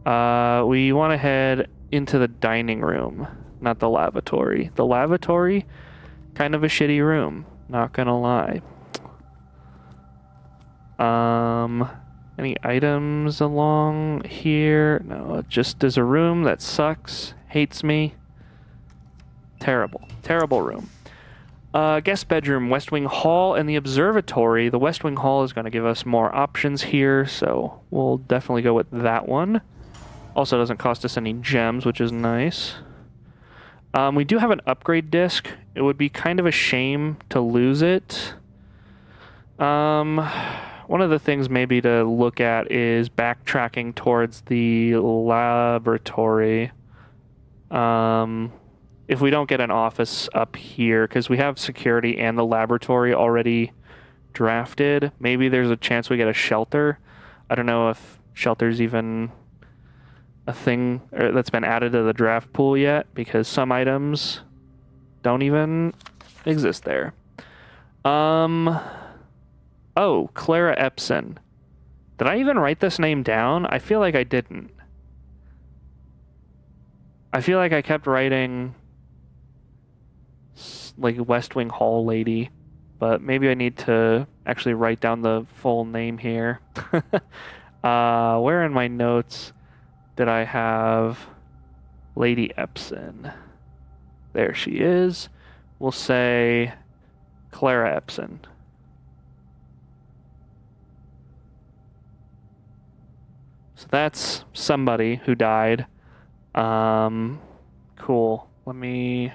S2: we want to head into the dining room, not the lavatory. The lavatory, kind of a shitty room, not gonna lie. Any items along here? No, it just is a room that sucks, hates me. Terrible, terrible room. Guest bedroom, West Wing Hall, and the observatory. The West Wing Hall is going to give us more options here, so we'll definitely go with that one. Also doesn't cost us any gems, which is nice. We do have an upgrade disc. It would be kind of a shame to lose it. One of the things maybe to look at is backtracking towards the laboratory. If we don't get an office up here, because we have security and the laboratory already drafted, maybe there's a chance we get a shelter. I don't know if shelter's even a thing that's been added to the draft pool yet, because some items don't even exist there. Oh, Clara Epson. Did I even write this name down? I feel like I didn't. I feel like I kept writing like West Wing Hall lady, but maybe I need to actually write down the full name here. Where in my notes did I have Lady Epson? There she is. We'll say Clara Epson. So that's somebody who died. Cool. Let me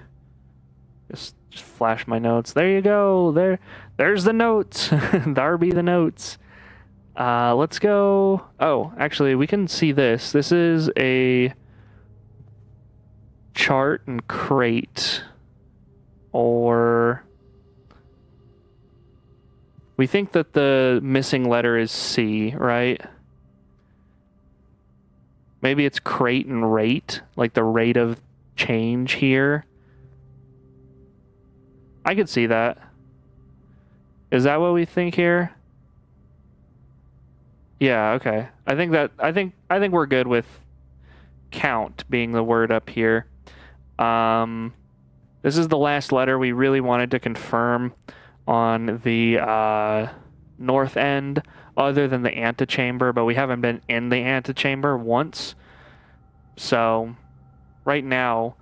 S2: just flash my notes. There you go. There's the notes. There be the notes. Let's go. Oh, actually, we can see this. This is a chart and crate. Or we think that the missing letter is C, right? Maybe it's crate and rate, like the rate of change here. I could see that. Is that what we think here? Yeah, okay. I think we're good with count being the word up here. This is the last letter we really wanted to confirm on the north end, other than the antechamber, but we haven't been in the antechamber once. So right now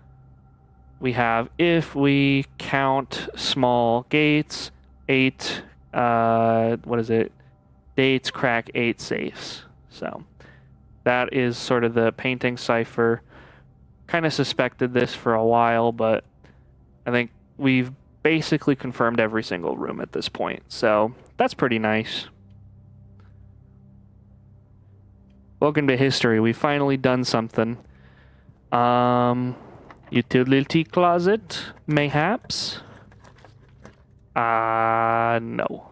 S2: we have, if we count small gates, 8, what is it? dates, crack 8 safes. So that is sort of the painting cipher. Kind of suspected this for a while, but I think we've basically confirmed every single room at this point. So that's pretty nice. Welcome to history. We've finally done something. Utility closet, mayhaps? No.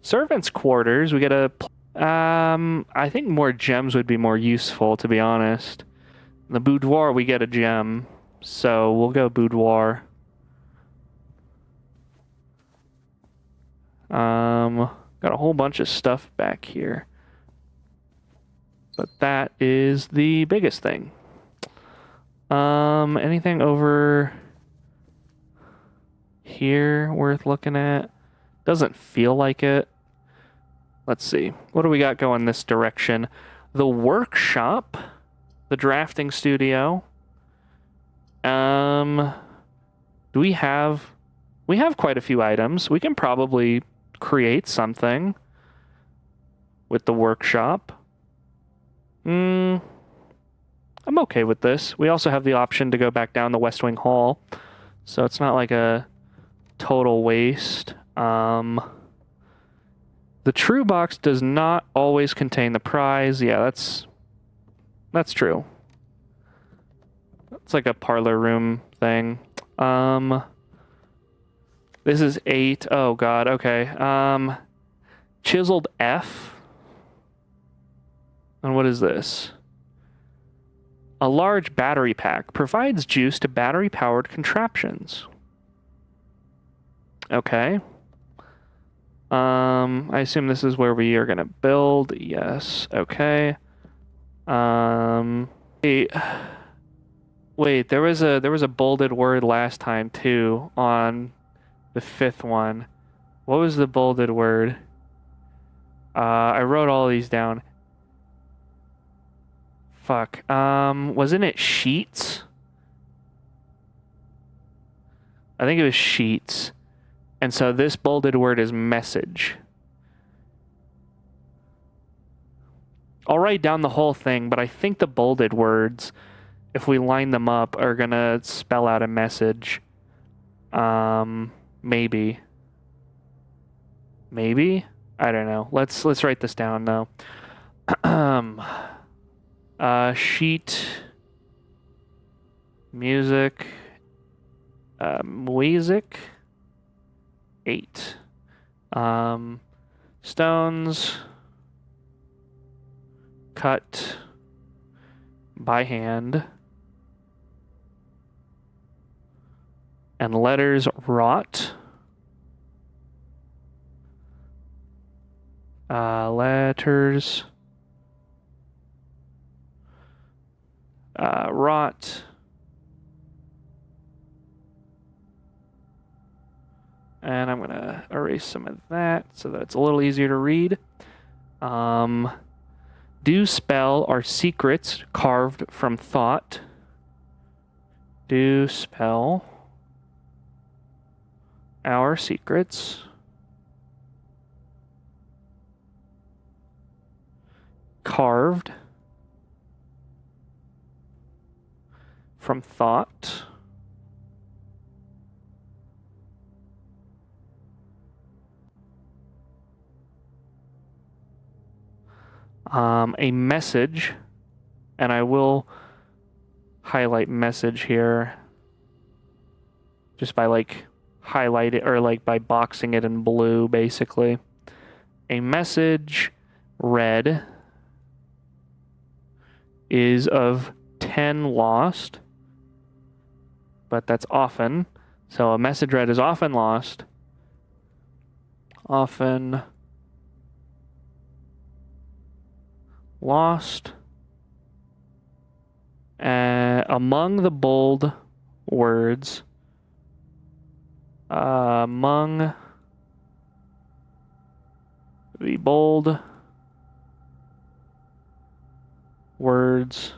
S2: Servants' quarters, we get a... I think more gems would be more useful, to be honest. In the boudoir, we get a gem. So we'll go boudoir. Got a whole bunch of stuff back here. But that is the biggest thing. Anything over here worth looking at? Doesn't feel like it. Let's see. What do we got going this direction? The workshop, the drafting studio. Do we have quite a few items. We can probably create something with the workshop. I'm okay with this. We also have the option to go back down the West Wing Hall, so it's not like a total waste. The true box does not always contain the prize. Yeah, that's true. It's like a parlor room thing. This is 8. Oh god, okay. Chiseled F. And what is this? A large battery pack provides juice to battery-powered contraptions. Okay. I assume this is where we are going to build. Yes. Okay. Wait, there was a bolded word last time too on the 5th one. What was the bolded word? I wrote all these down. Fuck. Wasn't it sheets? I think it was sheets. And so this bolded word is message. I'll write down the whole thing, but I think the bolded words, if we line them up, are gonna spell out a message. Maybe. Maybe? I don't know. Let's write this down though. Sheet, music, music, 8. Stones, cut by hand, and letters wrought. Letters wrought. And I'm going to erase some of that so that it's a little easier to read. Do spell are secrets carved from thought. Do spell our secrets carved from thought. A message, and I will highlight message here just by like highlight it or like by boxing it in blue basically. A message read is of 10 lost, but that's often. So a message read is often lost. Often lost. Among the bold words. Among the bold words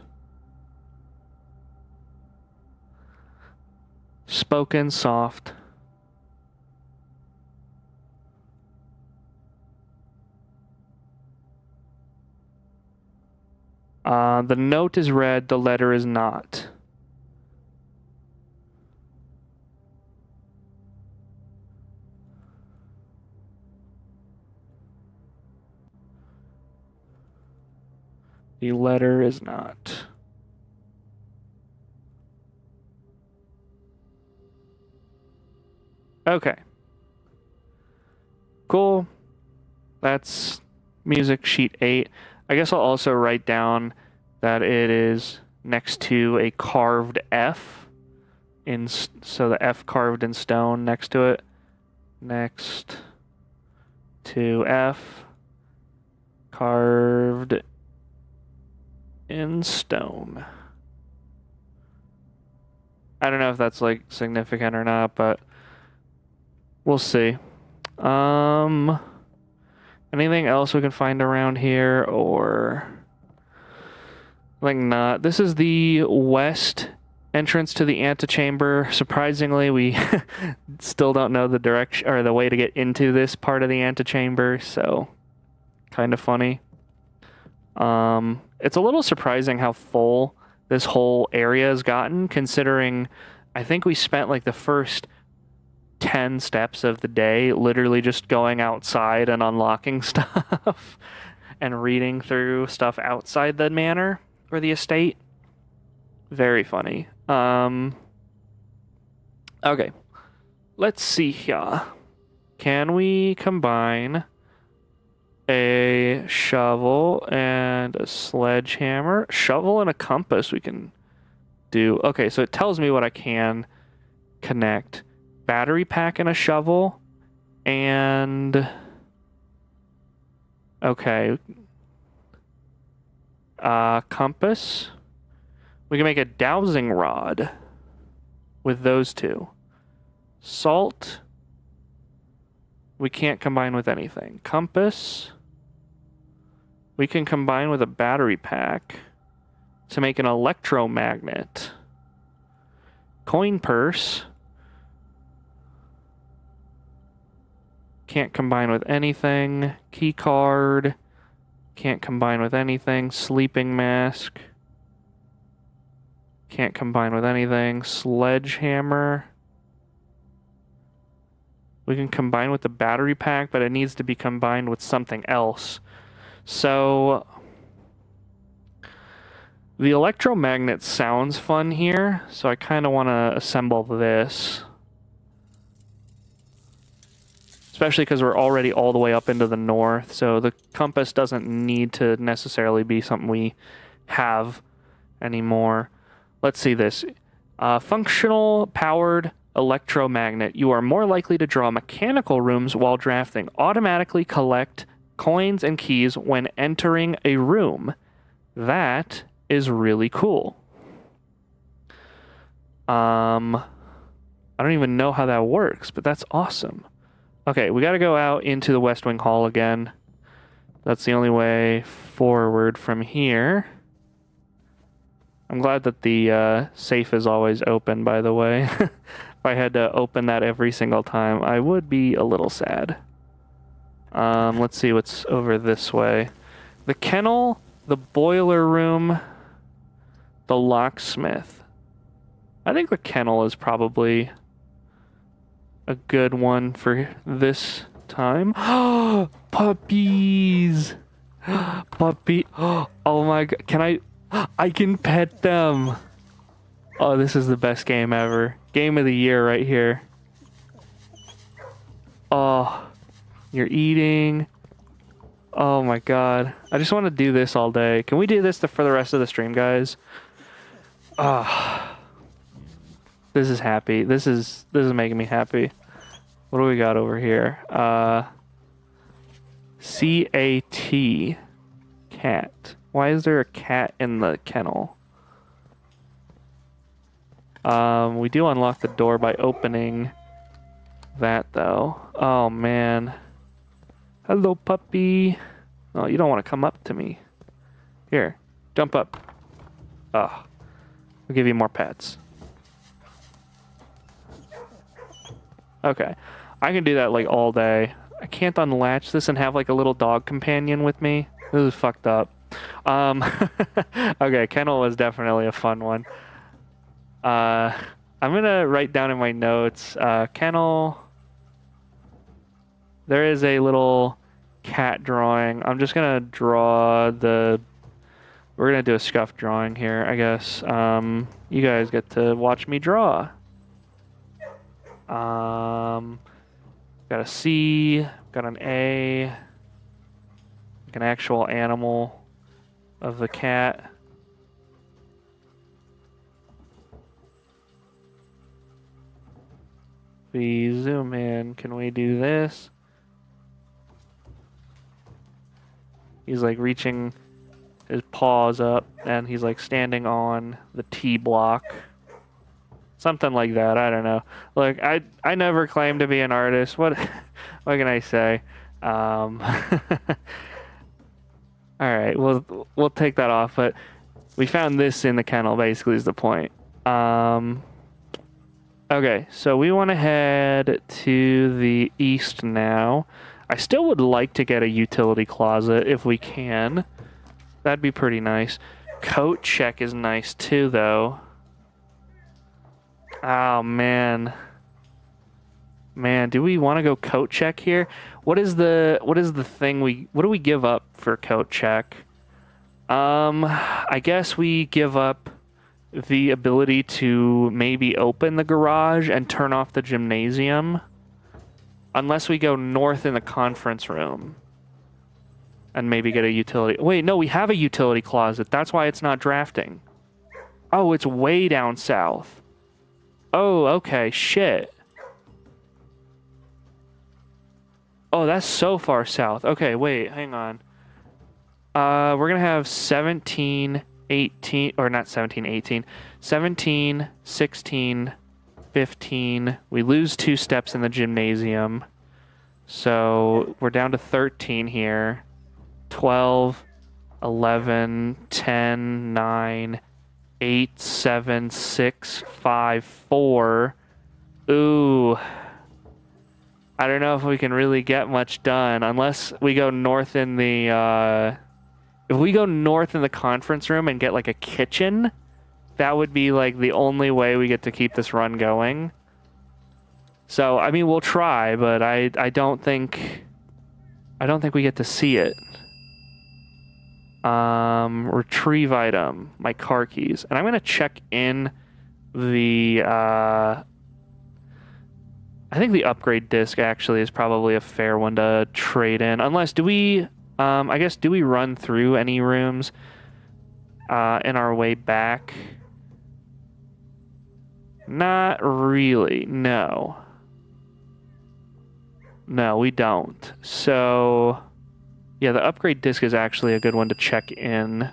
S2: spoken soft. The note is red, the letter is not. The letter is not. Okay. Cool. That's music sheet 8. I guess I'll also write down that it is next to a carved F. So the F carved in stone next to it. Next to F carved in stone. I don't know if that's like significant or not, but we'll see. Anything else we can find around here, or like not? This is the west entrance to the antechamber. Surprisingly, we still don't know the direction or the way to get into this part of the antechamber, so kind of funny. It's a little surprising how full this whole area has gotten, considering I think we spent like the first 10 steps of the day literally just going outside and unlocking stuff and reading through stuff outside the manor or the estate. Very funny. Okay. Let's see here. Can we combine a shovel and a sledgehammer? Shovel and a compass we can do. Okay, so it tells me what I can connect. Battery pack and a shovel, and okay, compass. We can make a dowsing rod with those two. Salt, we can't combine with anything. Compass, we can combine with a battery pack to make an electromagnet. Coin purse, can't combine with anything. Key card, can't combine with anything. Sleeping mask, can't combine with anything. Sledgehammer, we can combine with the battery pack, but it needs to be combined with something else. So the electromagnet sounds fun here, so I kind of want to assemble this. Especially because we're already all the way up into the north, so the compass doesn't need to necessarily be something we have anymore. Let's see this. Functional powered electromagnet. You are more likely to draw mechanical rooms while drafting. Automatically collect coins and keys when entering a room. That is really cool. I don't even know how that works, but that's awesome. Okay, we got to go out into the West Wing Hall again. That's the only way forward from here. I'm glad that the safe is always open, by the way. If I had to open that every single time, I would be a little sad. Let's see what's over this way. The kennel, the boiler room, the locksmith. I think the kennel is probably a good one for this time. Puppies! Puppy! Oh my god, I can pet them! Oh, this is the best game ever. Game of the year right here. Oh, you're eating. Oh my god. I just want to do this all day. Can we do this for the rest of the stream, guys? This is happy. This is making me happy. What do we got over here? C-A-T. Cat. Why is there a cat in the kennel? We do unlock the door by opening that, though. Oh, man. Hello, puppy. Oh, you don't want to come up to me. Here, jump up. Oh, I'll give you more pets. Okay. I can do that, like, all day. I can't unlatch this and have, like, a little dog companion with me. This is fucked up. Okay, kennel was definitely a fun one. I'm gonna write down in my notes, kennel. There is a little cat drawing. I'm just gonna draw the... We're gonna do a scuff drawing here, I guess. You guys get to watch me draw. Got a C, got an A, like an actual animal of the cat. We zoom in, can we do this? He's like reaching his paws up and he's like standing on the T block. Something like that, I don't know. Look, I never claimed to be an artist. What can I say? All right, we'll take that off, but we found this in the kennel basically is the point. Okay, so we want to head to the east now. I still would like to get a utility closet if we can. That'd be pretty nice. Coat check is nice too, though. Oh, man. Man, do we want to go coat check here? What is the thing what do we give up for coat check? I guess we give up the ability to maybe open the garage and turn off the gymnasium. Unless we go north in the conference room. And maybe get a utility... Wait, no, we have a utility closet. That's why it's not drafting. Oh, it's way down south. Oh, okay, shit. Oh, that's so far south. Okay, wait, hang on. We're gonna have 17, 18... Or not 17, 18. 17, 16... 15. We lose 2 steps in the gymnasium. So we're down to 13 here. 12, 11, 10, 9, 8, 7, 6, 5, 4. Ooh. I don't know if we can really get much done unless we go north in the... if we go north in the conference room and get like a kitchen... That would be like the only way we get to keep this run going. So, I mean, we'll try, but I don't think we get to see it. Retrieve item, my car keys. And I'm going to check in the, I think the upgrade disc actually is probably a fair one to trade in. Unless, do we run through any rooms, in our way back? Not really, no. No, we don't. So, yeah, the upgrade disc is actually a good one to check in.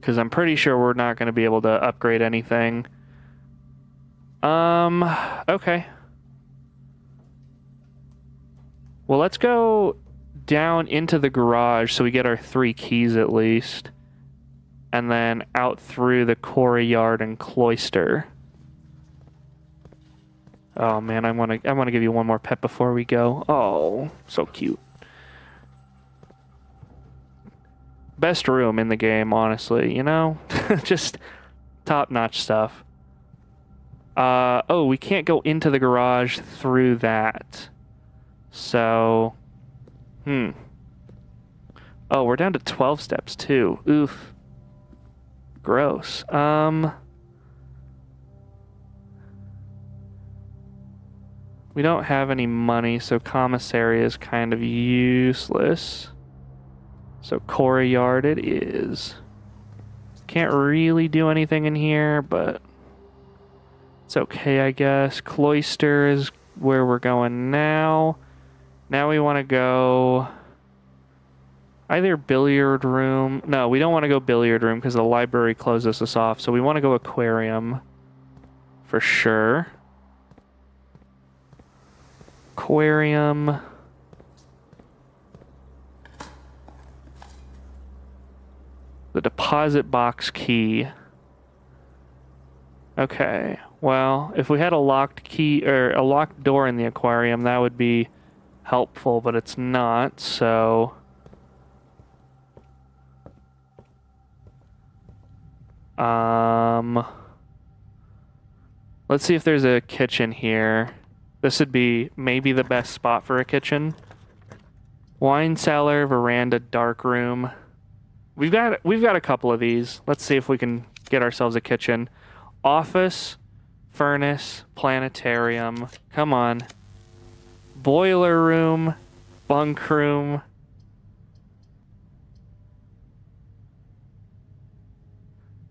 S2: Because I'm pretty sure we're not going to be able to upgrade anything. Okay. Well, let's go down into the garage so we get our 3 keys at least. And then out through the quarry yard and cloister. Oh man, I want to give you one more pet before we go. Oh, so cute. Best room in the game, honestly, you know? Just top-notch stuff. Oh, we can't go into the garage through that. So, Oh, we're down to 12 steps too. Oof. Gross. We don't have any money, so commissary is kind of useless. So quarry yard it is. Can't really do anything in here, but it's okay, I guess. Cloister is where we're going now. Now we want to go... Either billiard room. No, we don't want to go billiard room because the library closes us off. So we want to go aquarium for sure. Aquarium. The deposit box key. Okay. Well, if we had a locked key or a locked door in the aquarium, that would be helpful, but it's not, so... Let's see if there's a kitchen here. This would be maybe the best spot for a kitchen. Wine cellar, veranda, dark room. We've got a couple of these. Let's see if we can get ourselves a kitchen. Office, furnace, planetarium. Come on. Boiler room, bunk room.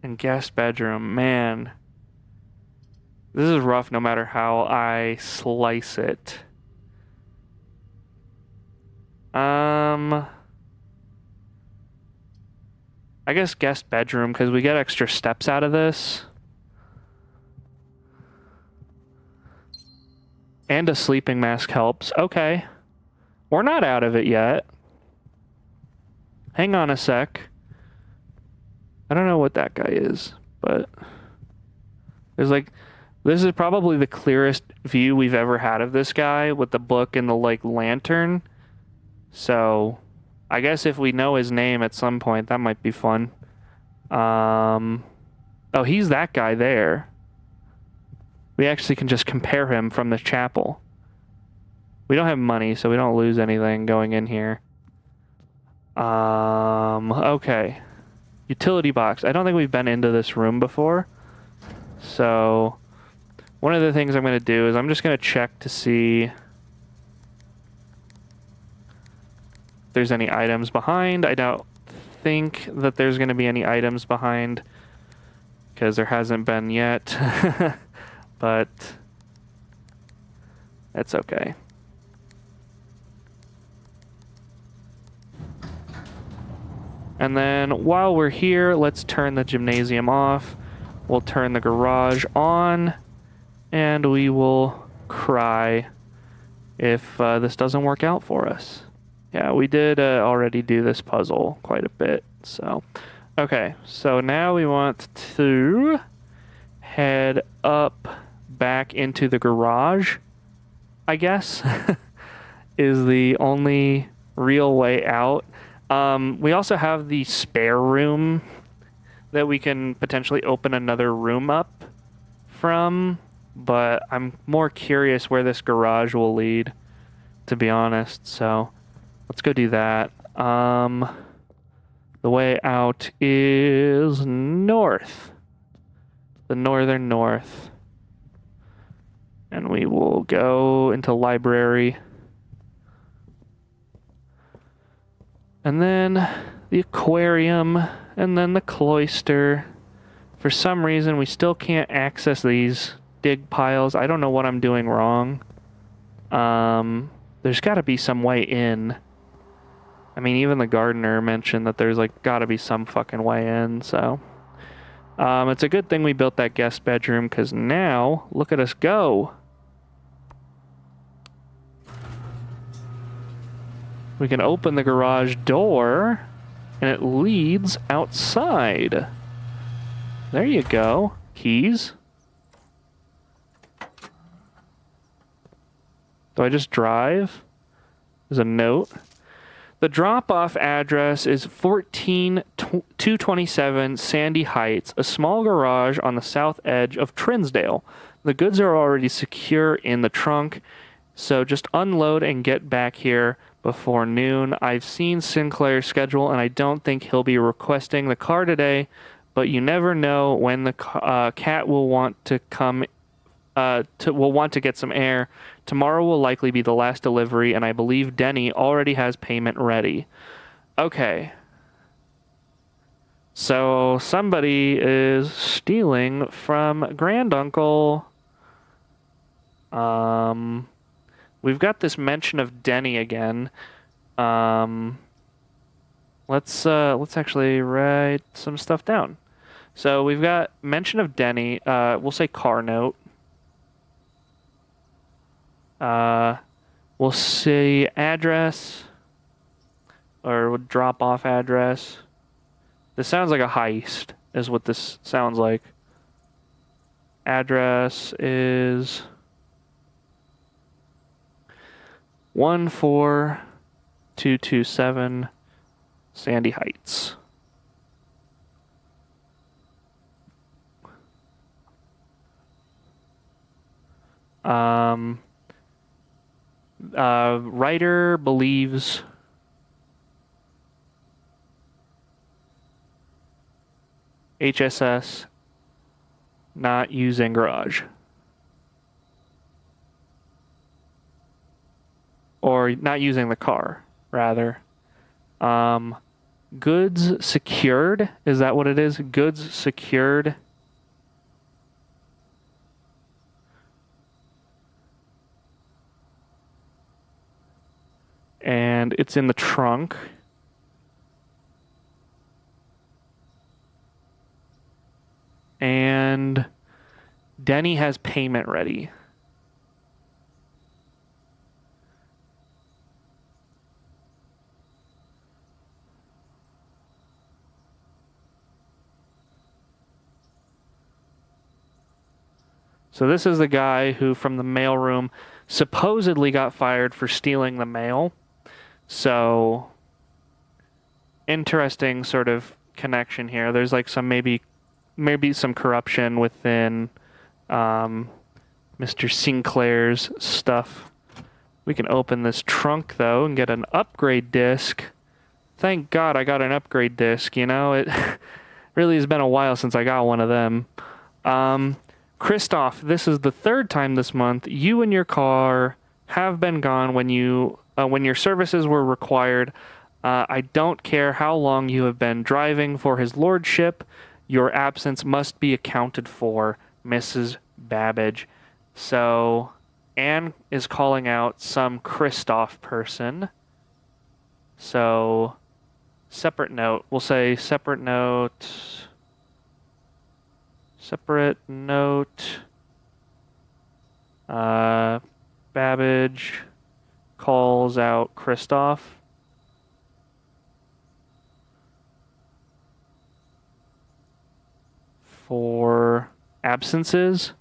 S2: And guest bedroom. Man. This is rough no matter how I slice it. I guess guest bedroom, because we get extra steps out of this. And a sleeping mask helps. Okay. We're not out of it yet. Hang on a sec. I don't know what that guy is, but... There's like... This is probably the clearest view we've ever had of this guy with the book and the, like, lantern. So, I guess if we know his name at some point, that might be fun. Oh, he's that guy there. We actually can just compare him from the chapel. We don't have money, so we don't lose anything going in here. Okay. Utility box. I don't think we've been into this room before. So... One of the things I'm going to do is I'm just going to check to see if there's any items behind. I don't think that there's going to be any items behind because there hasn't been yet, but that's okay. And then while we're here, let's turn the gymnasium off. We'll turn the garage on. And we will cry if this doesn't work out for us. Yeah, we did already do this puzzle quite a bit. So, okay. So now we want to head up back into the garage, I guess, is the only real way out. We also have the spare room that we can potentially open another room up from. But I'm more curious where this garage will lead, to be honest. So let's go do that. The way out is north. The northern north. And we will go into library. And then the aquarium. And then the cloister. For some reason, we still can't access these dig piles. I don't know what I'm doing wrong. There's got to be some way in. I mean, even the gardener mentioned that there's like got to be some fucking way in. So it's a good thing we built that guest bedroom, because now look at us go. We can open the garage door and it leads outside. There you go. Keys. Do I just drive? There's a note. The drop-off address is 14227 Sandy Heights, a small garage on the south edge of Trinsdale. The goods are already secure in the trunk, so just unload and get back here before noon. I've seen Sinclair's schedule, and I don't think he'll be requesting the car today, but you never know when the cat will want to come will want to get some air. Tomorrow will likely be the last delivery, and I believe Denny already has payment ready. Okay. So somebody is stealing from Granduncle. We've got this mention of Denny again. Let's actually write some stuff down. So we've got mention of Denny. We'll say car note. We'll say address, or we'll drop off address. This sounds like a heist, is what this sounds like. Address is 14227 Sandy Heights. Writer believes HSS not using garage. Or not using the car, rather. Goods secured. Is that what it is? Goods secured. And it's in the trunk. And Denny has payment ready. So this is the guy who, from the mailroom, supposedly got fired for stealing the mail. So, interesting sort of connection here. There's like some maybe some corruption within Mr. Sinclair's stuff. We can open this trunk though and get an upgrade disc. Thank God I got an upgrade disc. You know, it really has been a while since I got one of them. Christoph, this is the third time this month you and your car have been gone when your services were required. I don't care how long you have been driving for his lordship. Your absence must be accounted for, Mrs. Babbage. So, Anne is calling out some Christoph person. So, separate note. We'll say separate note. Separate note. Babbage calls out Christoph. For absences.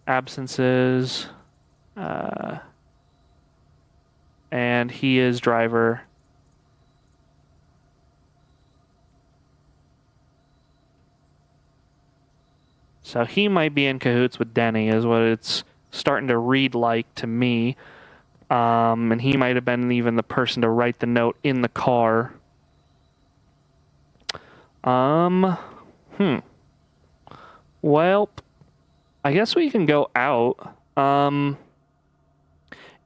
S2: And he is driver. So he might be in cahoots with Denny, is what it's starting to read like to me. And he might have been even the person to write the note in the car. Well, I guess we can go out.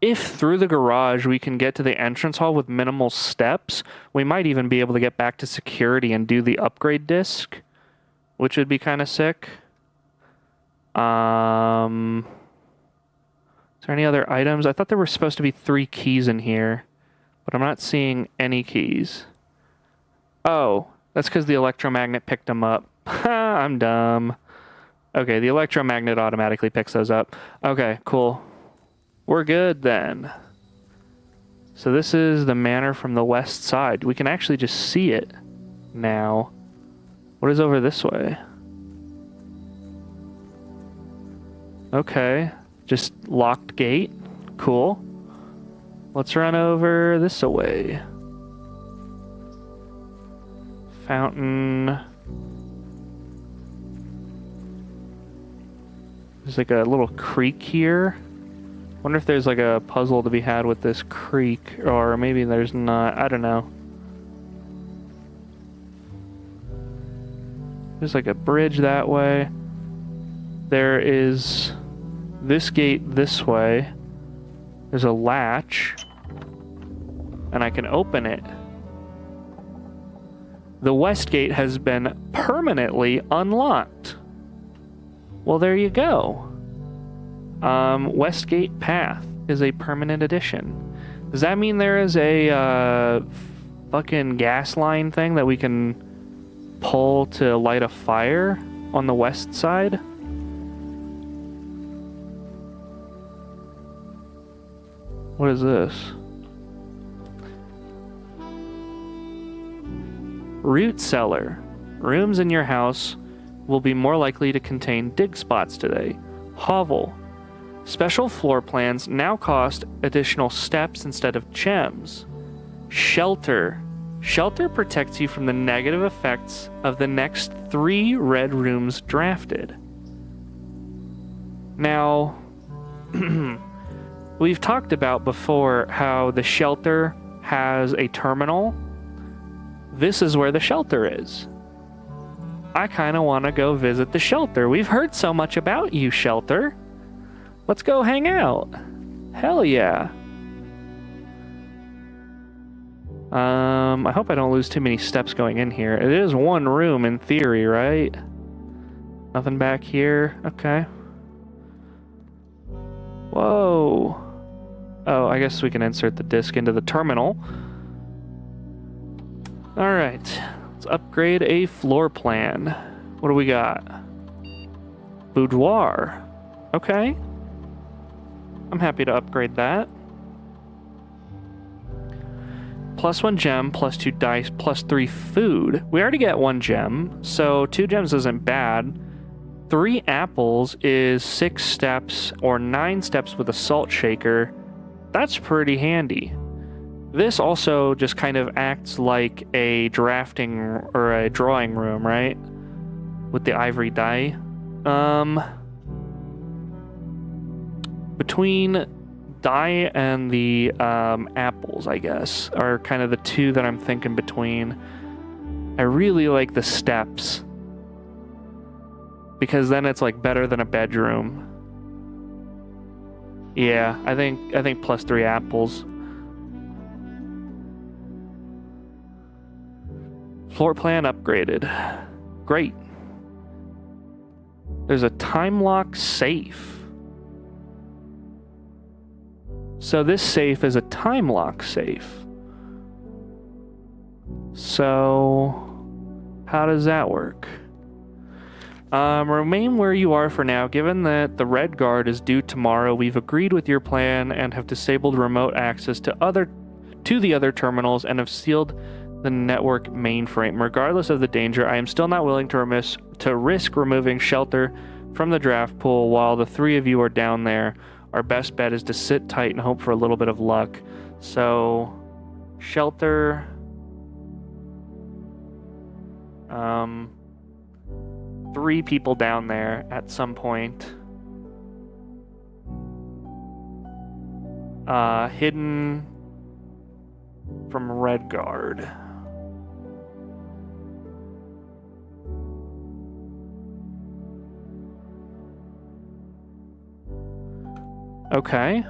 S2: If through the garage we can get to the entrance hall with minimal steps, we might even be able to get back to security and do the upgrade disc, which would be kind of sick. Is there any other items? I thought there were supposed to be 3 keys in here, but I'm not seeing any keys. Oh, that's because the electromagnet picked them up. I'm dumb. Okay, the electromagnet automatically picks those up. Okay, cool. We're good then. So this is the manor from the west side. We can actually just see it now. What is over this way? Okay, just locked gate. Cool. Let's run over this way. Fountain. There's like a little creek here. Wonder if there's like a puzzle to be had with this creek, or maybe there's not. I don't know. There's like a bridge that way. There is this gate this way. There's a latch. And I can open it. The west gate has been permanently unlocked. Well, there you go. Westgate Path is a permanent addition. Does that mean there is a fucking gas line thing that we can pull to light a fire on the west side? What is this? Root cellar. Rooms in your house will be more likely to contain dig spots today. Hovel. Special floor plans now cost additional steps instead of gems. Shelter. Shelter protects you from the negative effects of the next 3 red rooms drafted. Now, we've talked about before how the shelter has a terminal. This is where the shelter is. I kind of want to go visit the shelter. We've heard so much about you, shelter. Let's go hang out. Hell yeah. I hope I don't lose too many steps going in here. It is 1 room in theory, right? Nothing back here. Okay. Whoa. Oh, I guess we can insert the disc into the terminal. Alright. Let's upgrade a floor plan. What do we got? Boudoir. Okay. I'm happy to upgrade that. +1 gem, +2 dice, +3 food. We already get 1 gem, so 2 gems isn't bad. 3 apples is 6 steps or 9 steps with a salt shaker. That's pretty handy. This also just kind of acts like a drafting or a drawing room, right? With the ivory die. Between die and the apples, I guess, are kind of the 2 that I'm thinking between. I really like the steps, because then it's like better than a bedroom. Yeah, I think +3 apples. Floor plan upgraded. Great. There's a time lock safe. So this safe is a time lock safe. So how does that work? Remain where you are for now. Given that the red guard is due tomorrow, we've agreed with your plan and have disabled remote access to the other terminals and have sealed the network mainframe. Regardless of the danger, I am still not willing to risk removing shelter from the draft pool while the 3 of you are down there. Our best bet is to sit tight and hope for a little bit of luck. So, shelter. 3 people down there at some point. Hidden from red guard. Okay.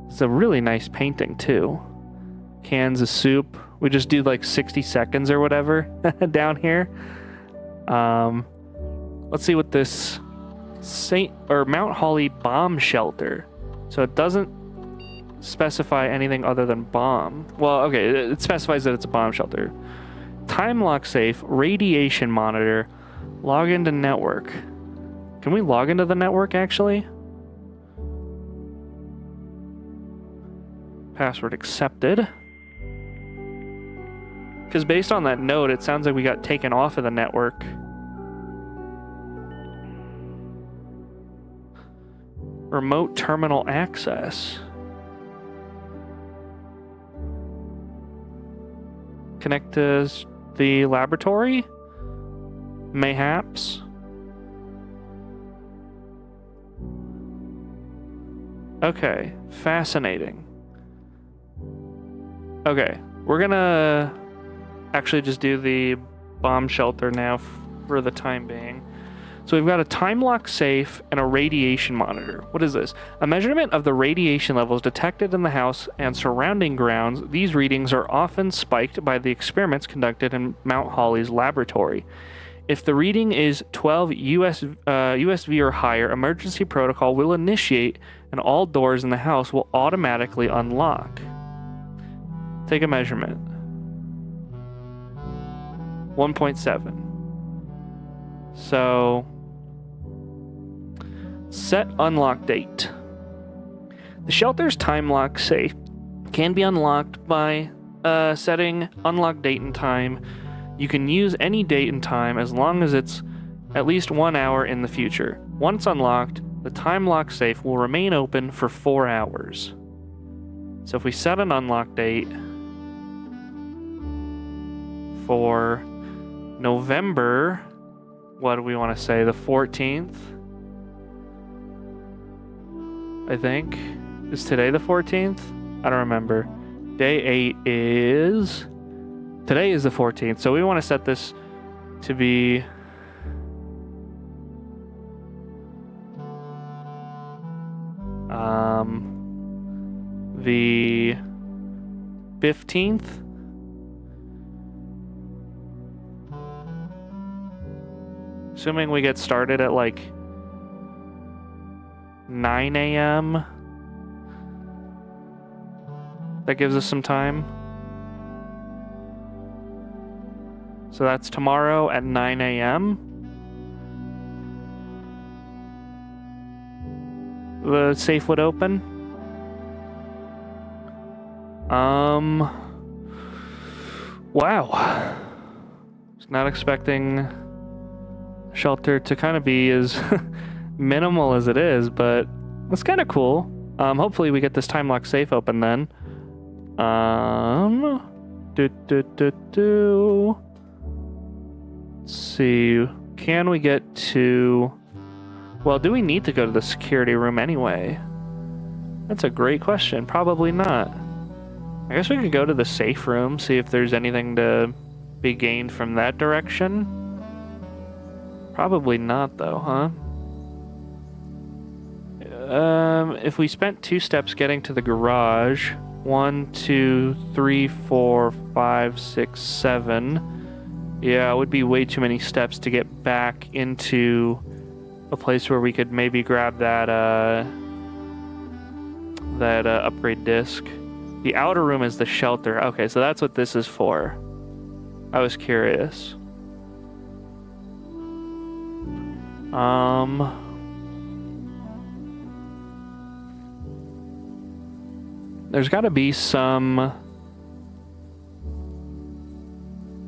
S2: It's a really nice painting too. Cans of soup. We just do like 60 seconds or whatever down here. Let's see what this Mount Holly bomb shelter. So it doesn't specify anything other than bomb. Well, okay, it specifies that it's a bomb shelter. Time lock safe, radiation monitor, log into network. Can we log into the network, actually? Password accepted. Because based on that note, it sounds like we got taken off of the network. Remote terminal access. Connect to the laboratory? Mayhaps. Okay, fascinating. Okay, we're gonna actually just do the bomb shelter now for the time being. So we've got a time lock safe and a radiation monitor. What is this? A measurement of the radiation levels detected in the house and surrounding grounds. These readings are often spiked by the experiments conducted in Mount Holly's laboratory. If the reading is 12 USV or higher, emergency protocol will initiate and all doors in the house will automatically unlock. Take a measurement. 1.7. So, set unlock date. The shelter's time lock safe can be unlocked by setting unlock date and time. You can use any date and time as long as it's at least 1 hour in the future. Once unlocked, the time lock safe will remain open for 4 hours. So if we set an unlock date for November, what do we want to say, the 14th? I think. Is today the 14th? I don't remember. Day 8 is... Today is the 14th, so we want to set this to be... the 15th? Assuming we get started at like 9 a.m. That gives us some time. So that's tomorrow at 9 a.m. The safe would open. Wow. Was not expecting shelter to kind of be as minimal as it is, but it's kind of cool. Hopefully we get this time lock safe open then. Let's see. Can we get to... Well, do we need to go to the security room anyway? That's a great question. Probably not. I guess we could go to the safe room, see if there's anything to be gained from that direction. Probably not, though, huh? If we spent 2 steps getting to the garage, 1, 2, 3, 4, 5, 6, 7. Yeah, it would be way too many steps to get back into a place where we could maybe grab that upgrade disc. The outer room is the shelter. Okay, so that's what this is for. I was curious. There's got to be some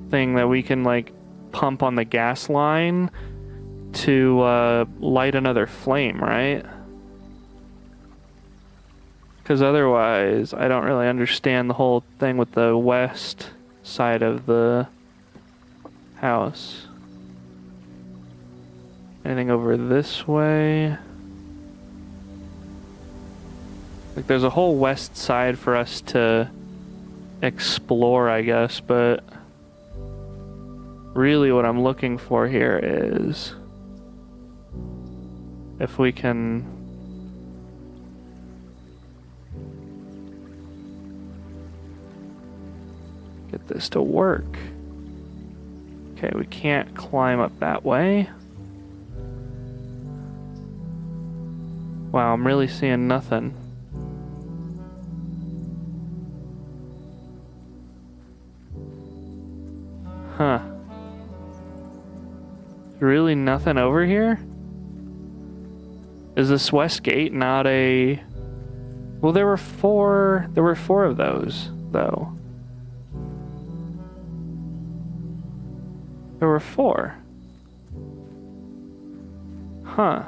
S2: thing that we can like pump on the gas line to light another flame, right? Because otherwise, I don't really understand the whole thing with the west side of the house. Anything over this way? Like, there's a whole west side for us to explore, I guess, but really what I'm looking for here is if we can get this to work. Okay, we can't climb up that way. Wow, I'm really seeing nothing. Huh. Really nothing over here? Is this west gate not a... Well, there were four of those, though. There were 4. Huh.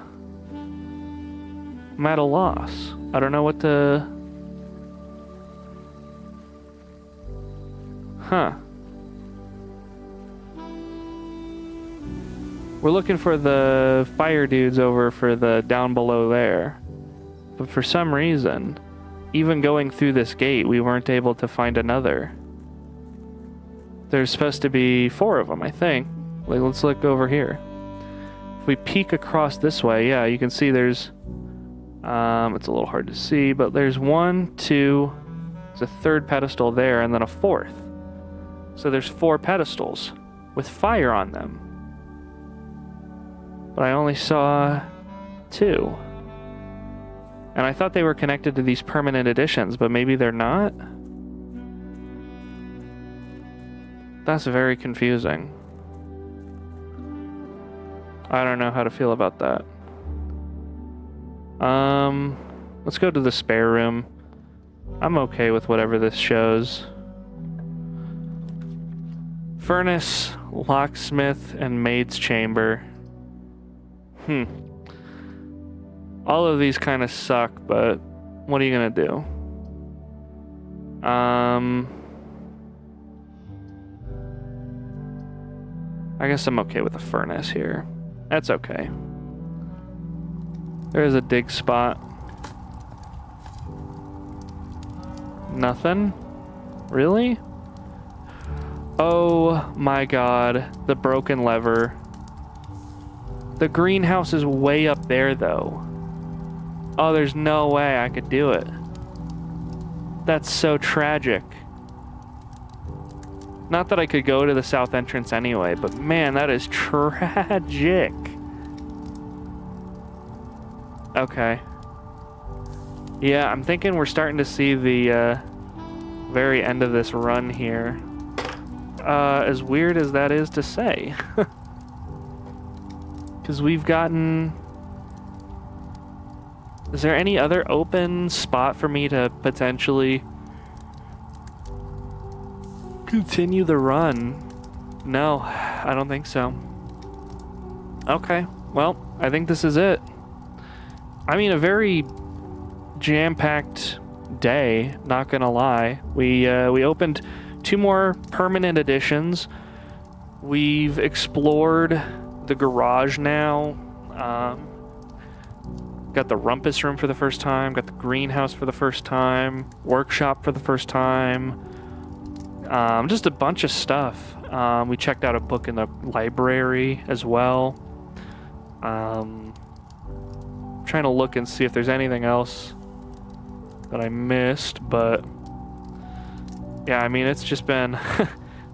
S2: I'm at a loss. I don't know what to... Huh. We're looking for the fire dudes over for the down below there. But for some reason, even going through this gate, we weren't able to find another. There's supposed to be 4 of them, I think. Like, let's look over here. If we peek across this way, yeah, you can see there's... it's a little hard to see, but there's 1, 2... There's a 3rd pedestal there, and then a 4th. So there's 4 pedestals with fire on them. But I only saw 2. And I thought they were connected to these permanent additions, but maybe they're not? That's very confusing. I don't know how to feel about that. Let's go to the spare room. I'm okay with whatever this shows. Furnace, locksmith, and maid's chamber. All of these kind of suck, but what are you gonna do? I guess I'm okay with a furnace here. That's okay. There's a dig spot. Nothing? Really? Oh my god, the broken lever. The greenhouse is way up there though. Oh, there's no way I could do it. That's so tragic. Not that I could go to the south entrance anyway, but man, that is tragic. Okay. Yeah, I'm thinking we're starting to see the very end of this run here. As weird as that is to say. Because we've gotten... Is there any other open spot for me to potentially continue the run? No, I don't think so. Okay, well, I think this is it. I mean, a very jam-packed day, not gonna lie. We opened 2 more permanent additions. We've explored the garage now. Got the rumpus room for the first time, got the greenhouse for the first time, workshop for the first time. Just a bunch of stuff. We checked out a book in the library as well. Trying to look and see if there's anything else that I missed, but yeah, I mean, it's just been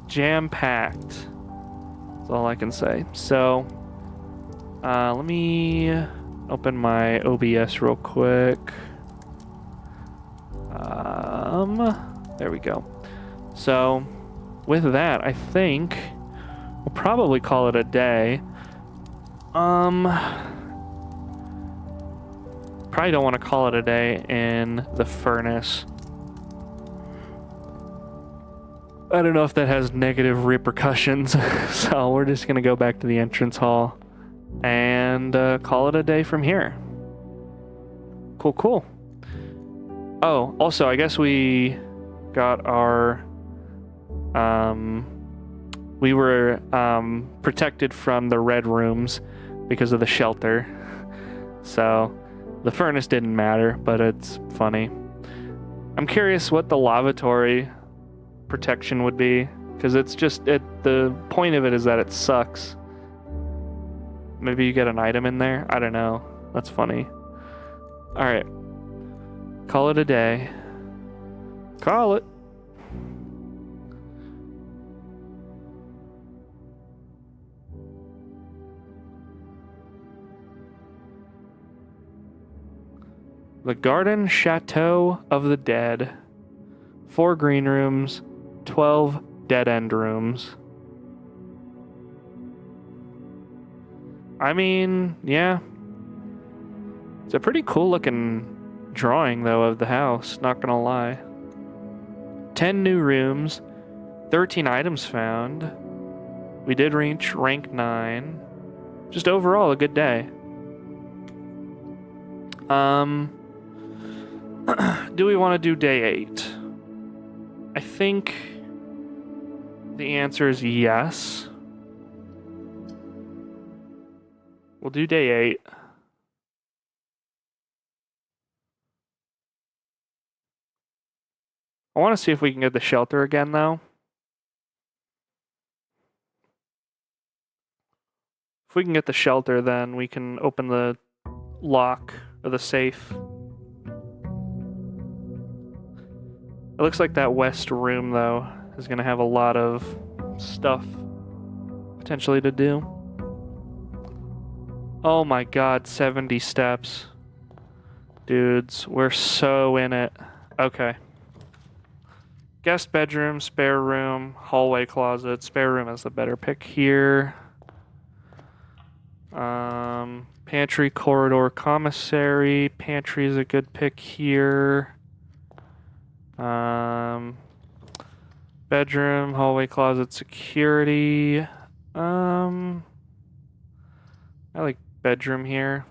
S2: jam-packed. That's all I can say. So, let me open my OBS real quick. There we go. So, with that, I think we'll probably call it a day. Probably don't want to call it a day in the furnace. I don't know if that has negative repercussions, so we're just gonna go back to the entrance hall and call it a day from here. Cool. Oh, also, I guess we got our... we were protected from the red rooms because of the shelter. So the furnace didn't matter, but it's funny. I'm curious what the lavatory protection would be, because it's just the point of it is that it sucks. Maybe you get an item in there? I don't know. That's funny. Alright. Call it a day. Call it. The Garden Chateau of the Dead. 4 green rooms, 12 dead-end rooms. I mean, yeah. It's a pretty cool looking drawing, though, of the house, not gonna lie. 10 new rooms, 13 items found. We did reach rank 9. Just overall, a good day. Do we want to do day 8? I think the answer is yes. We'll do day 8. I want to see if we can get the shelter again, though. If we can get the shelter, then we can open the lock or the safe. It looks like that west room, though, is going to have a lot of stuff potentially to do. Oh my god, 70 steps. Dudes, we're so in it. Okay. Guest bedroom, spare room, hallway closet. Spare room is the better pick here. Pantry, corridor, commissary. Pantry is a good pick here. Bedroom, hallway, closet, security. I like bedroom here.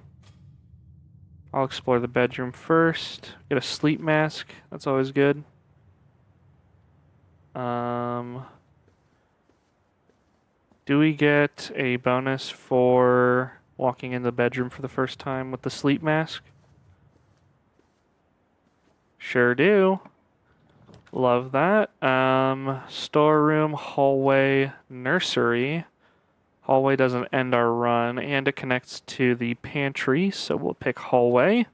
S2: I'll explore the bedroom first. Get a sleep mask. That's always good. Do we get a bonus for walking in the bedroom for the first time with the sleep mask? Sure do. Love that. Storeroom, hallway, nursery. Hallway doesn't end our run, and it connects to the pantry, so we'll pick hallway.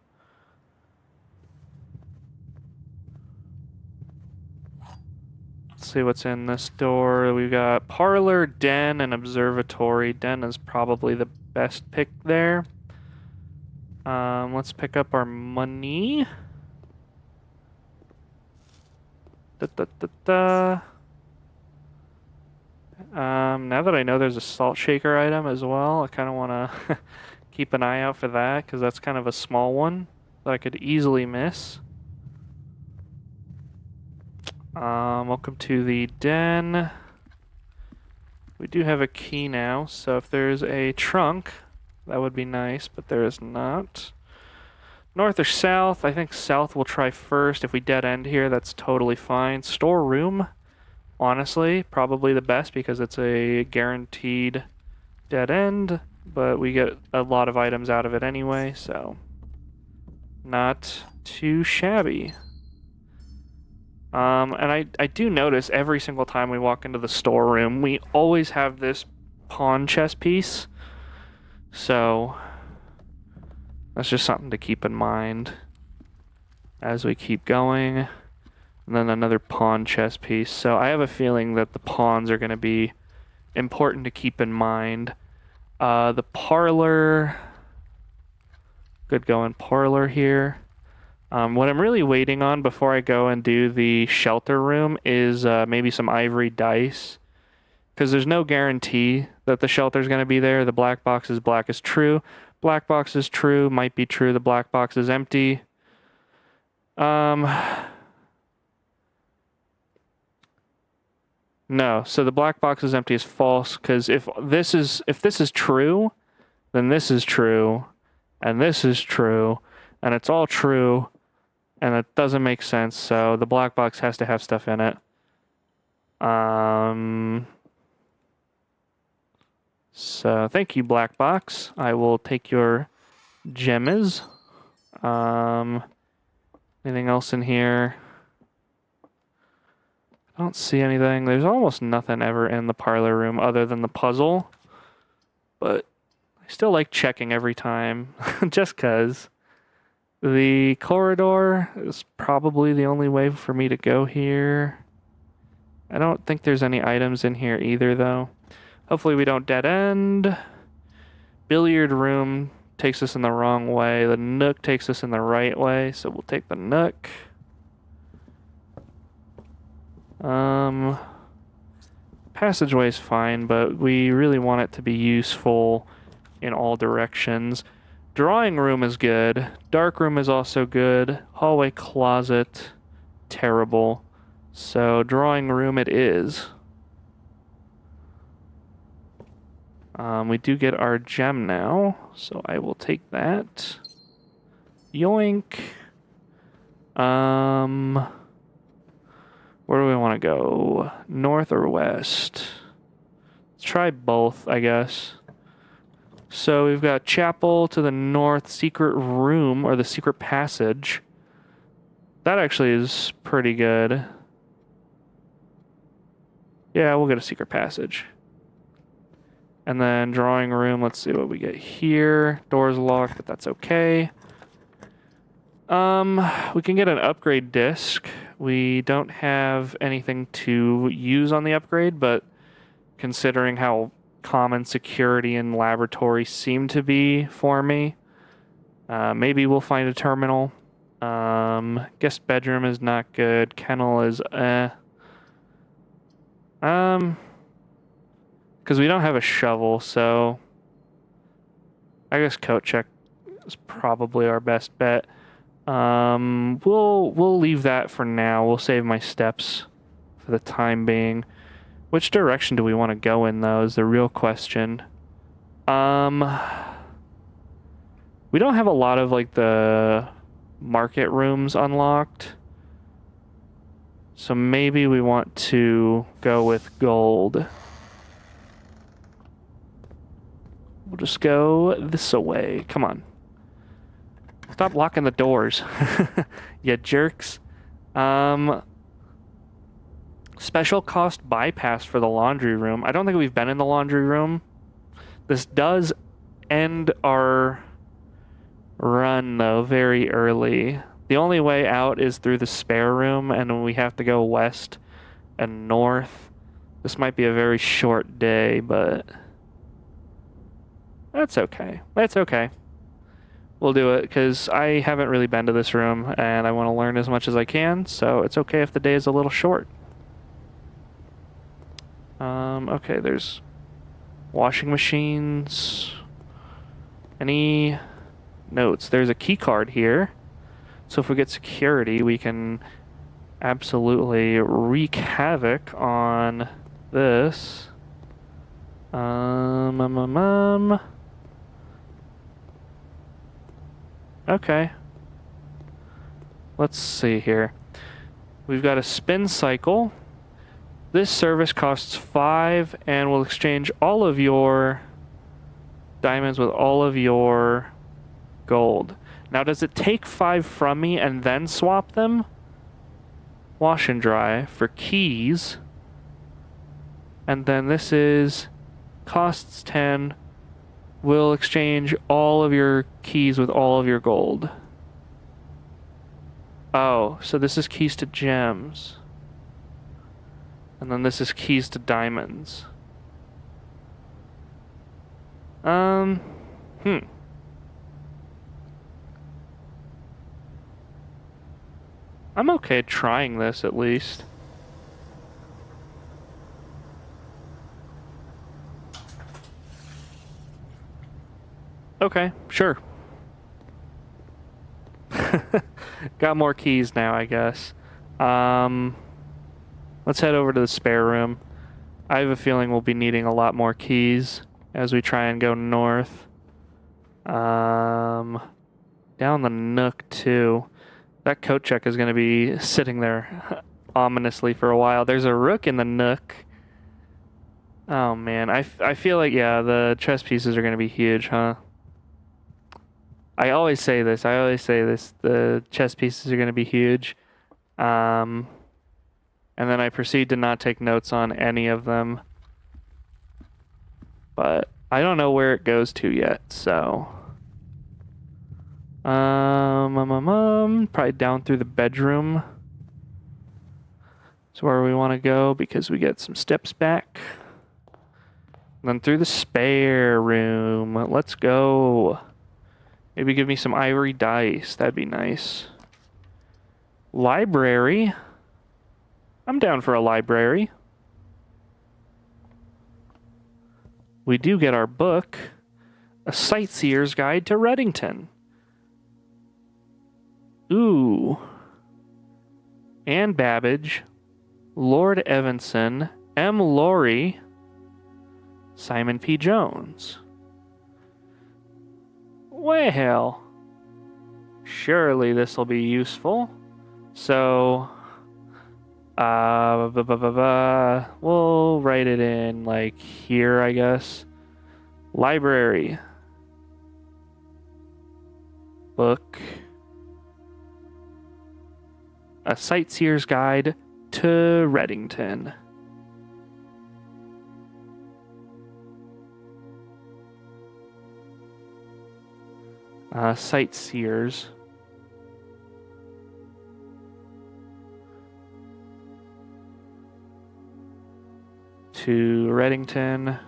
S2: Let's see what's in this door. We've got parlor, den, and observatory. Den is probably the best pick there. Let's pick up our money. Now that I know there's a salt shaker item as well, I kind of want to keep an eye out for that, because that's kind of a small one that I could easily miss. Welcome to the den. We do have a key now, so if there's a trunk, that would be nice, but there is not. North or south? I think south we'll try first. If we dead end here, that's totally fine. Storeroom, honestly, probably the best because it's a guaranteed dead end, but we get a lot of items out of it anyway, so not too shabby. And I do notice every single time we walk into the storeroom, we always have this pawn chess piece. So that's just something to keep in mind as we keep going. And then another pawn chess piece. So I have a feeling that the pawns are going to be important to keep in mind. The parlor. Good going parlor here. What I'm really waiting on before I go and do the shelter room is maybe some ivory dice. Because there's no guarantee that the shelter's going to be there. The black box is black is true. Black box is true. Might be true. The black box is empty. No. So the black box is empty is false. Because if this is true, then this is true. And this is true. And it's all true. And it doesn't make sense, so the black box has to have stuff in it. So thank you, black box. I will take your gemmas. Anything else in here? I don't see anything. There's almost nothing ever in the parlor room other than the puzzle. But I still like checking every time, just 'cause. The corridor is probably the only way for me to go here. I don't think there's any items in here either, though. Hopefully we don't dead end. Billiard room takes us in the wrong way. The nook takes us in the right way, so we'll take the nook. Passageway is fine, but we really want it to be useful in all directions. Drawing room is good. Dark room is also good. Hallway closet, terrible. So drawing room it is. We do get our gem now, so I will take that. Yoink. Where do we want to go? North or west? Let's try both, I guess. So we've got chapel to the north, secret room, or the secret passage. That actually is pretty good. Yeah, we'll get a secret passage. And then drawing room, let's see what we get here. Door's locked, but that's okay. We can get an upgrade disc. We don't have anything to use on the upgrade, but considering how common security and laboratory seem to be for me, maybe we'll find a terminal. Guest bedroom is not good. Kennel is because we don't have a shovel, so I guess coat check is probably our best bet. We'll leave that for now. We'll save my steps for the time being. Which direction do we want to go in, though, is the real question. We don't have a lot of like the market rooms unlocked. So maybe we want to go with gold. We'll just go this way. Come on. Stop locking the doors. You jerks. Special cost bypass for the laundry room. I don't think we've been in the laundry room. This does end our run, though, very early. The only way out is through the spare room, and we have to go west and north. This might be a very short day, but that's okay. That's okay. We'll do it, because I haven't really been to this room, and I want to learn as much as I can, so it's okay if the day is a little short. Okay, there's washing machines. Any notes? There's a key card here. So if we get security, we can absolutely wreak havoc on this. Okay. Let's see here. We've got a spin cycle. This service costs 5 and will exchange all of your diamonds with all of your gold. Now, does it take 5 from me and then swap them? Wash and dry for keys. And then this is costs 10. Will exchange all of your keys with all of your gold. Oh, so this is keys to gems. And then this is keys to diamonds. I'm okay trying this at least. Okay, sure. Got more keys now, I guess. Let's head over to the spare room. I have a feeling we'll be needing a lot more keys as we try and go north. Down the Nook, too. That coat check is going to be sitting there ominously for a while. There's a rook in the Nook. Oh, man. I feel like, yeah, the chess pieces are going to be huge, huh? I always say this. The chess pieces are going to be huge. And then I proceed to not take notes on any of them. But I don't know where it goes to yet, so... probably down through the bedroom. That's where we want to go because we get some steps back. And then through the spare room. Let's go. Maybe give me some ivory dice. That'd be nice. Library. I'm down for a library. We do get our book, A Sightseer's Guide to Reddington. Ooh. Anne Babbage, Lord Evanson, M. Laurie, Simon P. Jones. Well, surely this will be useful. So... we'll write it in, like, here, I guess. Library. Book. A Sightseer's Guide to Reddington. Sightseers. To Reddington.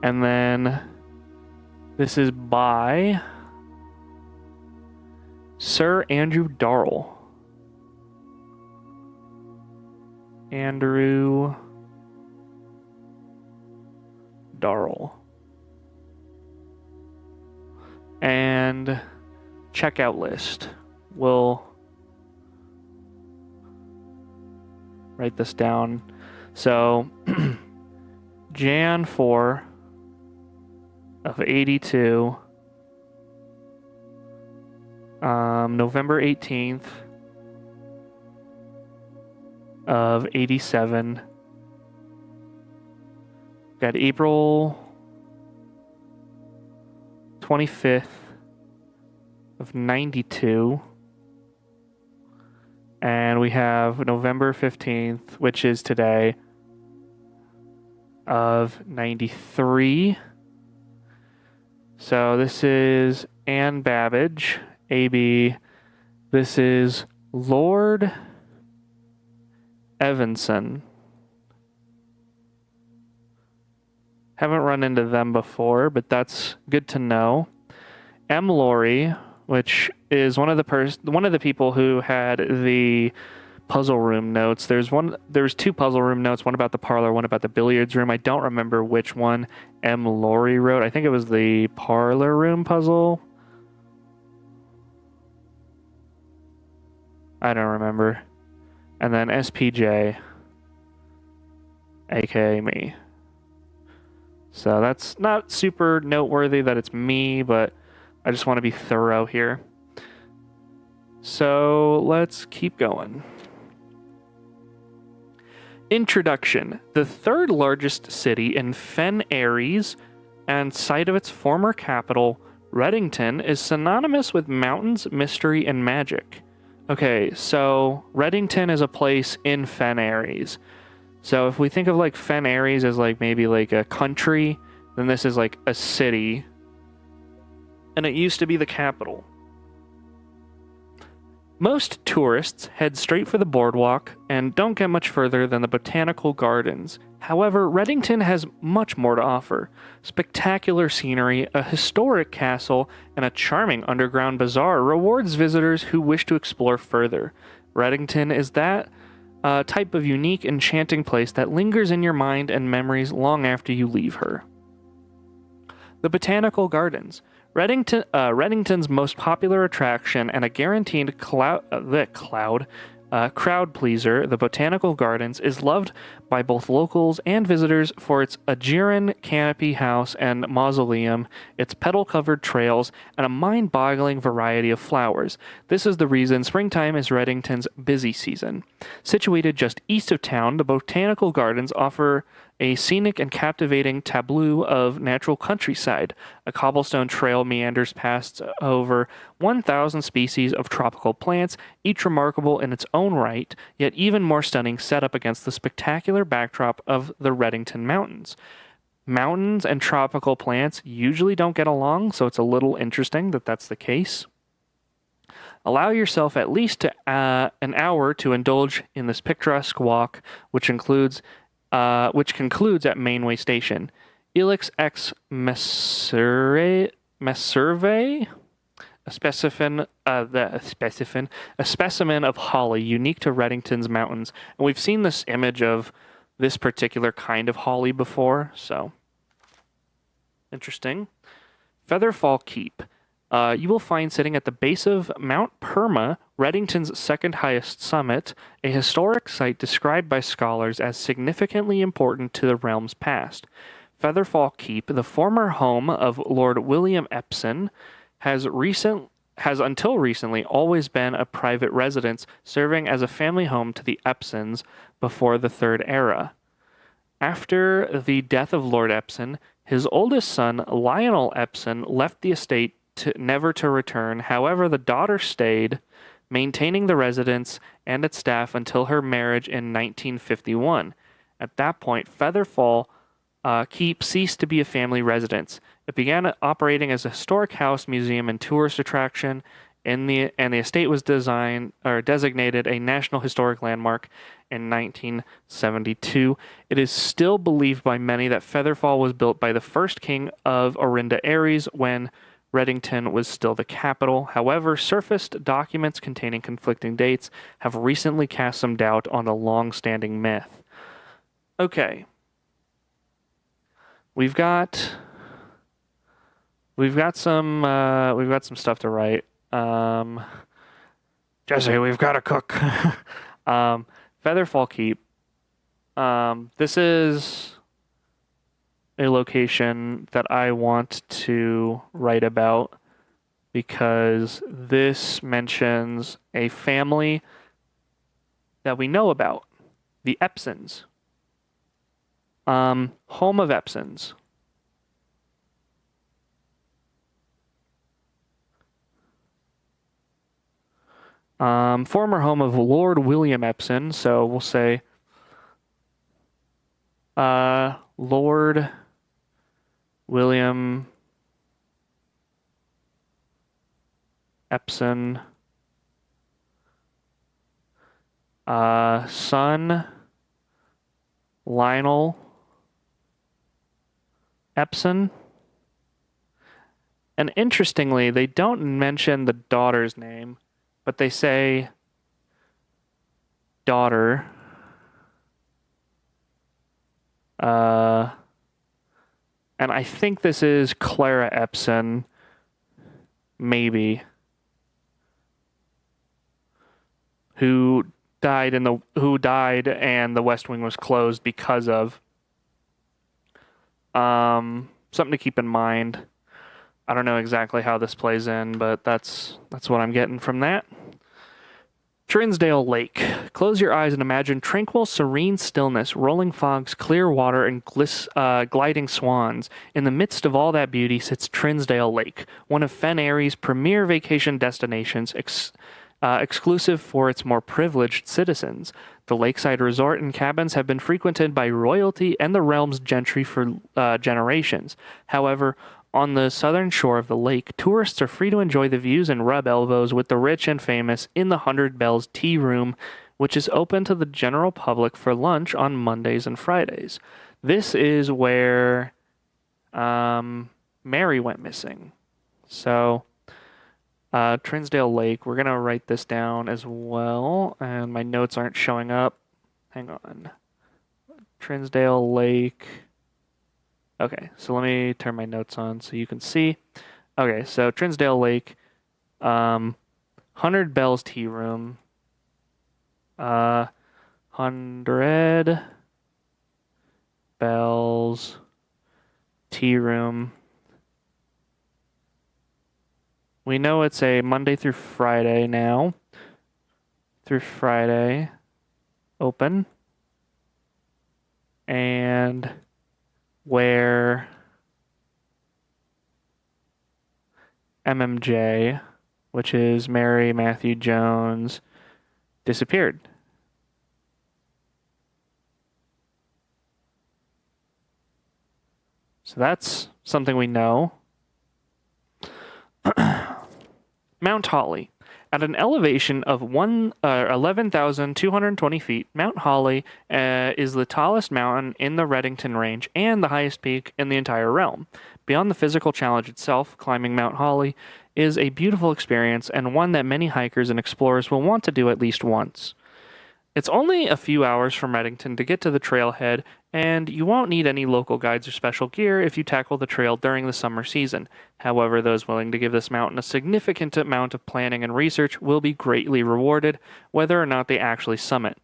S2: And then this is by Sir Andrew Darrell. Andrew Darrell. And checkout list. We'll write this down. So Jan 4 of 82. November 18th of 87. Got April 25th of 92. And we have November 15th, which is today, of 93. So this is Anne Babbage, AB. This is Lord Evanson. Haven't run into them before, but that's good to know. M. Laurie, which is one of the people who had the puzzle room notes. There's two puzzle room notes, one about the parlor, one about the billiards room. I don't remember which one M. Laurie wrote. I think it was the parlor room puzzle. I don't remember. And then SPJ, aka me. So that's not super noteworthy that it's me, but I just want to be thorough here. So let's keep going. Introduction. The third largest city in Fen Aries and site of its former capital, Reddington, is synonymous with mountains, mystery, and magic. Okay, so Reddington is a place in Fen Aries. So if we think of like Fen Aries as like maybe like a country, then this is like a city. And it used to be the capital. Most tourists head straight for the boardwalk and don't get much further than the botanical gardens. However, Reddington has much more to offer. Spectacular scenery, a historic castle, and a charming underground bazaar rewards visitors who wish to explore further. Reddington is that type of unique, enchanting place that lingers in your mind and memories long after you leave her. The Botanical Gardens. Reddington's most popular attraction and a guaranteed crowd pleaser, the Botanical Gardens is loved by both locals and visitors for its Aegean canopy house and mausoleum, its petal-covered trails, and a mind-boggling variety of flowers. This is the reason springtime is Reddington's busy season. Situated just east of town, the Botanical Gardens offer a scenic and captivating tableau of natural countryside. A cobblestone trail meanders past over 1,000 species of tropical plants, each remarkable in its own right, yet even more stunning set up against the spectacular backdrop of the Reddington Mountains. Mountains and tropical plants usually don't get along, so it's a little interesting that that's the case. Allow yourself at least an hour to indulge in this picturesque walk, which concludes at Mainway Station. Ilex ex Messerve, a specimen of holly unique to Reddington's mountains. And we've seen this image of this particular kind of holly before, so interesting. Featherfall Keep. You will find sitting at the base of Mount Perma, Reddington's second highest summit, a historic site described by scholars as significantly important to the realm's past. Featherfall Keep, the former home of Lord William Epson, has until recently always been a private residence, serving as a family home to the Epsons before the Third Era. After the death of Lord Epson, his oldest son, Lionel Epson, left the estate never to return. However, the daughter stayed, maintaining the residence and its staff until her marriage in 1951. At that point, Featherfall Keep ceased to be a family residence. It began operating as a historic house, museum, and tourist attraction, and the estate was designated a National Historic Landmark in 1972. It is still believed by many that Featherfall was built by the first king of Orinda Aries when Reddington was still the capital. However, surfaced documents containing conflicting dates have recently cast some doubt on the long-standing myth. Okay. We've got some stuff to write. Jesse, we've got to cook. Featherfall Keep. This is a location that I want to write about because this mentions a family that we know about, the Epsons. Home of Epsons. Former home of Lord William Epson, so we'll say Lord William Epson, son Lionel Epson. And interestingly, they don't mention the daughter's name, but they say daughter. And I think this is Clara Epson, maybe, who died and the West Wing was closed because of. Something to keep in mind. I don't know exactly how this plays in, but that's what I'm getting from that. Trinsdale Lake. Close your eyes and imagine tranquil, serene stillness, rolling fogs, clear water, and gliding swans. In the midst of all that beauty sits Trinsdale Lake, one of Fen Airy's premier vacation destinations, exclusive for its more privileged citizens. The lakeside resort and cabins have been frequented by royalty and the realm's gentry for generations. However, on the southern shore of the lake, tourists are free to enjoy the views and rub elbows with the rich and famous in the 100 Bells Tea Room, which is open to the general public for lunch on Mondays and Fridays. This is where Mary went missing. So, Trinsdale Lake, we're going to write this down as well, and my notes aren't showing up. Hang on. Trinsdale Lake. Okay, so let me turn my notes on so you can see. Okay, so Trinsdale Lake, 100 Bells Tea Room, 100 Bells Tea Room. We know it's a Monday through Friday now. Through Friday, open. And where MMJ, which is Mary Matthew Jones, disappeared. So that's something we know. Mount Holly. At an elevation of 11,220 feet, Mount Holly is the tallest mountain in the Redington Range and the highest peak in the entire realm. Beyond the physical challenge itself, climbing Mount Holly is a beautiful experience and one that many hikers and explorers will want to do at least once. It's only a few hours from Redington to get to the trailhead, and you won't need any local guides or special gear if you tackle the trail during the summer season. However, those willing to give this mountain a significant amount of planning and research will be greatly rewarded, whether or not they actually summit.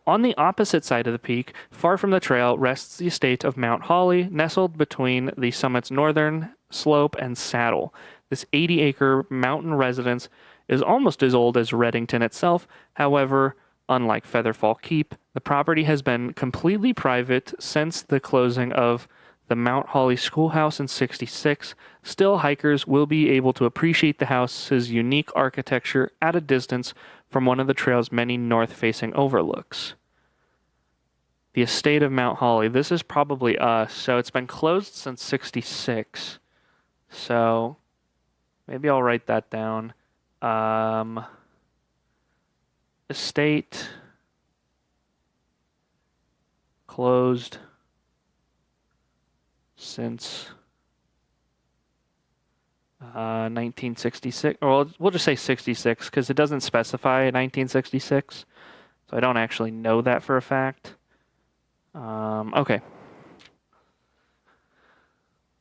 S2: On the opposite side of the peak, far from the trail, rests the estate of Mount Holly, nestled between the summit's northern slope and saddle. This 80-acre mountain residence is almost as old as Redington itself. However, unlike Featherfall Keep, the property has been completely private since the closing of the Mount Holly Schoolhouse in '66. Still, hikers will be able to appreciate the house's unique architecture at a distance from one of the trail's many north-facing overlooks. The estate of Mount Holly. This is probably us, so it's been closed since '66. So maybe I'll write that down. Estate closed since 1966. Or we'll just say 66 because it doesn't specify 1966. So I don't actually know that for a fact. Okay.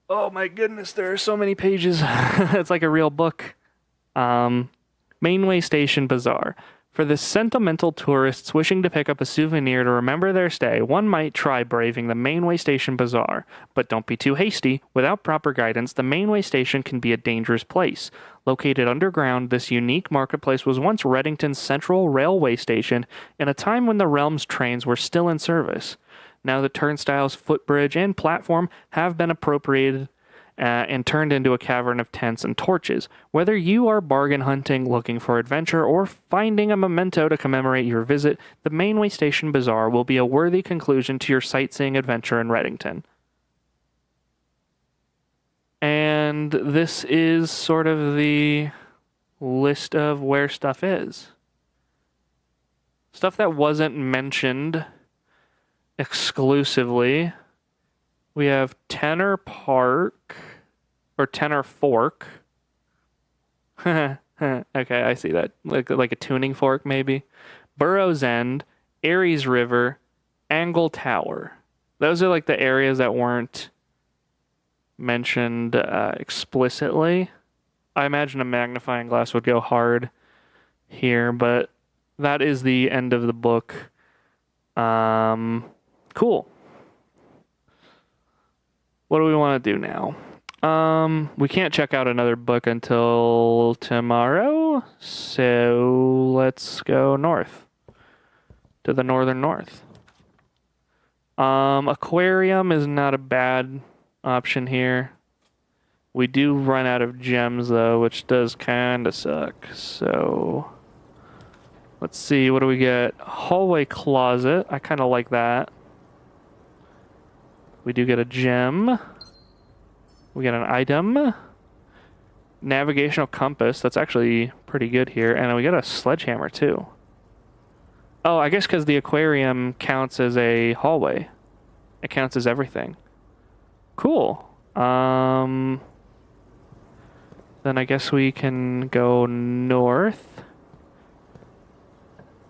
S2: Oh my goodness, there are so many pages. It's like a real book. Mainway Station Bazaar. For the sentimental tourists wishing to pick up a souvenir to remember their stay, one might try braving the Mainway Station Bazaar. But don't be too hasty. Without proper guidance, the Mainway Station can be a dangerous place. Located underground, this unique marketplace was once Reddington's central railway station in a time when the Realms trains were still in service. Now the turnstiles, footbridge, and platform have been appropriated and turned into a cavern of tents and torches. Whether you are bargain hunting, looking for adventure, or finding a memento to commemorate your visit, the Mainway Station Bazaar will be a worthy conclusion to your sightseeing adventure in Reddington. And this is sort of the list of where stuff is. Stuff that wasn't mentioned exclusively. We have Tenor Park, or Tenor Fork. Okay, I see that. Like a tuning fork, maybe. Burrow's End, Ares River, Angle Tower. Those are like the areas that weren't mentioned explicitly. I imagine a magnifying glass would go hard here, but that is the end of the book. Cool. What do we want to do now? We can't check out another book until tomorrow, so let's go north. To the northern north. Aquarium is not a bad option here. We do run out of gems, though, which does kind of suck. So, let's see. What do we get? Hallway closet. I kind of like that. We do get a gem. We get an item. Navigational compass. That's actually pretty good here. And we get a sledgehammer, too. Oh, I guess because the aquarium counts as a hallway. It counts as everything. Cool. Then I guess we can go north.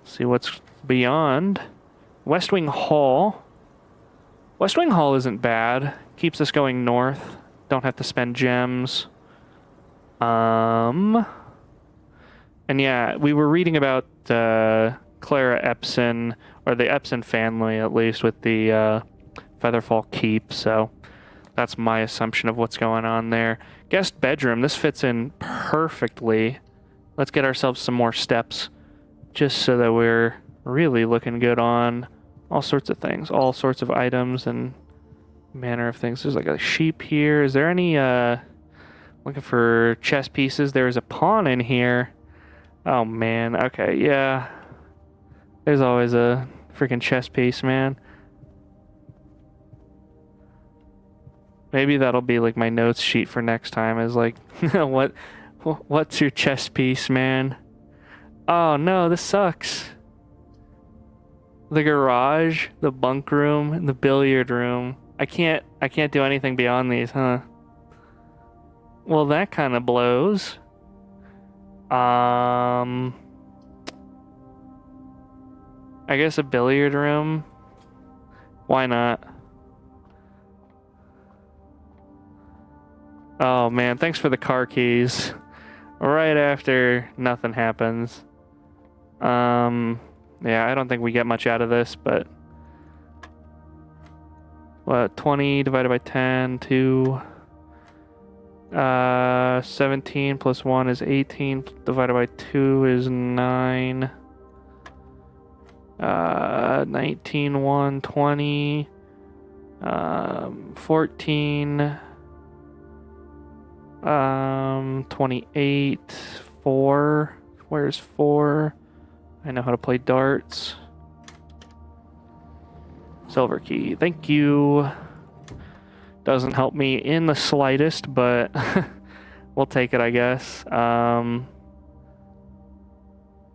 S2: See what's beyond. West Wing Hall. West Wing Hall isn't bad. Keeps us going north. Don't have to spend gems. And yeah, we were reading about Clara Epson, or the Epson family at least, with the Featherfall Keep, so that's my assumption of what's going on there. Guest bedroom. This fits in perfectly. Let's get ourselves some more steps, just so that we're really looking good on all sorts of things, all sorts of items and manner of things. There's like a sheep here. Is there any looking for chess pieces? There's a pawn in here. Oh man, okay, yeah. There's always a freaking chess piece, man. Maybe that'll be like my notes sheet for next time, is like what's your chess piece, man? Oh no, this sucks. The garage, the bunk room, the billiard room. I can't do anything beyond these, huh? Well, that kind of blows. I guess a billiard room. Why not? Oh man, thanks for the car keys. Right after nothing happens. Yeah, I don't think we get much out of this, but what, 20 divided by 10, 2, 17 plus 1 is 18, divided by 2 is 9, 19, 1, 20, 14, 28, 4, where's 4? I know how to play darts. Silver key, thank you. Doesn't help me in the slightest, but we'll take it, I guess. Yeah,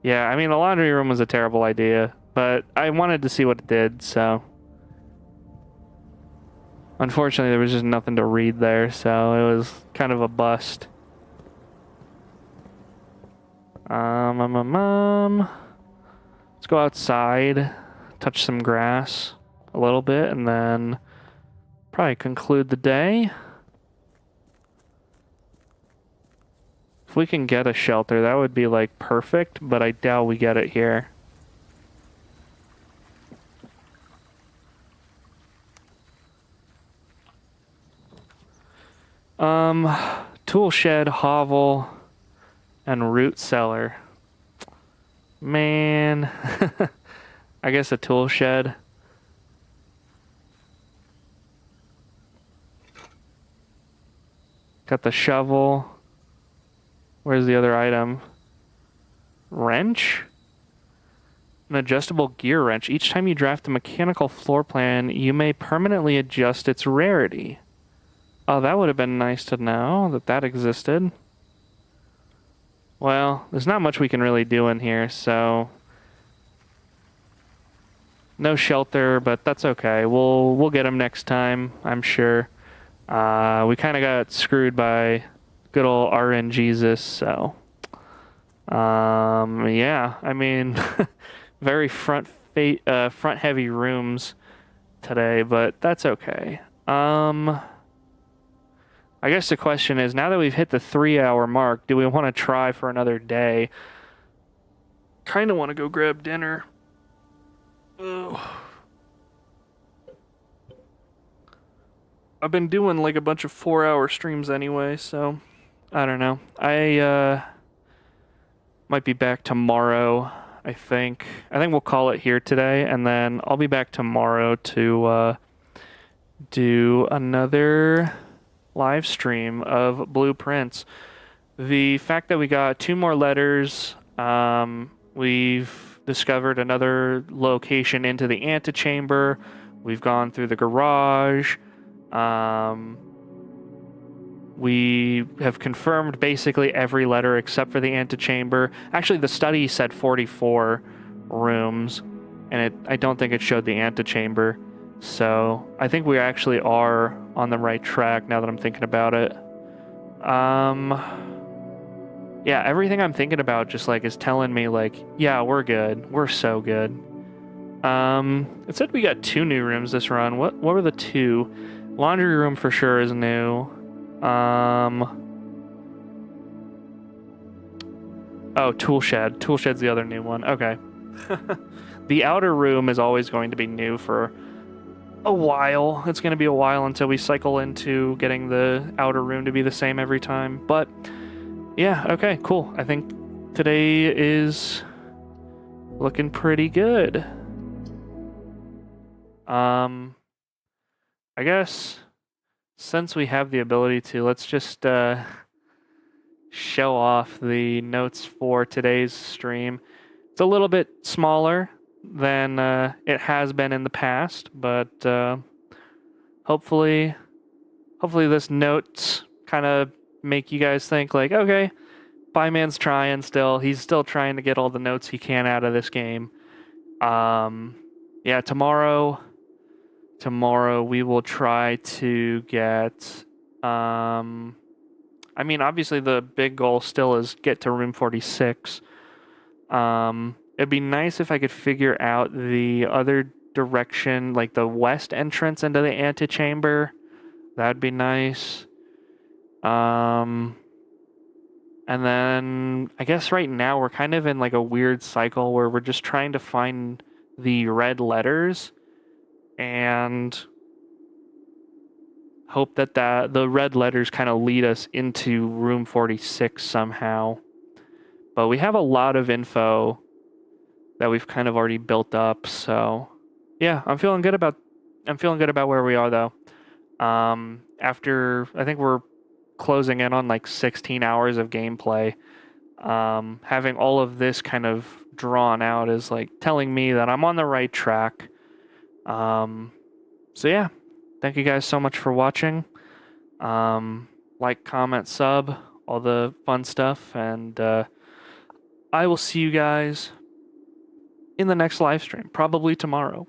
S2: I mean, the laundry room was a terrible idea, but I wanted to see what it did, so. Unfortunately, there was just nothing to read there, so it was kind of a bust. Let's go outside, touch some grass a little bit, and then probably conclude the day. If we can get a shelter, that would be like perfect, but I doubt we get it here. Tool shed, hovel, and root cellar. Man, I guess a tool shed. Got the shovel. Where's the other item? Wrench? An adjustable gear wrench. Each time you draft a mechanical floor plan, you may permanently adjust its rarity. Oh, that would have been nice to know that that existed. Well, there's not much we can really do in here, so no shelter, but that's okay. We'll get them next time, I'm sure. We kind of got screwed by good old RNGesus, so yeah, I mean, very front heavy rooms today, but that's okay. I guess the question is, now that we've hit the 3-hour mark, do we want to try for another day? Kind of want to go grab dinner. Ugh. I've been doing like a bunch of 4-hour streams anyway, so I don't know. I might be back tomorrow, I think. I think we'll call it here today, and then I'll be back tomorrow to do another live stream of Blueprints. The fact that we got 2 more letters, we've discovered another location into the antechamber, we've gone through the garage, we have confirmed basically every letter except for the antechamber. Actually, the study said 44 rooms, and I don't think it showed the antechamber. So I think we actually are on the right track now that I'm thinking about it. Yeah, everything I'm thinking about just like is telling me like, yeah, we're good. We're so good. It said we got 2 new rooms this run. What were the 2? Laundry room for sure is new. Oh, tool shed. Tool shed's the other new one. Okay. The outer room is always going to be new for a while. It's going to be a while until we cycle into getting the outer room to be the same every time. But yeah, okay, cool. I think today is looking pretty good. I guess since we have the ability to, let's just show off the notes for today's stream. It's a little bit smaller than it has been in the past, but hopefully this notes kind of make you guys think like, okay, Byman's trying still. He's still trying to get all the notes he can out of this game. Yeah, tomorrow we will try to get I mean, obviously the big goal still is get to room 46. It'd be nice if I could figure out the other direction, like the west entrance into the antechamber. That'd be nice. And then I guess right now we're kind of in like a weird cycle where we're just trying to find the red letters and hope that the red letters kind of lead us into room 46 somehow. But we have a lot of info that we've kind of already built up, so yeah, I'm feeling good about where we are though. After I think we're closing in on like 16 hours of gameplay, having all of this kind of drawn out is like telling me that I'm on the right track. So yeah, thank you guys so much for watching. Like, comment, sub, all the fun stuff, and I will see you guys in the next live stream, probably tomorrow.